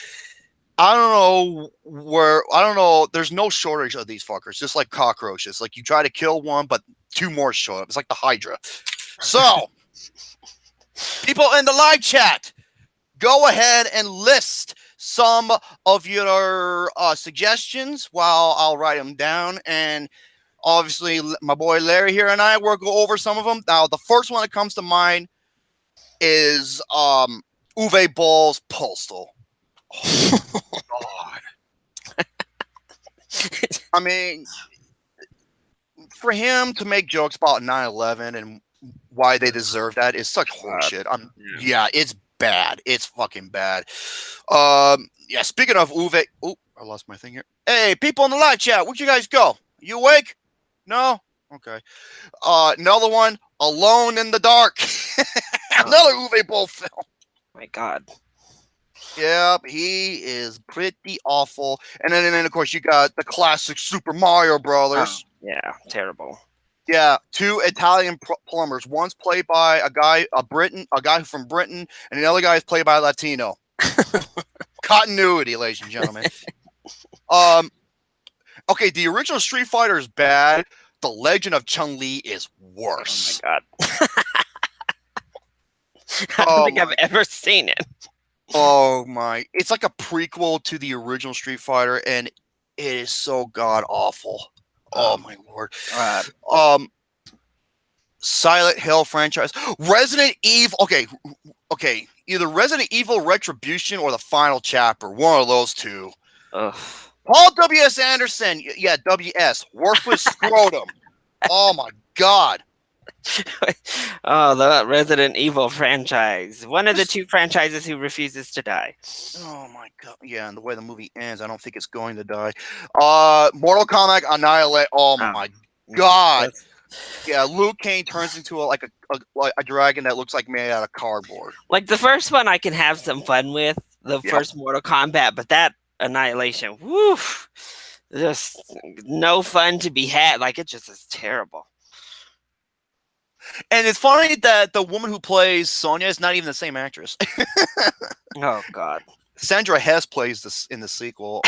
I don't know. There's no shortage of these fuckers, just like cockroaches. Like you try to kill one, but 2 more show up. It's like the Hydra. So, people in the live chat, go ahead and list some of your suggestions while I'll write them down. And obviously, my boy Larry here and I will go over some of them. Now, the first one that comes to mind is Uwe Boll's Postal. Oh, God. I mean, for him to make jokes about 9/11 and why they deserve that is such horseshit. Yeah, it's bad. It's fucking bad. Yeah, speaking of Uwe, I lost my thing here. Hey, people in the live chat, where'd you guys go? You awake? No? Okay. Another one, Alone in the Dark. Another Uwe Boll film. My God. Yep, he is pretty awful. And then of course, you got the classic Super Mario Brothers. Oh, yeah, terrible. Yeah, 2 Italian plumbers. One's played by a guy from Britain, and the other guy is played by a Latino. Continuity, ladies and gentlemen. Okay, the original Street Fighter is bad. The Legend of Chun-Li is worse. Oh my God. I don't think I've ever seen it. Oh my! It's like a prequel to the original Street Fighter, and it is so god awful. Oh my lord! Silent Hill franchise, Resident Evil. Okay. Either Resident Evil Retribution or the Final Chapter. One of those 2. Ugh. Paul W.S. Anderson. Yeah, W.S. Worthless scrotum. Oh my god. Oh, the Resident Evil franchise. One of the 2 franchises who refuses to die. Oh my god. Yeah, and the way the movie ends, I don't think it's going to die. Mortal Kombat Annihilate. Oh my god. Yeah, Liu Kang turns into like a dragon that looks like made out of cardboard. Like the first one I can have some fun with, the first Mortal Kombat, but that Annihilation, woof. Just no fun to be had. Like it just is terrible. And it's funny that the woman who plays Sonya is not even the same actress. Oh God. Sandra Hess plays this in the sequel.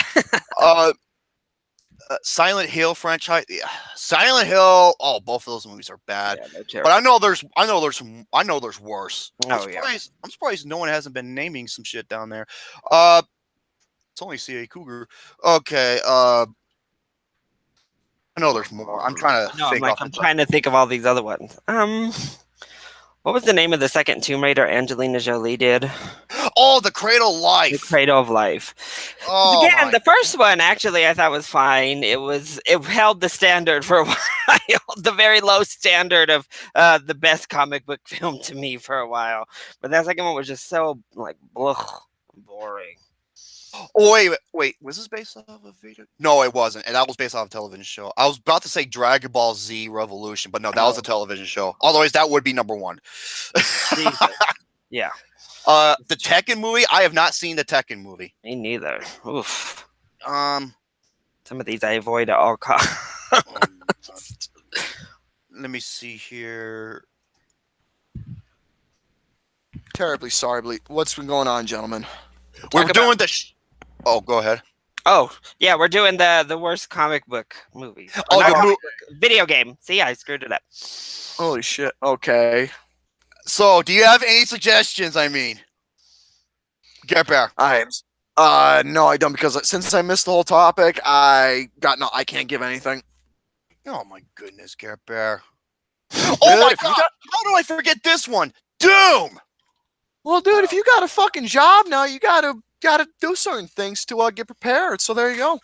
Silent Hill franchise. Yeah. Silent Hill. Oh, both of those movies are bad. Yeah, but I know there's worse. Oh, I'm surprised no one hasn't been naming some shit down there. It's only C.A. Cougar. Okay. I know there's more. I'm trying to think. I'm trying to think of all these other ones. What was the name of the second Tomb Raider Angelina Jolie did? Oh, The Cradle of Life. The Cradle of Life. Oh, again, the first one actually I thought was fine. It held the standard for a while. The very low standard of the best comic book film to me for a while. But that second one was just so like boring. Oh, wait. Was this based off of a video? No, it wasn't. And that was based off a television show. I was about to say Dragon Ball Z Revolution, but no, that was a television show. Otherwise, that would be number 1. Yeah. The Tekken movie? I have not seen the Tekken movie. Me neither. Oof. Some of these I avoid at all costs. Let me see here. Terribly sorry. What's been going on, gentlemen? We're doing the... Oh, go ahead. Oh, yeah, we're doing the worst comic book movies. Video game. See, I screwed it up. Holy shit. Okay. So, do you have any suggestions, I mean? Get Bear. No, I don't, because since I missed the whole topic, I can't give anything. Oh my goodness, Get Bear. Oh my god! How do I forget this one? Doom! Well, dude, if you got a fucking job now, you gotta do certain things to get prepared. So there you go.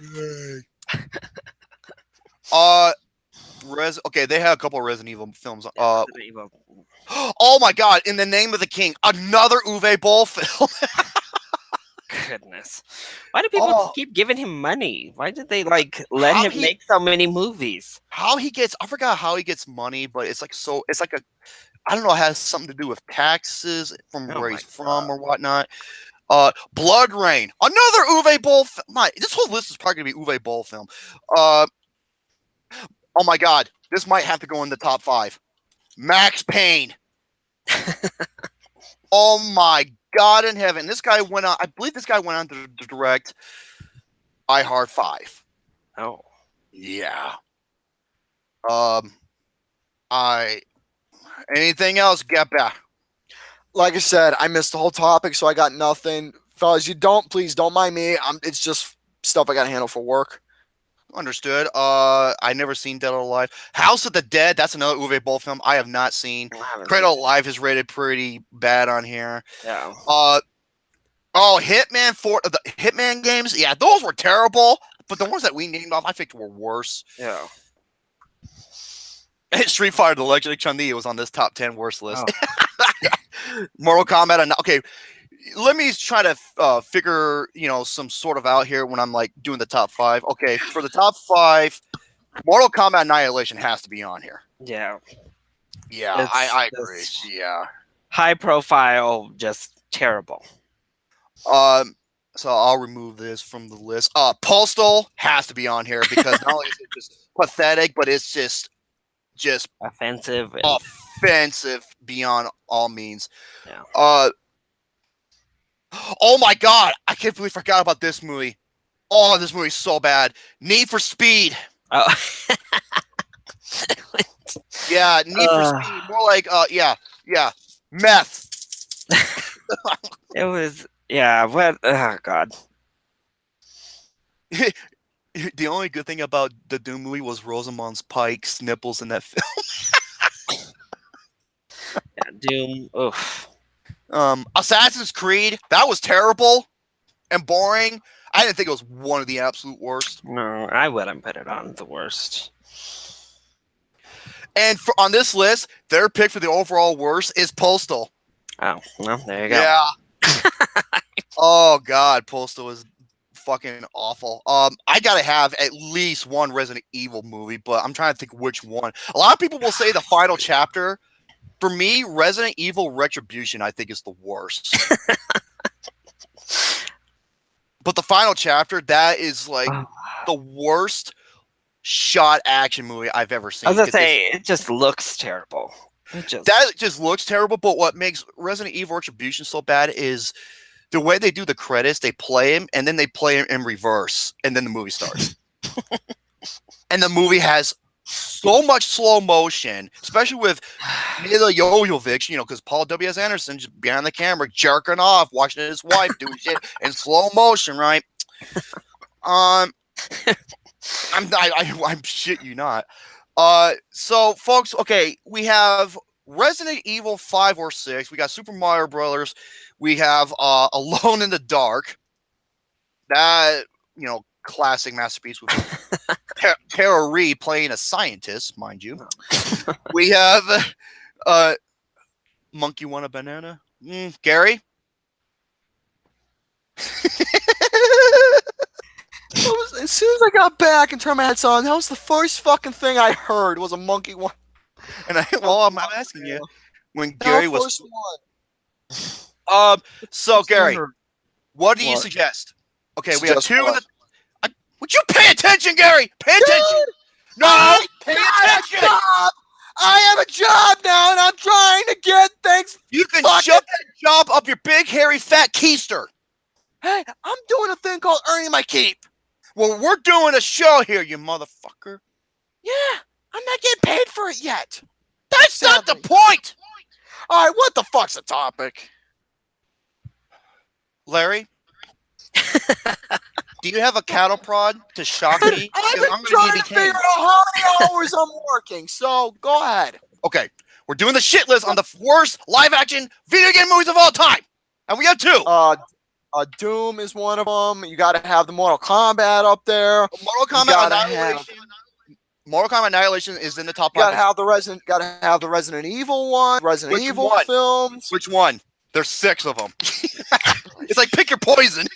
Okay, they had a couple of Resident Evil films. Oh my god! In the Name of the King, another Uwe Boll film. Goodness, why do people keep giving him money? Why did they let him make so many movies? I forgot how he gets money, but it's like I don't know, it has something to do with taxes from where he's from or whatnot. Blood Rain, another Uwe Boll film. This whole list is probably gonna be Uwe Boll film. Oh my god, this might have to go in the top 5. Max Payne. Oh my God in heaven! This guy went on. I believe this guy went on to direct I Heart 5. Oh. Yeah. Anything else? Get back. Like I said, I missed the whole topic, so I got nothing. Fellas, please don't mind me. It's just stuff I got to handle for work. Understood. I never seen Dead or Alive. House of the Dead. That's another Uwe Boll film I have not seen. Cradle of Life is rated pretty bad on here. Yeah. Hitman the Hitman games. Yeah, those were terrible. But the ones that we named off, I think were worse. Yeah. Street Fighter: The Legend of Chun-Li was on this top 10 worst list. Oh. Mortal Kombat. Okay, let me try to figure some sort of out here when I'm like doing the top 5. Okay, for the top 5, Mortal Kombat Annihilation has to be on here. Yeah. Yeah, I agree. Yeah. High profile, just terrible. So I'll remove this from the list. Postal has to be on here because not only is it just pathetic, but it's just offensive. Offensive beyond all means. Yeah. Oh my God! I can't believe I forgot about this movie. Oh, this movie's so bad. Need for Speed. Oh. Yeah, Need for Speed. More like yeah, meth. It was what? Oh God. The only good thing about the Doom movie was Rosamund Pike's nipples in that film. Yeah, Doom. Oof. Assassin's Creed, that was terrible and boring. I didn't think it was one of the absolute worst. No, I wouldn't put it on the worst. And on this list, their pick for the overall worst is Postal. Oh, well, there you go. Yeah. Oh God, Postal is fucking awful. I gotta have at least one Resident Evil movie, but I'm trying to think which one. A lot of people will say the final chapter. For me, Resident Evil Retribution, I think, is the worst. But the final chapter, that is like the worst shot action movie I've ever seen. I was gonna say, it just looks terrible. That just looks terrible, but what makes Resident Evil Retribution so bad is the way they do the credits. They play him, and then they play him in reverse, and then the movie starts. And the movie has so much slow motion, especially with Mila Jovovich, because Paul W.S. Anderson just behind the camera jerking off, watching his wife doing shit in slow motion, right? I'm shit you not. So folks, okay, we have Resident Evil 5 or 6. We got Super Mario Brothers. We have Alone in the Dark. That classic masterpiece with Tara Reid playing a scientist, mind you. We have Monkey Want a Banana? Gary? As soon as I got back and turned my headset on, that was the first fucking thing I heard was a monkey one. And I'm asking you, when Gary was so Gary, what do you suggest? Okay, we have two in the. Would you pay attention, Gary? Pay attention. No, pay attention. I have a job now, and I'm trying to get things. You can shove that job up your big, hairy, fat keister. Hey, I'm doing a thing called earning my keep. Well, we're doing a show here, you motherfucker. Yeah, I'm not getting paid for it yet. That's not the point. All right, what the fuck's the topic? Larry? Do you have a cattle prod to shock me? I'm trying to figure out how many hours I'm working, so go ahead. Okay, we're doing the shit list on the worst live-action video game movies of all time. And we have two. Doom is one of them. You got to have the Mortal Kombat up there. Mortal Kombat Annihilation. Mortal Kombat Annihilation is in the top 5. Got to have the Resident Evil one. Resident Evil films. Which one? There's 6 of them. It's like pick your poison.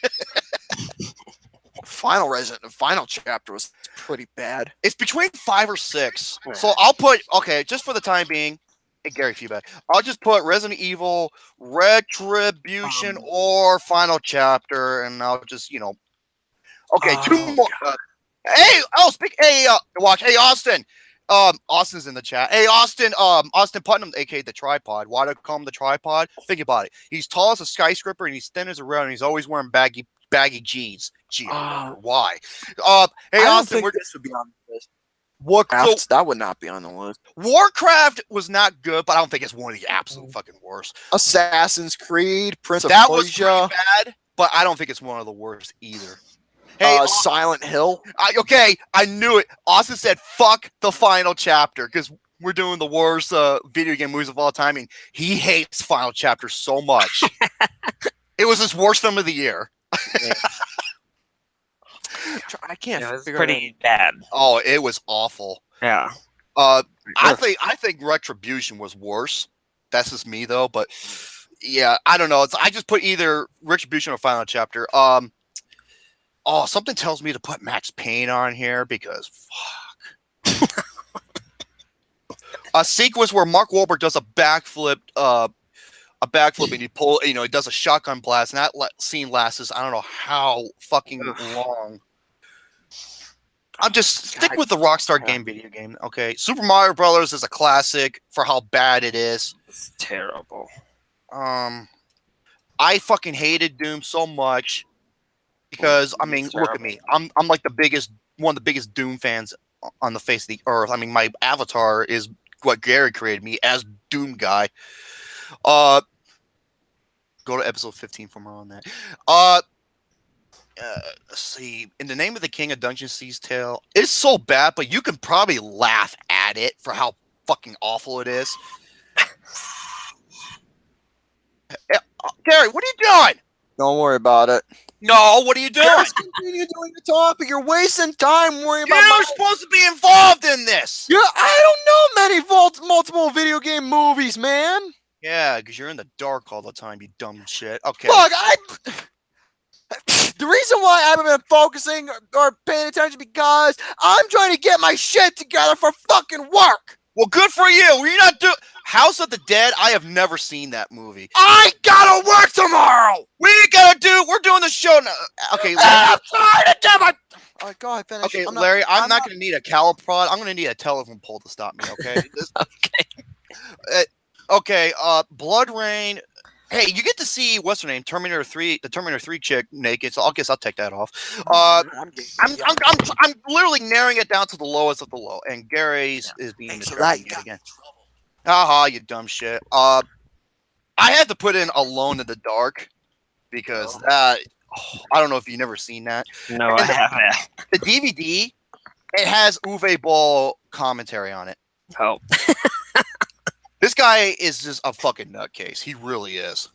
Final chapter was pretty bad. It's between 5 or 6. So I'll put just for the time being. Hey, Gary, feedback. I'll just put Resident Evil Retribution or Final Chapter, and I'll just Okay, 2 more. Watch. Hey, Austin. Austin's in the chat. Hey, Austin. Austin Putnam, aka the Tripod. Why do I call him the Tripod? Think about it. He's tall as a skyscraper, and he's thin as a rail, and he's always wearing baggy jeans. Gee, why? Hey, I Austin. don't think this would be on the list. So, that would not be on the list. Warcraft was not good, but I don't think it's one of the absolute fucking worst. Assassin's Creed, Prince of That was Persia. pretty bad, but I don't think it's one of the worst either. Hey, Silent Hill. Okay, I knew it. Austin said, "Fuck the final chapter," because we're doing the worst video game movies of all time, and he hates Final Chapter so much. It was his worst film of the year. I can't. It was pretty bad. Oh, it was awful. Yeah. I think Retribution was worse. That's just me though, but yeah, I don't know. I just put either Retribution or Final Chapter. Something tells me to put Max Payne on here because fuck. A sequence where Mark Wahlberg does a backflip, and he does a shotgun blast, and that scene lasts, I don't know how fucking long. I'll just stick with the Rockstar game video game. Okay, Super Mario Brothers is a classic for how bad it is. It's terrible. I fucking hated Doom so much because look at me. I'm like one of the biggest Doom fans on the face of the earth. I mean, my avatar is what Gary created me as Doom guy. Go to episode 15 for more on that. Let's see. In the Name of the King, of Dungeon Sea's Tale. It's so bad, but you can probably laugh at it for how fucking awful it is. Gary, what are you doing? Don't worry about it. No, what are you doing? Just continue doing the topic. You're wasting time worrying about. You're supposed to be involved in this. Yeah, I don't know many multiple video game movies, man. Yeah, because you're in the dark all the time, you dumb shit. Okay. Look, the reason why I haven't been focusing or paying attention because I'm trying to get my shit together for fucking work. Well, good for you. You're not doing House of the Dead. I have never seen that movie. I gotta work tomorrow. We're doing the show now. Okay, Larry. I'm trying to get my. All right, go ahead, finish. Okay, Larry. I'm not going to need a caliprod. I'm going to need a telephone pole to stop me. Okay. Okay. Blood Rain. Hey, you get to see what's her name, Terminator 3, the Terminator 3 chick naked. So I'll take that off. I'm literally narrowing it down to the lowest of the low, and Gary's is being distracted again. Haha, you dumb shit. I had to put in Alone in the Dark because I don't know if you've never seen that. No, I haven't. The DVD, it has Uwe Boll commentary on it. Oh. This guy is just a fucking nutcase. He really is.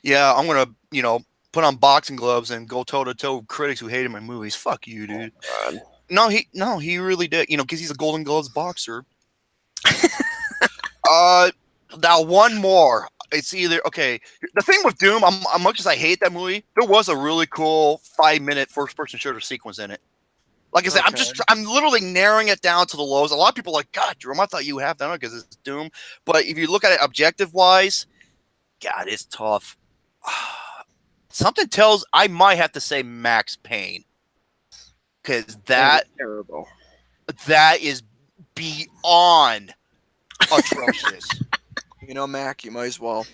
Yeah, I'm gonna, put on boxing gloves and go toe to toe with critics who hated my movies. Fuck you, dude. No, he really did. Because he's a Golden Gloves boxer. Now one more. It's either The thing with Doom, as much as I hate that movie, there was a really cool 5-minute first-person shooter sequence in it. Like I said, I'm literally narrowing it down to the lows. A lot of people are like, God, Jerome, I thought you have that because it's Doom. But if you look at it objective-wise, God, it's tough. Something tells I might have to say Max Payne. Because that is terrible. That is beyond atrocious. Mac, you might as well.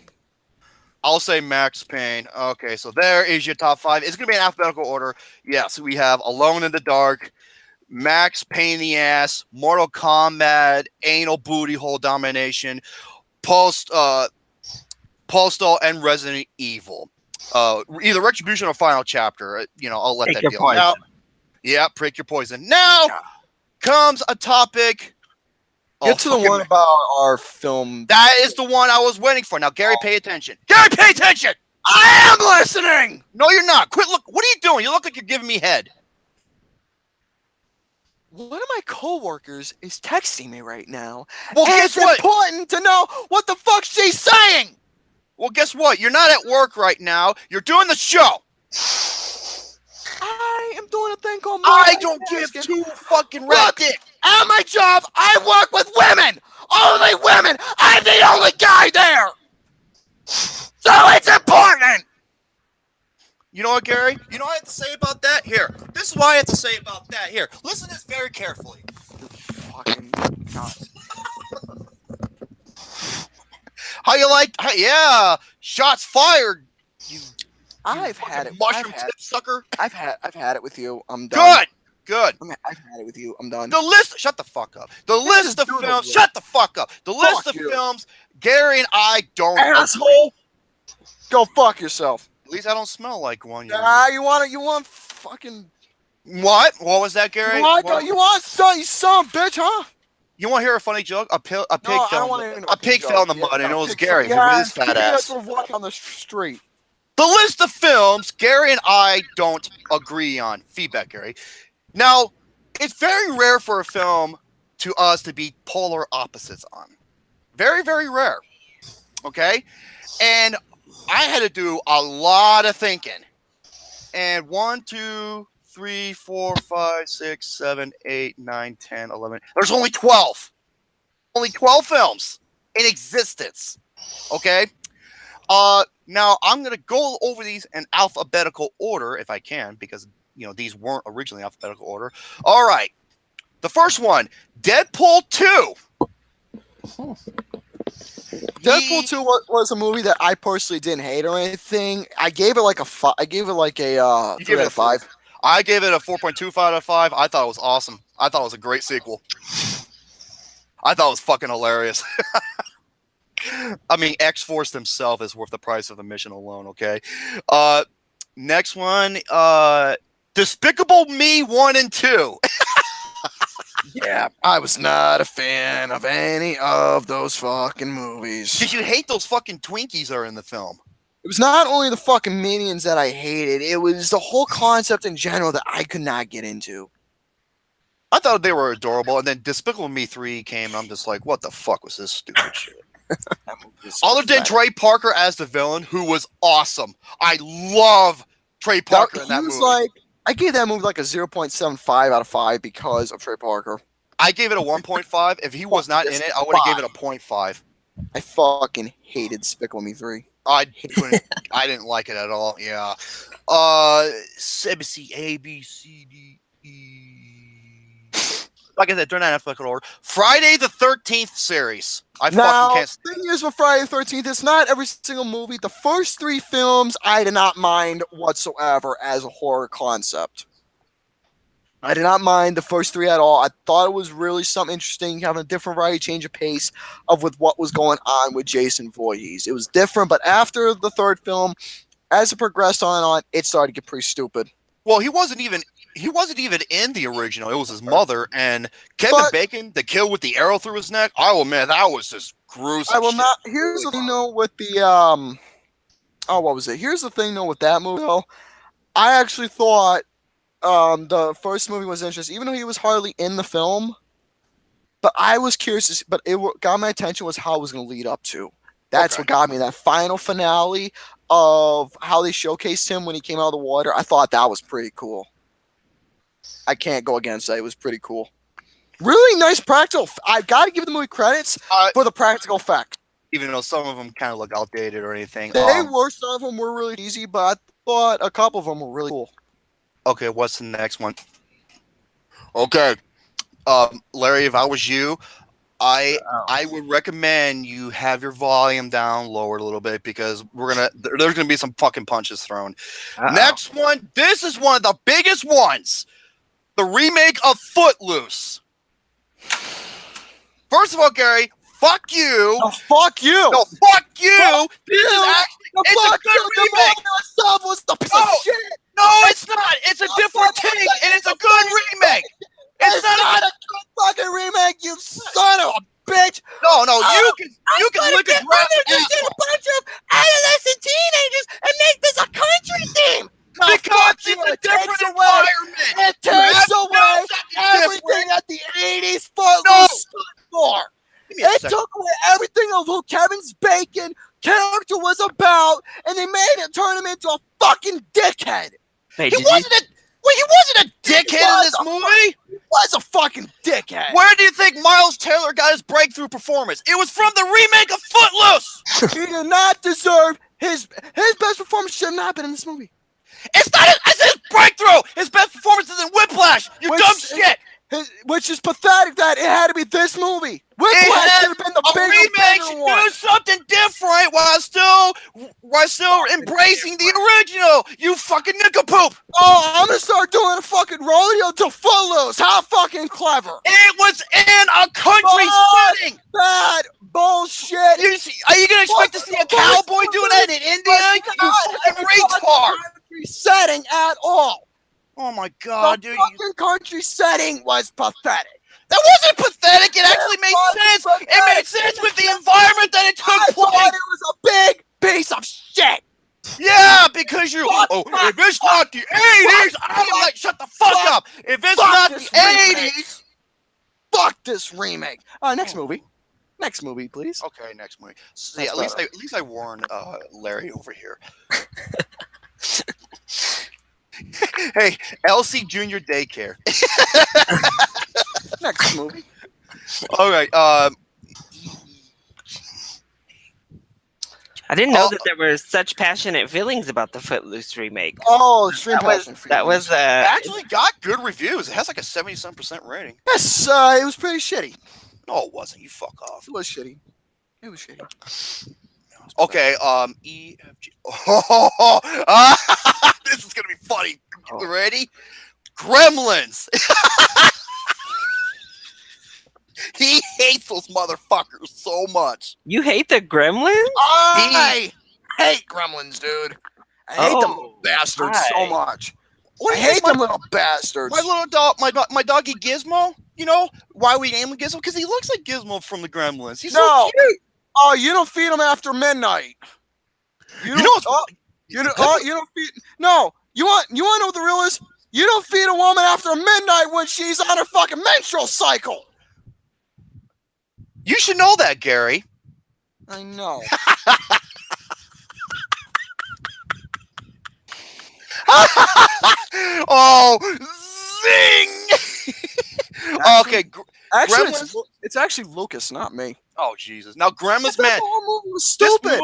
I'll say Max Payne. Okay, so there is your top 5. It's going to be in alphabetical order. Yes, we have Alone in the Dark, Max Payne in the Ass, Mortal Kombat, Anal Booty Hole Domination, Postal, and Resident Evil. Either Retribution or Final Chapter. I'll let that deal out. Yeah, prick your poison. Now comes a topic. Get to the one about our film. That is the one I was waiting for. Now, Gary, pay attention. Gary, pay attention! I am listening! No, you're not. Quit. Look. What are you doing? You look like you're giving me head. One of my coworkers is texting me right now. Well, guess what? It's important to know what the fuck she's saying. Well, guess what? You're not at work right now. You're doing the show. I am doing a thing called. I don't give two fucking rat dicks. At my job, I work with women. Only women. I'm the only guy there. So it's important. You know what, Gary? You know what I have to say about that? Here. This is what I have to say about that. Here. Listen to this very carefully. Fucking God. How you like? Yeah. Shots fired. I've had it. Mushroom tip sucker. I've had it with you. I'm done. Good. I've had it with you. I'm done. The list. Shut the fuck up. The list of films. Shut the fuck up. The list of films. Gary and I don't. Asshole. Go fuck yourself. At least I don't smell like one. You want fucking. What? What was that, Gary? You want son, you son of a bitch, huh? You want to hear a funny joke? A pig fell in the mud, and it was Gary with his fat ass. Walking on the street. The list of films Gary and I don't agree on. Feedback, Gary. Now, it's very rare for a film to us to be polar opposites on. Very, very rare. Okay? And I had to do a lot of thinking. And 1, 2, 3, 4, 5, 6, 7, 8, 9, 10, 11. There's only 12. Only 12 films in existence. Okay? Now I'm going to go over these in alphabetical order if I can, because, these weren't originally alphabetical order. All right. The first one, Deadpool 2. Deadpool 2 was a movie that I personally didn't hate or anything. I gave it like a 5. I gave it like a 3 out of 5. I gave it a 4.25 out of 5. I thought it was awesome. I thought it was a great sequel. I thought it was fucking hilarious. I mean, X-Force himself is worth the price of admission alone, okay? Next one, Despicable Me 1 and 2. Yeah, I was not a fan of any of those fucking movies. Did you hate those fucking Twinkies that are in the film? It was not only the fucking minions that I hated, it was the whole concept in general that I could not get into. I thought they were adorable, and then Despicable Me 3 came, and I'm just like, what the fuck was this stupid shit? Other than Trey Parker as the villain, who was awesome. I love Trey Parker in that movie. I gave that movie like a 0.75 out of 5 because of Trey Parker. I gave it a 1.5. If he was not in it, I would have gave it a 0.5. I fucking hated Despicable Me 3. I didn't like it at all. Yeah. ABC, A, B, C, D, E. Like I said, they're not in alphabetical order. Friday the 13th series. Fucking can't. The thing is with Friday the 13th, it's not every single movie. The first 3 films I did not mind whatsoever as a horror concept. I did not mind the first 3 at all. I thought it was really something interesting, having a different variety, change of pace with what was going on with Jason Voorhees. It was different, but after the 3rd film, as it progressed on, it started to get pretty stupid. Well, he wasn't even in the original. It was his mother, and Kevin Bacon, the kill with the arrow through his neck. Oh man, that was just gruesome. I will not. Here's the thing, though, with the what was it? Here's the thing, though, with that movie, though. I actually thought the first movie was interesting, even though he was hardly in the film. But I was curious. But it got my attention was how it was going to lead up to. That's what got me. That final finale of how they showcased him when he came out of the water. I thought that was pretty cool. I can't go against that. It was pretty cool. Really nice practical. I got to give the movie credits for the practical effect. Even though some of them kind of look outdated or anything. Some of them were really easy, but I thought a couple of them were really cool. Okay, what's the next one? Okay. Larry, if I was you, I would recommend you have your volume down lowered a little bit because there's gonna be some fucking punches thrown. Next one, this is one of the biggest ones. The remake of Footloose. First of all, Gary, fuck you. No, fuck you. No, fuck you. This is actually it's a good remake. Was the piece of shit. No, it's not. It's a different take, and it's a good remake. It's not a good fucking remake, you son of a bitch. No, you can look at just a bunch of adolescent teenagers and make this a country theme. Because it's a different environment. It takes away everything that the 80s Footloose stood for. It took away everything of who Kevin Bacon character was about, and they turn him into a fucking dickhead. He wasn't a dickhead in this movie. He was a fucking dickhead. Where do you think Miles Taylor got his breakthrough performance? It was from the remake of Footloose. He did not deserve his best performance. Should not have been in this movie. It's not. It's his breakthrough. His best performance is in Whiplash. You dumb shit. Which is pathetic that it had to be this movie. Whiplash should have been the remake. bigger one. Do something different while still embracing the original. You fucking nincompoop. Oh, I'm gonna start doing a fucking rodeo to Footloose. How fucking clever. It was in a country setting. Bad bullshit. Are you gonna expect to see a cowboy doing that in India? You fucking retard. Country setting at all. Oh my god, the dude. fucking country setting was pathetic. That wasn't pathetic. It actually made sense. It made sense with the environment that it took place. I thought it was a big piece of shit. Yeah, because if it's not the 80s, I'm gonna shut the fuck up. If it's not the 80s. Fuck this remake. Next movie. Next movie, please. Okay, next movie. So, yeah, at least I warned Larry over here. Hey, LC Junior Daycare. Next movie. All right. I didn't know that there were such passionate feelings about the Footloose remake. Oh, extreme passion. That was actually got good reviews. It has like a 77% rating. Yes, it was pretty shitty. No, it wasn't. You fuck off. It was shitty. It was shitty. Okay, E, F, G. This is gonna be funny. Ready? Gremlins. He hates those motherfuckers so much. You hate the Gremlins? I hate Gremlins, dude. I hate them little bastards so much. I hate them little bastards. My little dog, my doggy Gizmo. You know why we name him Gizmo? Because he looks like Gizmo from the Gremlins. He's so cute. Oh, you don't feed them after midnight. You don't feed. No, you want to know what the real is? You don't feed a woman after midnight when she's on her fucking menstrual cycle. You should know that, Gary. I know. Oh, zing! Okay, actually, it's actually Lucas, not me. Oh Jesus! Now, Gremlins, man, the whole movie was stupid.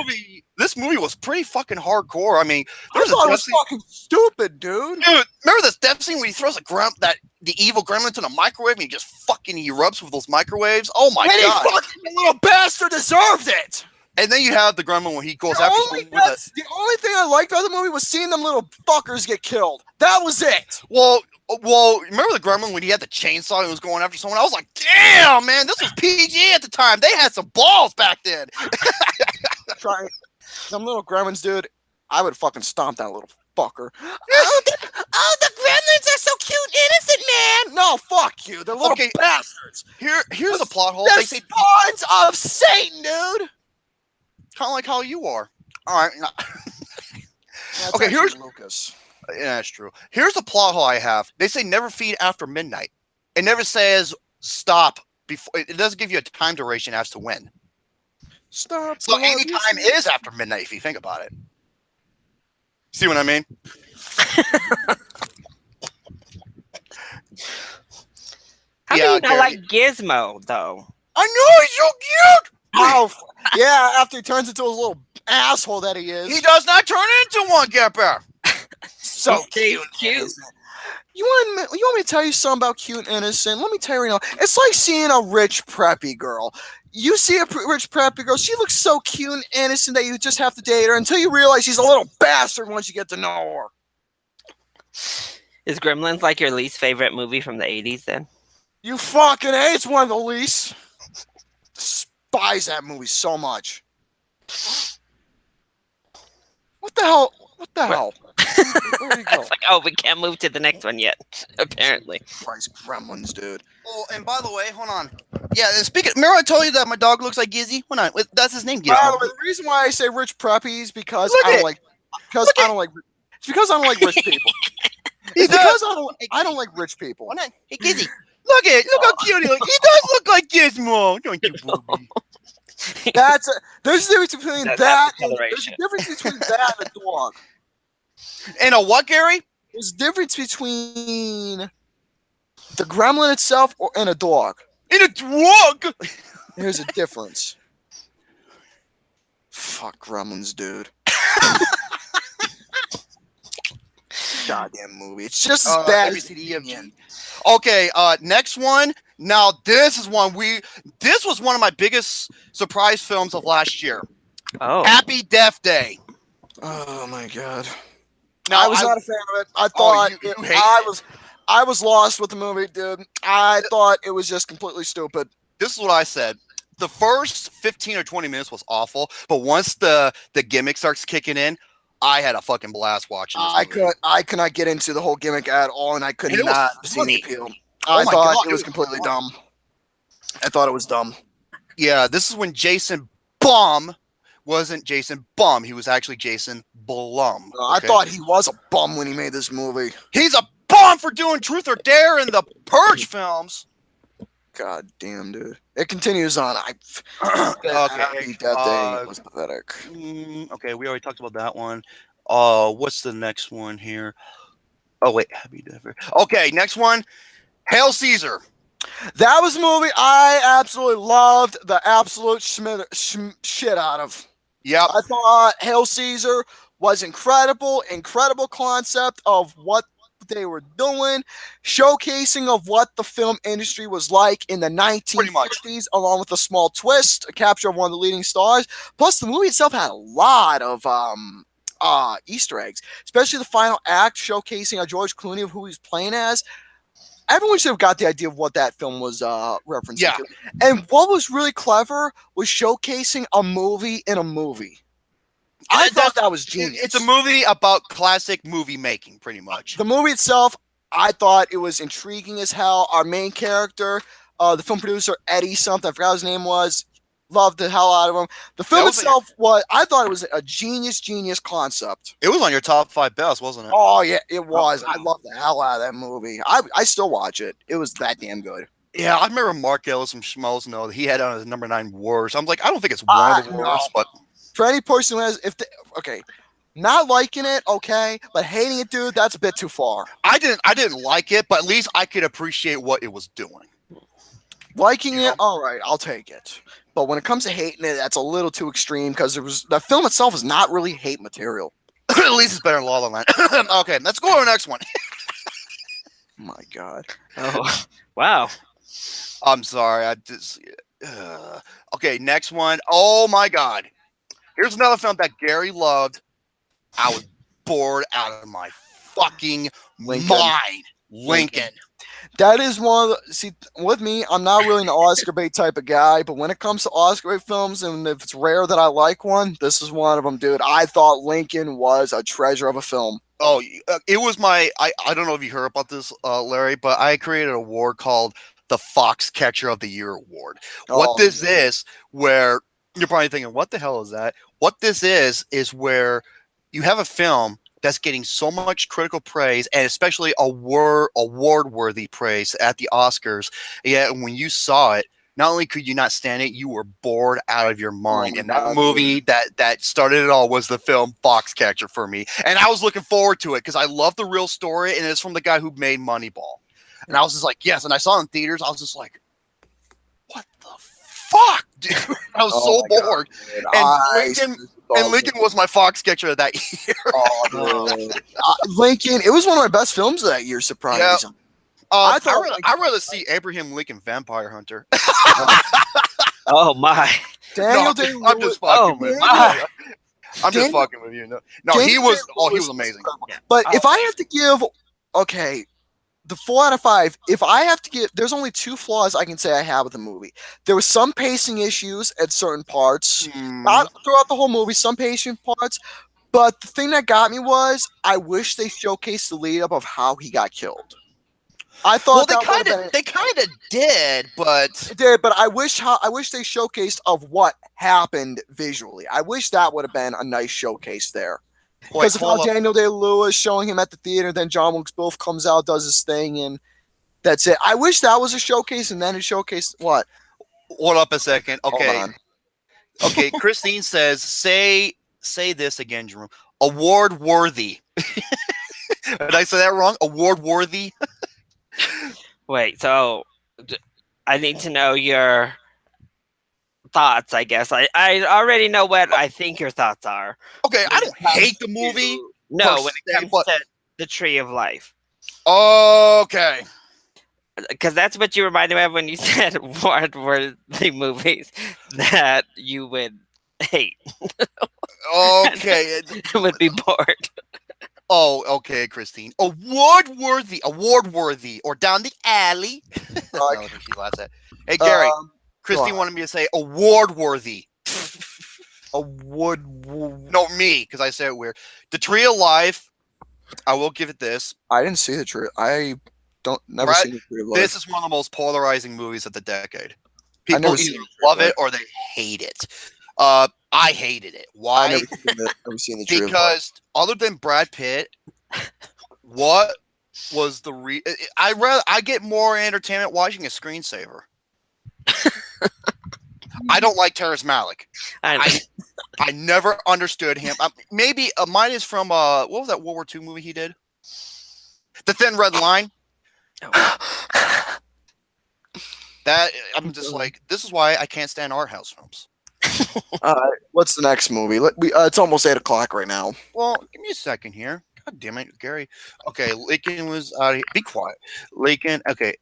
This movie was pretty fucking hardcore. I mean, I thought it was fucking stupid, dude. Dude, remember this death scene when he throws the evil gremlin to the microwave and he just fucking erupts with those microwaves? Oh my god! He fucking little bastard deserved it. And then you have the gremlin when he goes the only thing I liked about the movie was seeing them little fuckers get killed. That was it. Well, remember the gremlin when he had the chainsaw and was going after someone? I was like, damn, man, this was PG at the time. They had some balls back then. Trying them little gremlins, dude. I would fucking stomp that little fucker. The gremlins are so cute, innocent, man. No, fuck you. They're little bastards. Here's a plot hole. They're spawns of Satan, dude. Kind of like how you are. All right. Okay, here's Lucas. Yeah, that's true. Here's the plot hole I have. They say never feed after midnight. It never says stop before. It doesn't give you a time duration as to when. Stop. So any time is after midnight if you think about it. See what I mean? How do you not like Gizmo, though? I know, he's so cute! Oh, yeah, after he turns into a little asshole that he is. He does not turn into one, Get Bear. So cute. You want me to tell you something about cute and innocent? Let me tell you right now. It's like seeing a rich preppy girl. You see a rich preppy girl, she looks so cute and innocent that you just have to date her until you realize she's a little bastard once you get to know her. Is Gremlins like your least favorite movie from the 80s then? You fucking A, it's one of the least. Despise that movie so much. What the hell? What the hell? Where you go? It's like, oh, we can't move to the next one yet, apparently. Christ, Gremlins, dude. Oh, and by the way, hold on. Yeah, remember I told you that my dog looks like Gizzy? Hold on, that's his name, Gizzy. By the way, the reason why I say rich preppy is because I don't like rich people. It's because I don't like rich people. Hey, Gizzy, look how cute he looks. He does look like Gizmo, don't you, booby? There's a difference between that and a dog. And a what, Gary? There's a difference between the gremlin itself and a dog. In a dog? There's a difference. Fuck gremlins, dude. goddamn movie. It's just as bad as ABCDEFG. Okay, next one. Now this is one this was one of my biggest surprise films of last year. Oh. Happy Death Day. Oh my god. Now, I was not a fan of it. I thought I was lost with the movie, dude. I thought it was just completely stupid. This is what I said. The first 15 or 20 minutes was awful, but once the gimmick starts kicking in, I had a fucking blast watching this I could not get into the whole gimmick at all, and I could not see the appeal. I my thought God, it was completely dumb. I thought it was dumb. Yeah, this is when Jason Blum wasn't Jason Bum. He was actually Jason Blum. I thought he was a bum when he made this movie. He's a bum for doing Truth or Dare in the Purge films. God damn, dude. It continues on. Okay. Death Day was pathetic. Okay, we already talked about that one. What's the next one here? Oh, wait. Happy Death Day. Okay, next one. Hail Caesar. That was a movie I absolutely loved the absolute shit out of. Yep. I thought Hail Caesar was incredible concept of what they were doing, showcasing of what the film industry was like in the 1950s, along with a small twist, a capture of one of the leading stars. Plus, the movie itself had a lot of Easter eggs, especially the final act showcasing George Clooney of who he's playing as. Everyone should have got the idea of what that film was referencing to. And what was really clever was showcasing a movie in a movie. I thought that was genius. It's a movie about classic movie making, pretty much. The movie itself, I thought it was intriguing as hell. Our main character, the film producer, Eddie something, I forgot his name was, loved the hell out of him. The film itself I thought it was a genius concept. It was on your top 5 best, wasn't it? Oh, yeah, it was. I loved the hell out of that movie. I still watch it. It was that damn good. Yeah, I remember Mark Ellis from Schmoes know that he had on his number 9 worst. I'm like, I don't think it's one of the worst, but for any person who has, not liking it, okay, but hating it, dude, that's a bit too far. I didn't like it, but at least I could appreciate what it was doing. Liking it, all right, I'll take it. But when it comes to hating it, that's a little too extreme because the film itself is not really hate material. At least it's better than La La Land. Okay, let's go to the next one. My God. Oh, wow. I'm sorry. Okay, next one. Oh my God. Here's another film that Gary loved. I was bored out of my fucking mind. Lincoln. That is one of the, see, with me, I'm not really an Oscar bait type of guy, but when it comes to Oscar bait films, and if it's rare that I like one, this is one of them, dude. I thought Lincoln was a treasure of a film. Oh, it was I don't know if you heard about this, Larry, but I created an award called the Fox Catcher of the Year Award. What this is, where you're probably thinking, what the hell is that? What this is where you have a film that's getting so much critical praise and especially award-worthy praise at the Oscars. Yet when you saw it, not only could you not stand it, you were bored out of your mind. And that movie that started it all was the film Foxcatcher for me. And I was looking forward to it because I love the real story, and it's from the guy who made Moneyball. And I was just like, yes. And I saw it in theaters. I was just like, what the fuck, dude? I was so bored. And Lincoln was my Foxcatcher of that year. Lincoln, it was one of my best films of that year, surprisingly. Yeah. I'd rather see Abraham Lincoln Vampire Hunter. Oh my. Daniel I'm just fucking with you. I'm just fucking with you. No, he was amazing. But if I have to give, the 4 out of 5, if I have to give, there's only 2 flaws I can say I have with the movie. There was some pacing issues at certain parts, not throughout the whole movie, some pacing parts. But the thing that got me was I wish they showcased the lead up of how he got killed. I thought they kind of did, but I wish they showcased of what happened visually. I wish that would have been a nice showcase there. Because of how Daniel Day-Lewis showing him at the theater, then John Wilkes Booth comes out, does his thing, and that's it. I wish that was a showcase, and then it showcased what? Hold up a second. Okay. Hold on. Okay, Christine says, say this again, Jerome. Award worthy. Did I say that wrong? Award worthy? Wait, so I need to know your thoughts, I guess. I already know what I think your thoughts are. Okay, I don't hate the movie. No, when it comes to The Tree of Life. Okay. Because that's what you reminded me of when you said what were the movies that you would hate. Okay. would be bored. Oh, okay, Christine. Award-worthy, or down the alley. That's what she laughs at. Hey, Gary. Christine wanted me to say award-worthy. No, me, because I said it weird. The Tree of Life, I will give it this. I didn't see the tree. I never seen the Tree of Life. This is one of the most polarizing movies of the decade. People either love it or they hate it. I hated it. Why? Never seen the Tree of Life. Because other than Brad Pitt, what was the I get more entertainment watching a screensaver. I don't like Terrence Malick. I never understood him. Maybe mine is from what was that World War II movie he did? The Thin Red Line. That I'm just like, this is why I can't stand art house films. What's the next movie? It's almost 8:00 right now. Well, give me a second here. God damn it, Gary. Okay, Lincoln was out of here. Be quiet. Lincoln. Okay.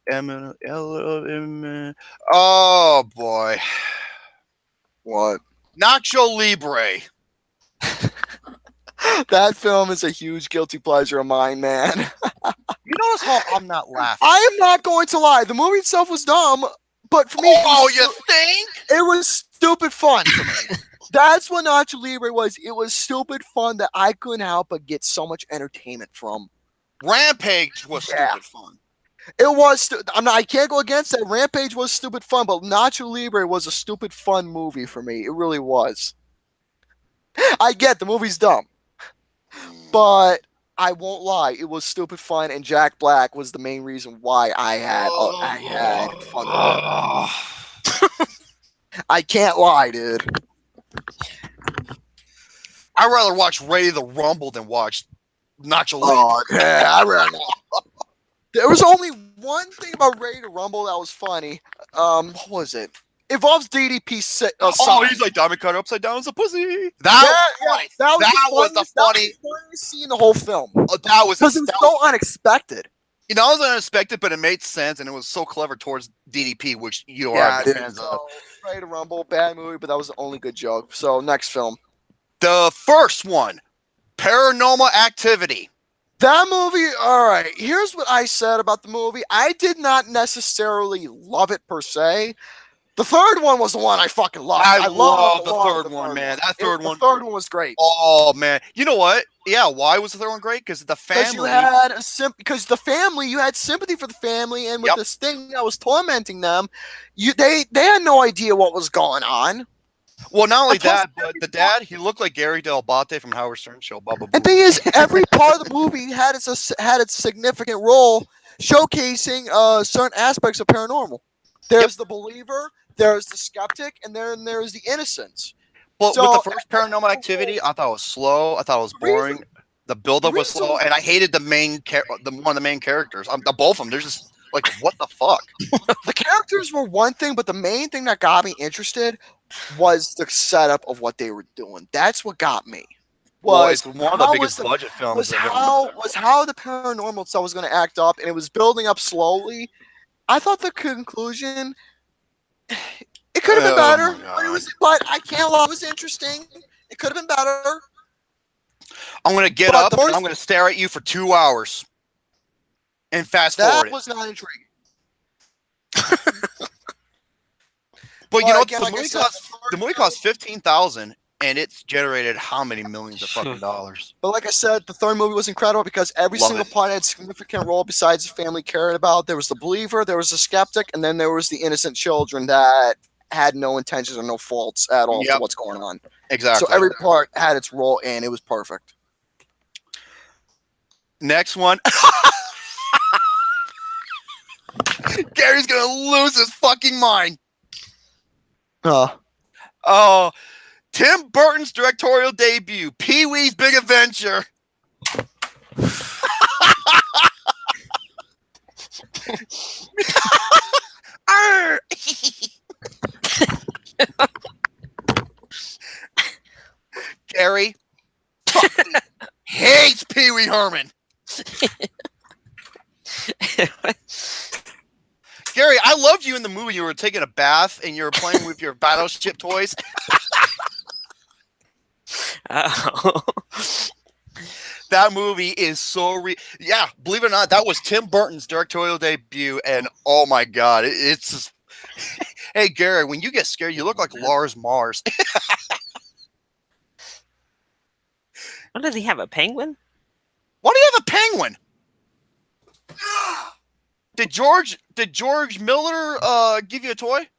Oh boy. What? Nacho Libre. That film is a huge guilty pleasure of mine, man. You notice how I'm not laughing? I am not going to lie. The movie itself was dumb, but for me, you think? It was stupid fun for me. That's what Nacho Libre was. It was stupid fun that I couldn't help but get so much entertainment from. Rampage was stupid fun. It was. I can't go against that. Rampage was stupid fun, but Nacho Libre was a stupid fun movie for me. It really was. I get the movie's dumb, but I won't lie. It was stupid fun, and Jack Black was the main reason why I had fun with it. I can't lie, dude. I'd rather watch Ready to Rumble than watch Nacho Libre. Oh, yeah, I rather. There was only one thing about Ready to Rumble that was funny. What was it? It involves DDP. He's like Diamond Cutter upside down as a pussy. That was the funniest scene in the whole film. That was so unexpected. You know, it was unexpected, but it made sense, and it was so clever towards DDP, which you are fans of. Ready to Rumble, bad movie, but that was the only good joke. So next film, the first one, Paranormal Activity. That movie, all right, here's what I said about the movie. I did not necessarily love it per se. The third one was the one I fucking loved. I love the third one, man. That third one. The third one was great. Oh, man. You know what? Yeah, why was the third one great? Because the family. Because the family, you had sympathy for the family, and with this thing that was tormenting them, they had no idea what was going on. Well, not only that, but the dad, he looked like Gary Del Abate from Howard Stern Show. And the thing is, every part of the movie had its significant role showcasing certain aspects of paranormal. There's the believer, there's the skeptic, and then there's the innocence. Well, with the first Paranormal Activity, I thought it was slow. I thought it was boring. The buildup was slow, and I hated one of the main characters. Both of them. They're just like, what the fuck? The characters were one thing, but the main thing that got me interested was the setup of what they were doing. That's what got me. It's one of the biggest budget films. Was how the paranormal stuff was going to act up, and it was building up slowly. I thought the conclusion, it could have been better, but I can't lie, it was interesting. It could have been better. I'm going to get up and I'm going to stare at you for 2 hours and fast forward. That was not intriguing. But you know, the movie cost $15,000, and it's generated how many millions of fucking dollars? But like I said, the third movie was incredible because every single part had a significant role besides the family cared about. There was the believer, there was the skeptic, and then there was the innocent children that had no intentions or no faults at all for what's going on. Exactly. So every part had its role, and it was perfect. Next one. Gary's gonna lose his fucking mind. Oh, Tim Burton's directorial debut, Pee-wee's Big Adventure. Gary hates Pee-wee Herman. Gary, I loved you in the movie. You were taking a bath and you were playing with your battleship toys. Oh. That movie is so yeah, believe it or not, that was Tim Burton's directorial debut, and oh my god, it's just... Hey Gary, when you get scared, you look like Lars Mars. What does he have? A penguin? Why do you have a penguin? Did George Miller give you a toy?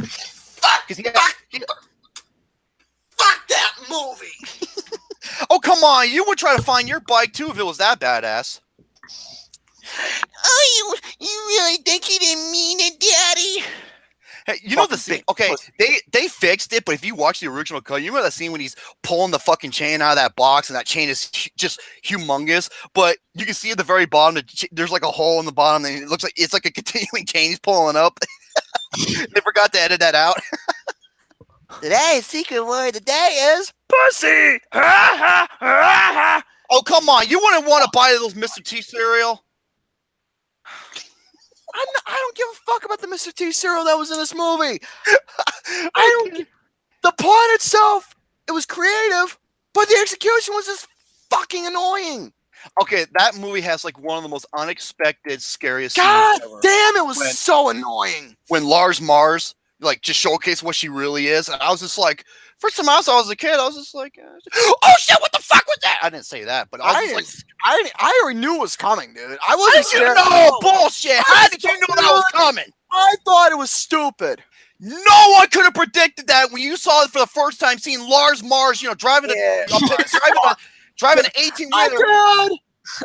Fuck that movie. Oh come on, you would try to find your bike too if it was that badass. Oh, you really think he didn't mean it, Daddy? Hey, you know the scene? Okay, they fixed it, but if you watch the original cut, you remember that scene when he's pulling the fucking chain out of that box, and that chain is just humongous. But you can see at the very bottom, there's like a hole in the bottom, and it looks like it's like a continuing chain he's pulling up. They forgot to edit that out. Today's secret word of the day is Pussy! Oh come on, you wouldn't want to buy those Mr. T cereal. I don't give a fuck about the Mr. T cereal that was in this movie. I don't. The plot itself, it was creative, but the execution was just fucking annoying. Okay, that movie has like one of the most unexpected, scariest God scenes ever. damn, it was so annoying. When Lars Mars like just showcased what she really is, and I was just like, first time I saw as a kid, I was just like, oh shit, what the fuck was that? I didn't say that, but I was just like, I already knew it was coming, dude. I wasn't scared. No bullshit. How did you know that was coming? I thought it was stupid. No one could have predicted that when you saw it for the first time, seeing Lars Mars, driving driving an 18-wheeler.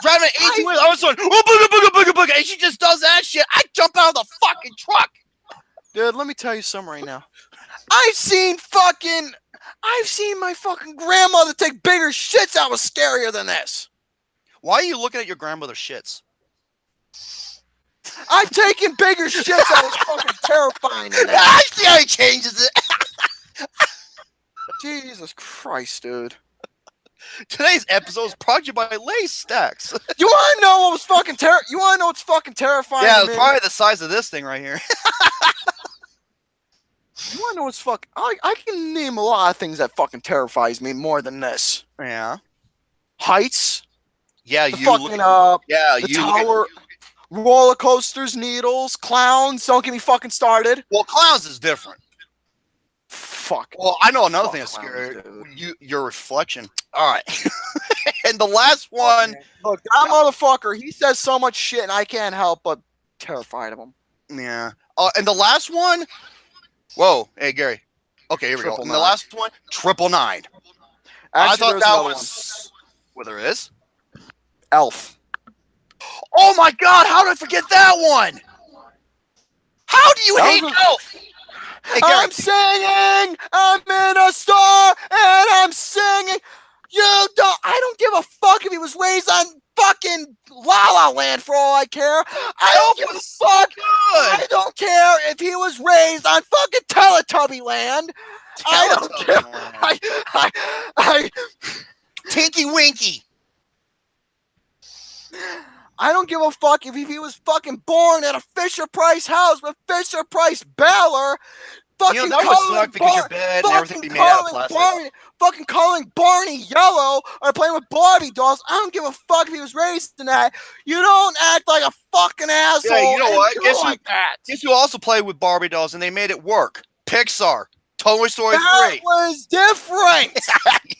Driving an 18-wheeler. I was like, oh, booga, booga, booga, booga. And she just does that shit. I jump out of the fucking truck. Dude, let me tell you something right now. I've seen my fucking grandmother take bigger shits that was scarier than this. Why are you looking at your grandmother's shits? I've taken bigger shits that was fucking terrifying than that. I see how he changes it. Jesus Christ, dude. Today's episode is brought to you by Lay's Stacks. You want to know what was fucking You want to know what's fucking terrifying? Yeah, it's probably the size of this thing right here. You want to know what's fucking... I can name a lot of things that fucking terrifies me more than this. Yeah. Heights. Yeah, the fucking the tower, roller coasters, needles, clowns. Don't get me fucking started. Well, clowns is different. Fuck. Well, I know another thing that's scary. Your reflection. All right. And the last one. Look, that motherfucker. He says so much shit, and I can't help but terrified of him. Yeah. And the last one. Whoa. Hey, Gary. Okay, here we go. And the last one. 999. I thought that was. Well, there is. Elf. Oh my God! How did I forget that one? How do you hate Elf? Hey, I'm singing. I'm in a store and I'm singing. I don't give a fuck if he was raised on fucking La La Land for all I care. I don't give a fuck. I don't care if he was raised on fucking Teletubby Land. I don't care. Tinky Winky. I don't give a fuck if he was fucking born at a Fisher-Price house with Fisher-Price Balor. Fucking that would suck because your bed and everything be made out of plastic. Fucking calling Barney yellow or playing with Barbie dolls. I don't give a fuck if he was raised in that. You don't act like a fucking asshole. Yeah, you know what? Guess you also play with Barbie dolls and they made it work. Pixar. Toy Story 3. That was different.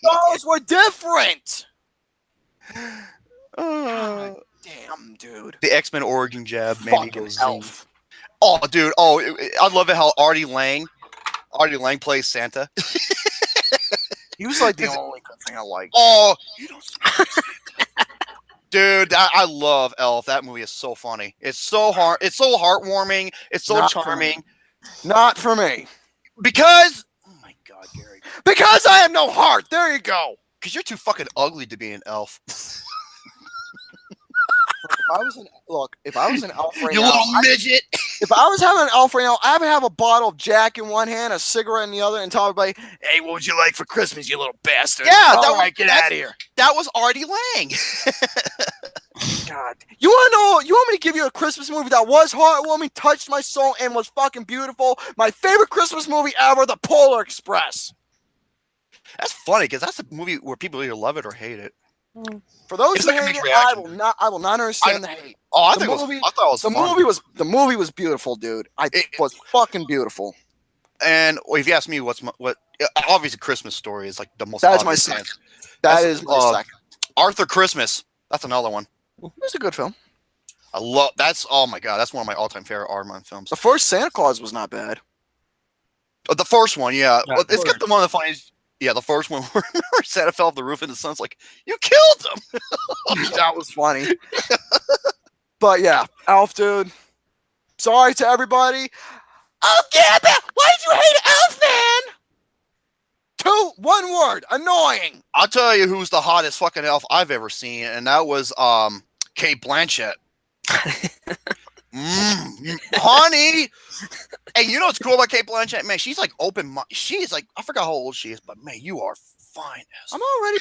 Those were different. God damn, dude. The X-Men origin jab made me go Elf. Oh, dude. Oh, I love it how Artie Lang plays Santa. He was like the only good thing I like. Oh, you don't. Dude, I love Elf. That movie is so funny. It's so It's so heartwarming. It's so charming. Not for me. Because. Oh my God, Gary. Because I have no heart. There you go. Because you're too fucking ugly to be an elf. If I was an elf right now, you little midget. If I was having an elf right now, I would have a bottle of Jack in one hand, a cigarette in the other, and tell everybody, "Hey, what would you like for Christmas, you little bastard?" Yeah, get out of here. That was Artie Lang. God. You want to know? You want me to give you a Christmas movie that was heartwarming, touched my soul, and was fucking beautiful? My favorite Christmas movie ever, The Polar Express. That's funny because that's a movie where people either love it or hate it. For those It's who like a hate mixed it, reaction. I will not understand the hate. Oh, I The thought it was The fun. movie was beautiful, dude. It was fucking beautiful. And if you ask me, what obviously Christmas Story is like the most. That's my obvious second. answer. That is my second. Arthur Christmas. That's another one. It was a good film. I love that's. Oh my god, that's one of my all-time favorite Aardman films. The first Santa Claus was not bad. The first one, yeah. Yeah, It's got the one of the funniest. Yeah, the first one where Santa fell off the roof and the son's like, "You killed him." That was funny. But yeah, Elf, dude. Sorry to everybody. Oh, damn it! Why did you hate Elf, man? One word, annoying. I'll tell you who's the hottest fucking elf I've ever seen, and that was Kate Blanchett. Honey. Hey, you know what's cool about Kate Blanchett? Man, she's like she's like, I forgot how old she is, but man, you are fine as I'm already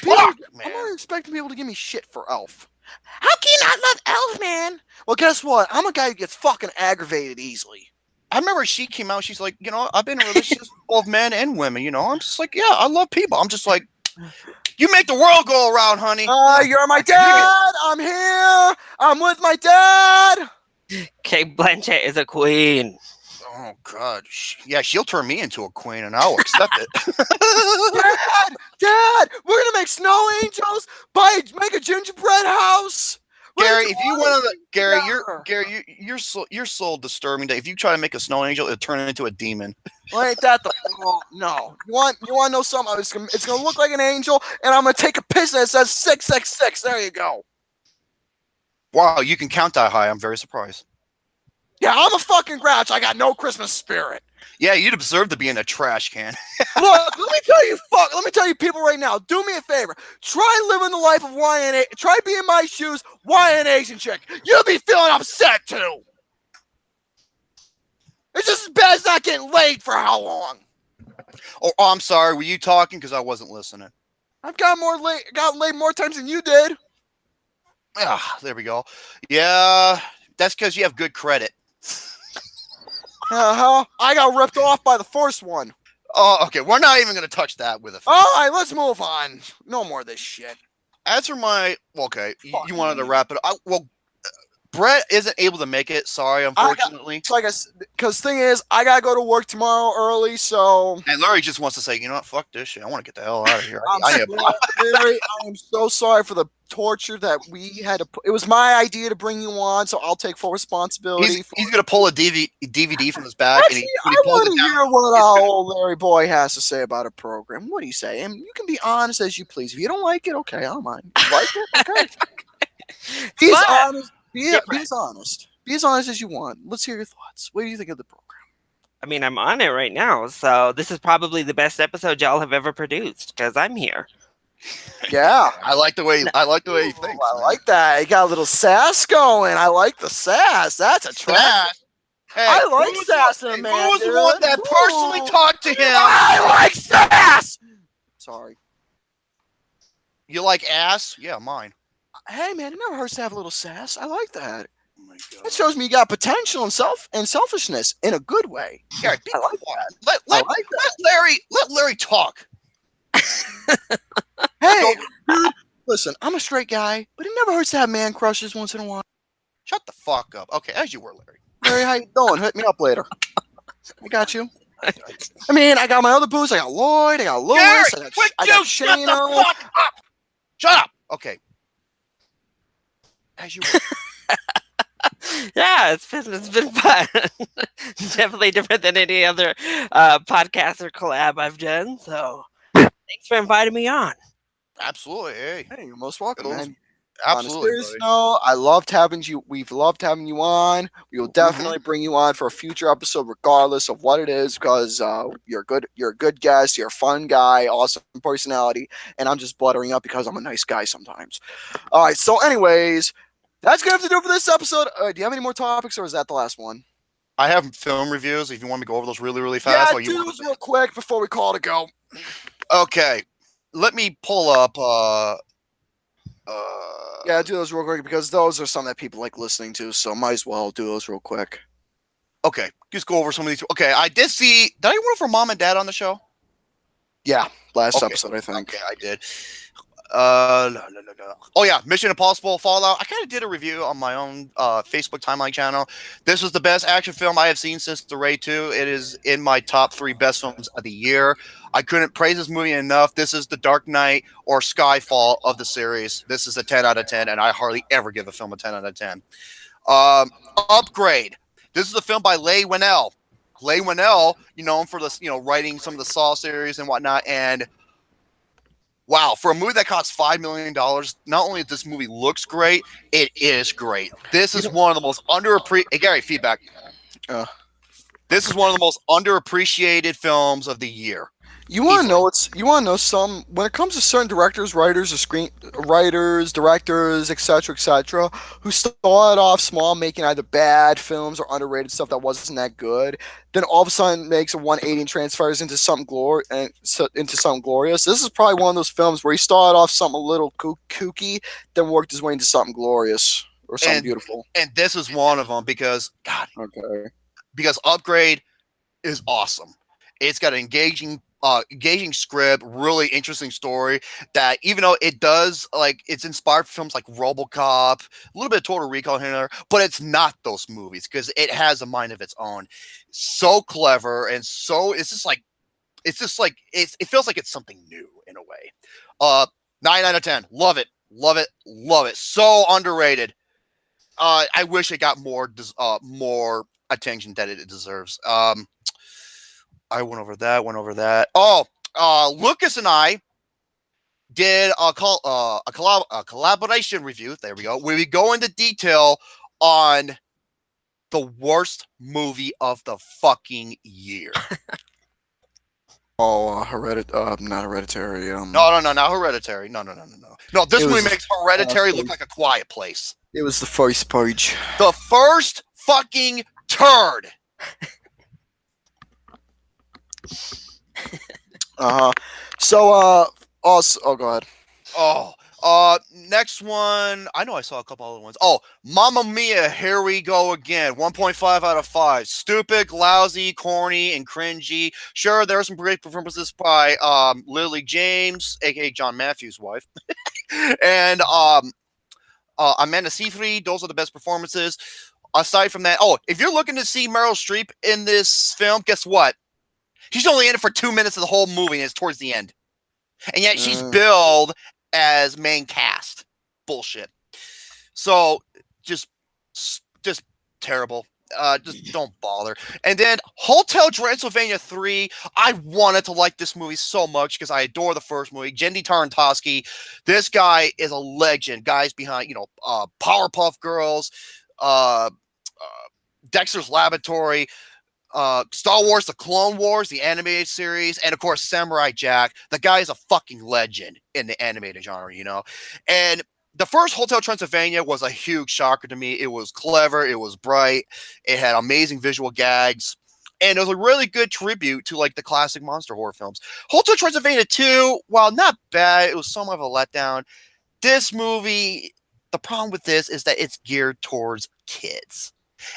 expecting people to give me shit for Elf. How can you not love Elf, man? Well, guess what? I'm a guy who gets fucking aggravated easily. I remember she came out, she's like, I've been in relationships with both men and women, I'm just like, yeah, I love people. I'm just like, you make the world go around, honey. You're my dad. I'm here. I'm with my dad. Kate Blanchett is a queen. Oh, God. She'll turn me into a queen, and I'll accept it. Dad, we're going to make snow angels, make a gingerbread house. Gary, if you want to, Gary, you're so disturbing that if you try to make a snow angel, it'll turn into a demon. Well, ain't that no? You want to know something? It's gonna look like an angel, and I'm gonna take a piss that says 666. There you go. Wow, you can count that high. I'm very surprised. Yeah, I'm a fucking grouch. I got no Christmas spirit. Yeah, you'd deserve to be in a trash can. Look, let me tell you, people right now. Do me a favor. Try living the life of YN. Try being in my shoes, YN Asian chick. You'll be feeling upset too. It's just as bad as not getting laid for how long? Oh, I'm sorry. Were you talking? Because I wasn't listening. I've gotten laid more times than you did. There we go. Yeah, that's because you have good credit. I got ripped off by the first one. Oh, okay. We're not even going to touch that with a. All right, let's move on. No more of this shit. As for my, okay, you wanted to wrap it up. Brett isn't able to make it. Sorry, unfortunately. Because thing is, I gotta go to work tomorrow early. So. And Larry just wants to say, you know what? Fuck this shit. I want to get the hell out of here. I am so sorry for the torture that we had to put. It was my idea to bring you on, so I'll take full responsibility. He's gonna pull a DVD from his bag. Actually, I want to hear what our old Larry boy has to say about a program. What do you say? And you can be honest as you please. If you don't like it, okay, I don't mind. You like it? Okay. Be as honest. Be as honest. Be as honest as you want. Let's hear your thoughts. What do you think of the program? I mean, I'm on it right now, so this is probably the best episode y'all have ever produced because I'm here. Yeah, I like the way he thinks. I like that. He got a little sass going. I like the sass. That's a track. Hey, I like sass in a man. Who was the one that personally talked to him? I like sass. Sorry. You like ass? Yeah, mine. Hey man, it never hurts to have a little sass. I like that. Oh my God. It shows me you got potential and selfishness in a good way. Yeah, I like that. Let Larry talk. Hey, dude, listen, I'm a straight guy, but it never hurts to have man crushes once in a while. Shut the fuck up. Okay, as you were, Larry. Larry, how you doing? Hit me up later. I got you. I mean, I got my other booze. I got Lloyd. I got Lewis. Gary, I got shut Shano. the fuck up. Shut up. Okay. As you were. Yeah, it's been fun. Definitely different than any other podcast or collab I've done. So thanks for inviting me on. Absolutely. Hey, you're most welcome, man. Absolutely. On a serious note, I loved having you. We've loved having you on. We will definitely bring you on for a future episode, regardless of what it is, because you're good. You're a good guest. You're a fun guy, awesome personality, and I'm just buttering up because I'm a nice guy sometimes. All right. So, anyways, that's gonna have to do it for this episode. Do you have any more topics, or is that the last one? I have film reviews. If you want me to go over those really, really fast. Yeah, do those real quick before we call it a go. Okay. Let me pull up. Yeah, do those real quick because those are some that people like listening to. So might as well do those real quick. Okay, just go over some of these. Okay, I did see. Did I want for Mom and Dad on the show? Yeah, last Okay. episode I think. Okay, I did. Oh yeah, Mission Impossible Fallout. I kind of did a review on my own Facebook timeline channel. This was the best action film I have seen since The Raid 2. It is in my top 3 best films of the year. I couldn't praise this movie enough. This is the Dark Knight or Skyfall of the series. This is a 10 out of 10, and I hardly ever give a film a 10 out of 10. Upgrade. This is a film by Leigh Whannell. Leigh Whannell, known for the writing some of the Saw series and whatnot, and wow, for a movie that costs $5 million, not only this movie looks great, it is great. This is one of the most underappreciated. Hey, Gary, feedback. This is one of the most underappreciated films of the year. You want to know some when it comes to certain directors, writers, directors, etc., who started off small, making either bad films or underrated stuff that wasn't that good, then all of a sudden makes a 180 and transfers into something glorious. This is probably one of those films where he started off something a little kooky, then worked his way into something glorious or something beautiful. And this is one of them because because Upgrade is awesome. It's got an engaging script, really interesting story that even though it does it's inspired films like RoboCop, a little bit of Total Recall here and there, but it's not those movies because it has a mind of its own. So clever and so it feels like it's something new in a way. 9 out of 10. Love it. Love it. Love it. So underrated. I wish it got more attention that it deserves. I went over that. Oh, Lucas and I did a collaboration review. There we go. Where we go into detail on the worst movie of the fucking year. Oh, not Hereditary. No, not Hereditary. No. No, this movie makes Hereditary look like A Quiet Place. It was the first page. The first fucking turd. So, also, go ahead. Next one. I know I saw a couple other ones. Oh, Mamma Mia, here we go again. 1.5 out of 5. Stupid, lousy, corny, and cringy. Sure, there are some great performances by Lily James, aka John Matthews' wife, and Amanda Seyfried. Those are the best performances. Aside from that, if you're looking to see Meryl Streep in this film, guess what? She's only in it for 2 minutes of the whole movie, and it's towards the end. And yet she's billed as main cast. Bullshit. So, just terrible. Just don't bother. And then Hotel Transylvania 3. I wanted to like this movie so much because I adore the first movie. Jendy Tarantowski. This guy is a legend. Guys behind, Powerpuff Girls, Dexter's Laboratory, Star Wars, The Clone Wars, the animated series, and of course Samurai Jack. The guy is a fucking legend in the animated genre, And the first Hotel Transylvania was a huge shocker to me. It was clever, it was bright, it had amazing visual gags, and it was a really good tribute to the classic monster horror films. Hotel Transylvania 2, while not bad, it was somewhat of a letdown. This movie, the problem with this is that it's geared towards kids.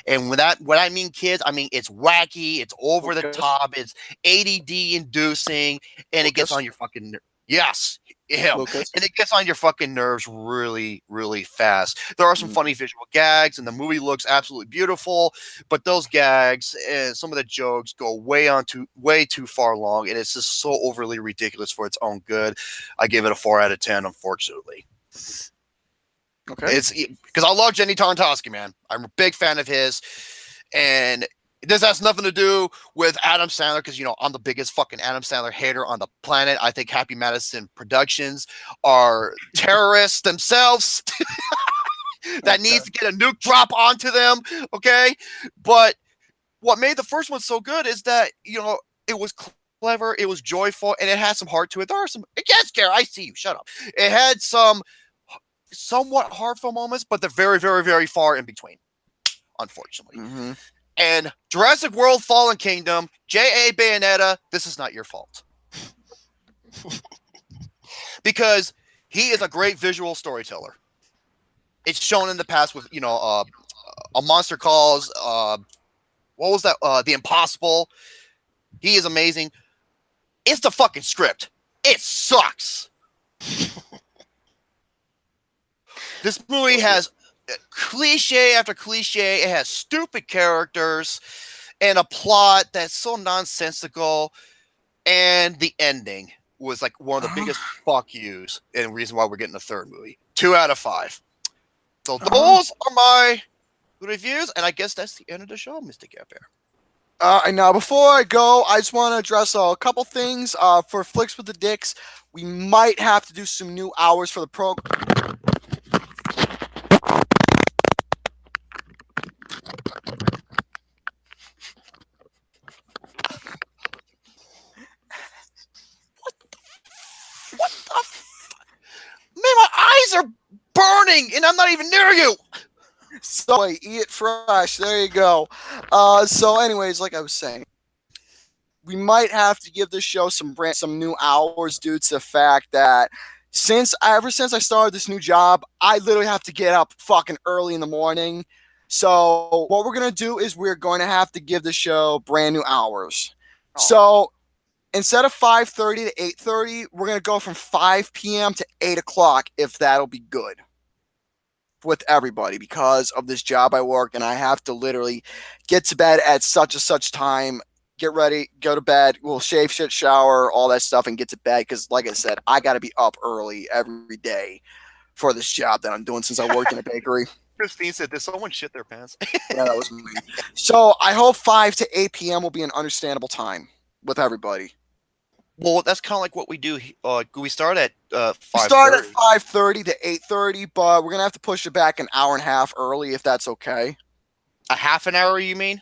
And what I mean kids, I mean it's wacky, it's over the top, it's ADD inducing, and it gets on your fucking yes, him, and it gets on your fucking nerves really, really fast. There are some funny visual gags, and the movie looks absolutely beautiful, but those gags and some of the jokes go way too far along, and it's just so overly ridiculous for its own good. I give it a 4 out of 10, unfortunately. Okay. It's because I love Jenny Tarantowski, man. I'm a big fan of his, and this has nothing to do with Adam Sandler because I'm the biggest fucking Adam Sandler hater on the planet. I think Happy Madison Productions are terrorists themselves that needs to get a nuke drop onto them. Okay, but what made the first one so good is that it was clever, it was joyful, and it had some heart to it. There are some yes, Gary, I see you. Shut up. It had some somewhat heartfelt moments, but they're very, very, very far in between, unfortunately. Mm-hmm. And Jurassic World Fallen Kingdom, J.A. Bayonetta, this is not your fault. Because He is a great visual storyteller. It's shown in the past with, A Monster Calls, what was that? The Impossible. He is amazing. It's the fucking script. It sucks. This movie has cliche after cliche. It has stupid characters and a plot that's so nonsensical. And the ending was like one of the biggest fuck yous and reason why we're getting a third movie. 2 out of 5. So those are my reviews, and I guess that's the end of the show, Mr. Gabber. And now, before I go, I just want to address a couple things. For Flicks with the Dicks, we might have to do some new hours for the program. What the Man, my eyes are burning, and I'm not even near you. So, eat it fresh. There you go. So, anyways, like I was saying, we might have to give this show some new hours due to the fact that ever since I started this new job, I literally have to get up fucking early in the morning. So what we're gonna do is we're going to have to give the show brand new hours. Oh. So instead of 5:30 to 8:30, we're gonna go from 5 p.m. to 8 o'clock, if that'll be good with everybody, because of this job I work, and I have to literally get to bed at such and such time, get ready, go to bed, we'll shave, shit, shower, all that stuff, and get to bed, because like I said, I got to be up early every day for this job that I'm doing since I worked in a bakery. Christine said, did someone shit their pants? Yeah, that was me. So I hope 5 to 8 p.m. will be an understandable time with everybody. Well, that's kind of like what we do. We start at 5:30. We start at 5:30 to 8:30, but we're going to have to push it back an hour and a half early, if that's okay. A half an hour, you mean?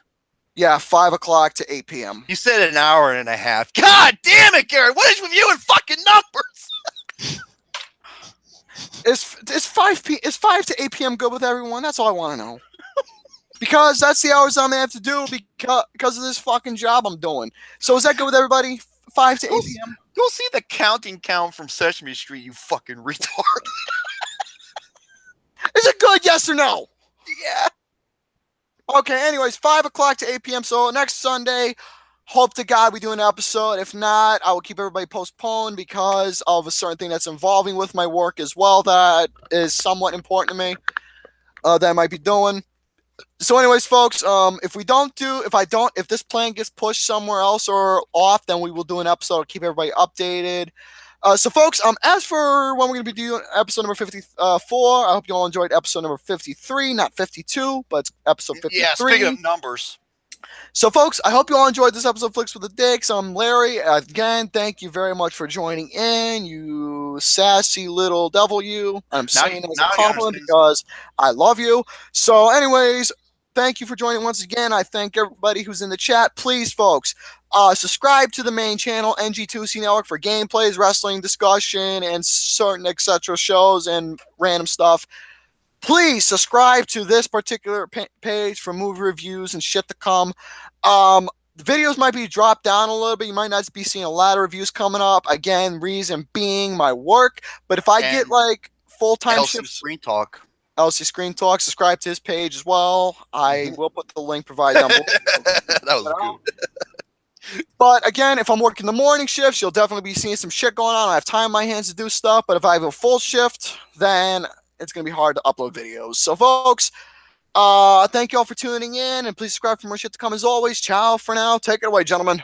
Yeah, 5 o'clock to 8 p.m. You said an hour and a half. God damn it, Gary. What is with you and fucking numbers? Is 5 to 8 p.m. good with everyone? That's all I want to know. Because that's the hours I'm going to have to do because of this fucking job I'm doing. So is that good with everybody? 5 to 8 p.m.? Go see the counting count from Sesame Street, you fucking retard. Is it good, yes or no? Yeah. Okay, anyways, 5 o'clock to 8 p.m. So next Sunday, hope to God we do an episode. If not, I will keep everybody postponed because of a certain thing that's involving with my work as well that is somewhat important to me that I might be doing. So anyways, folks, if this plan gets pushed somewhere else or off, then we will do an episode to keep everybody updated. So folks, as for when we're going to be doing episode number 54, I hope you all enjoyed episode number 53, not 52, but it's episode 53. Yeah, speaking of numbers. So folks, I hope you all enjoyed this episode of Flicks with the Dicks. I'm Larry. Again, thank you very much for joining in, you sassy little devil you. I'm saying it as a compliment because I love you. So anyways, thank you for joining once again. I thank everybody who's in the chat. Please, folks, subscribe to the main channel, NG2C Network, for gameplays, wrestling discussion, and certain etc. shows and random stuff. Please subscribe to this particular page for movie reviews and shit to come. The videos might be dropped down a little bit. You might not be seeing a lot of reviews coming up. Again, reason being my work. But if I get like full-time shifts, LCScreenTalk, subscribe to his page as well. I will put the link provided down below. That was good. But again, if I'm working the morning shifts, you'll definitely be seeing some shit going on. I have time in my hands to do stuff. But if I have a full shift, then it's going to be hard to upload videos. So, folks, thank you all for tuning in, and please subscribe for more shit to come as always. Ciao for now. Take it away, gentlemen.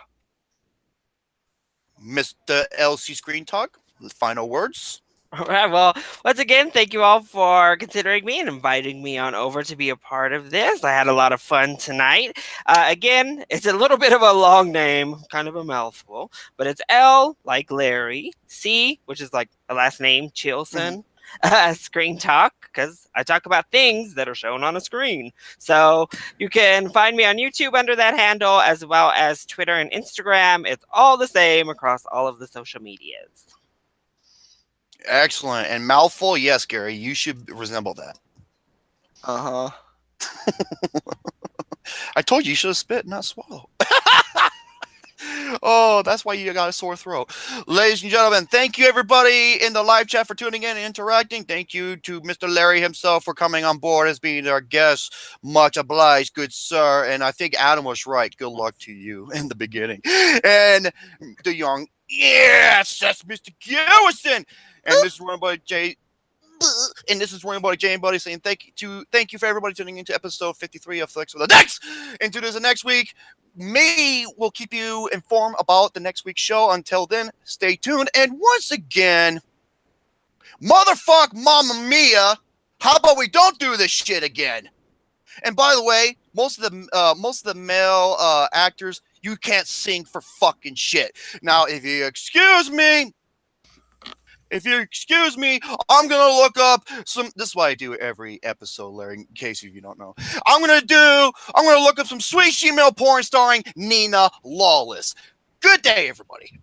Mr. LCScreenTalk, the final words. All right. Well, once again, thank you all for considering me and inviting me on over to be a part of this. I had a lot of fun tonight. Again, it's a little bit of a long name, kind of a mouthful, but it's L, like Larry, C, which is like a last name, Chilson. Screen Talk, because I talk about things that are shown on a screen. So you can find me on YouTube under that handle, as well as Twitter and Instagram. It's all the same across all of the social medias. Excellent. And mouthful, yes, Gary, you should resemble that. Uh-huh. I told you should have spit, not swallow. Oh, that's why you got a sore throat. Ladies and gentlemen, thank you everybody in the live chat for tuning in and interacting. Thank you to Mr. Larry himself for coming on board as being our guest. Much obliged, good sir. And I think Adam was right. Good luck to you in the beginning. And the young, yes, that's Mr. Garrison. And this is run by Jay. And this is Rainbow Jay and Buddy saying thank you for everybody tuning into episode 53 of Flex with the Next. And to this next week, we'll keep you informed about the next week's show. Until then, stay tuned. And once again, motherfuck Mamma Mia, how about we don't do this shit again? And by the way, most of the male actors, you can't sing for fucking shit. Now, if you excuse me, I'm going to look up some. This is what I do every episode, Larry, in case you don't know. I'm going to look up some sweet female porn starring Nina Lawless. Good day, everybody.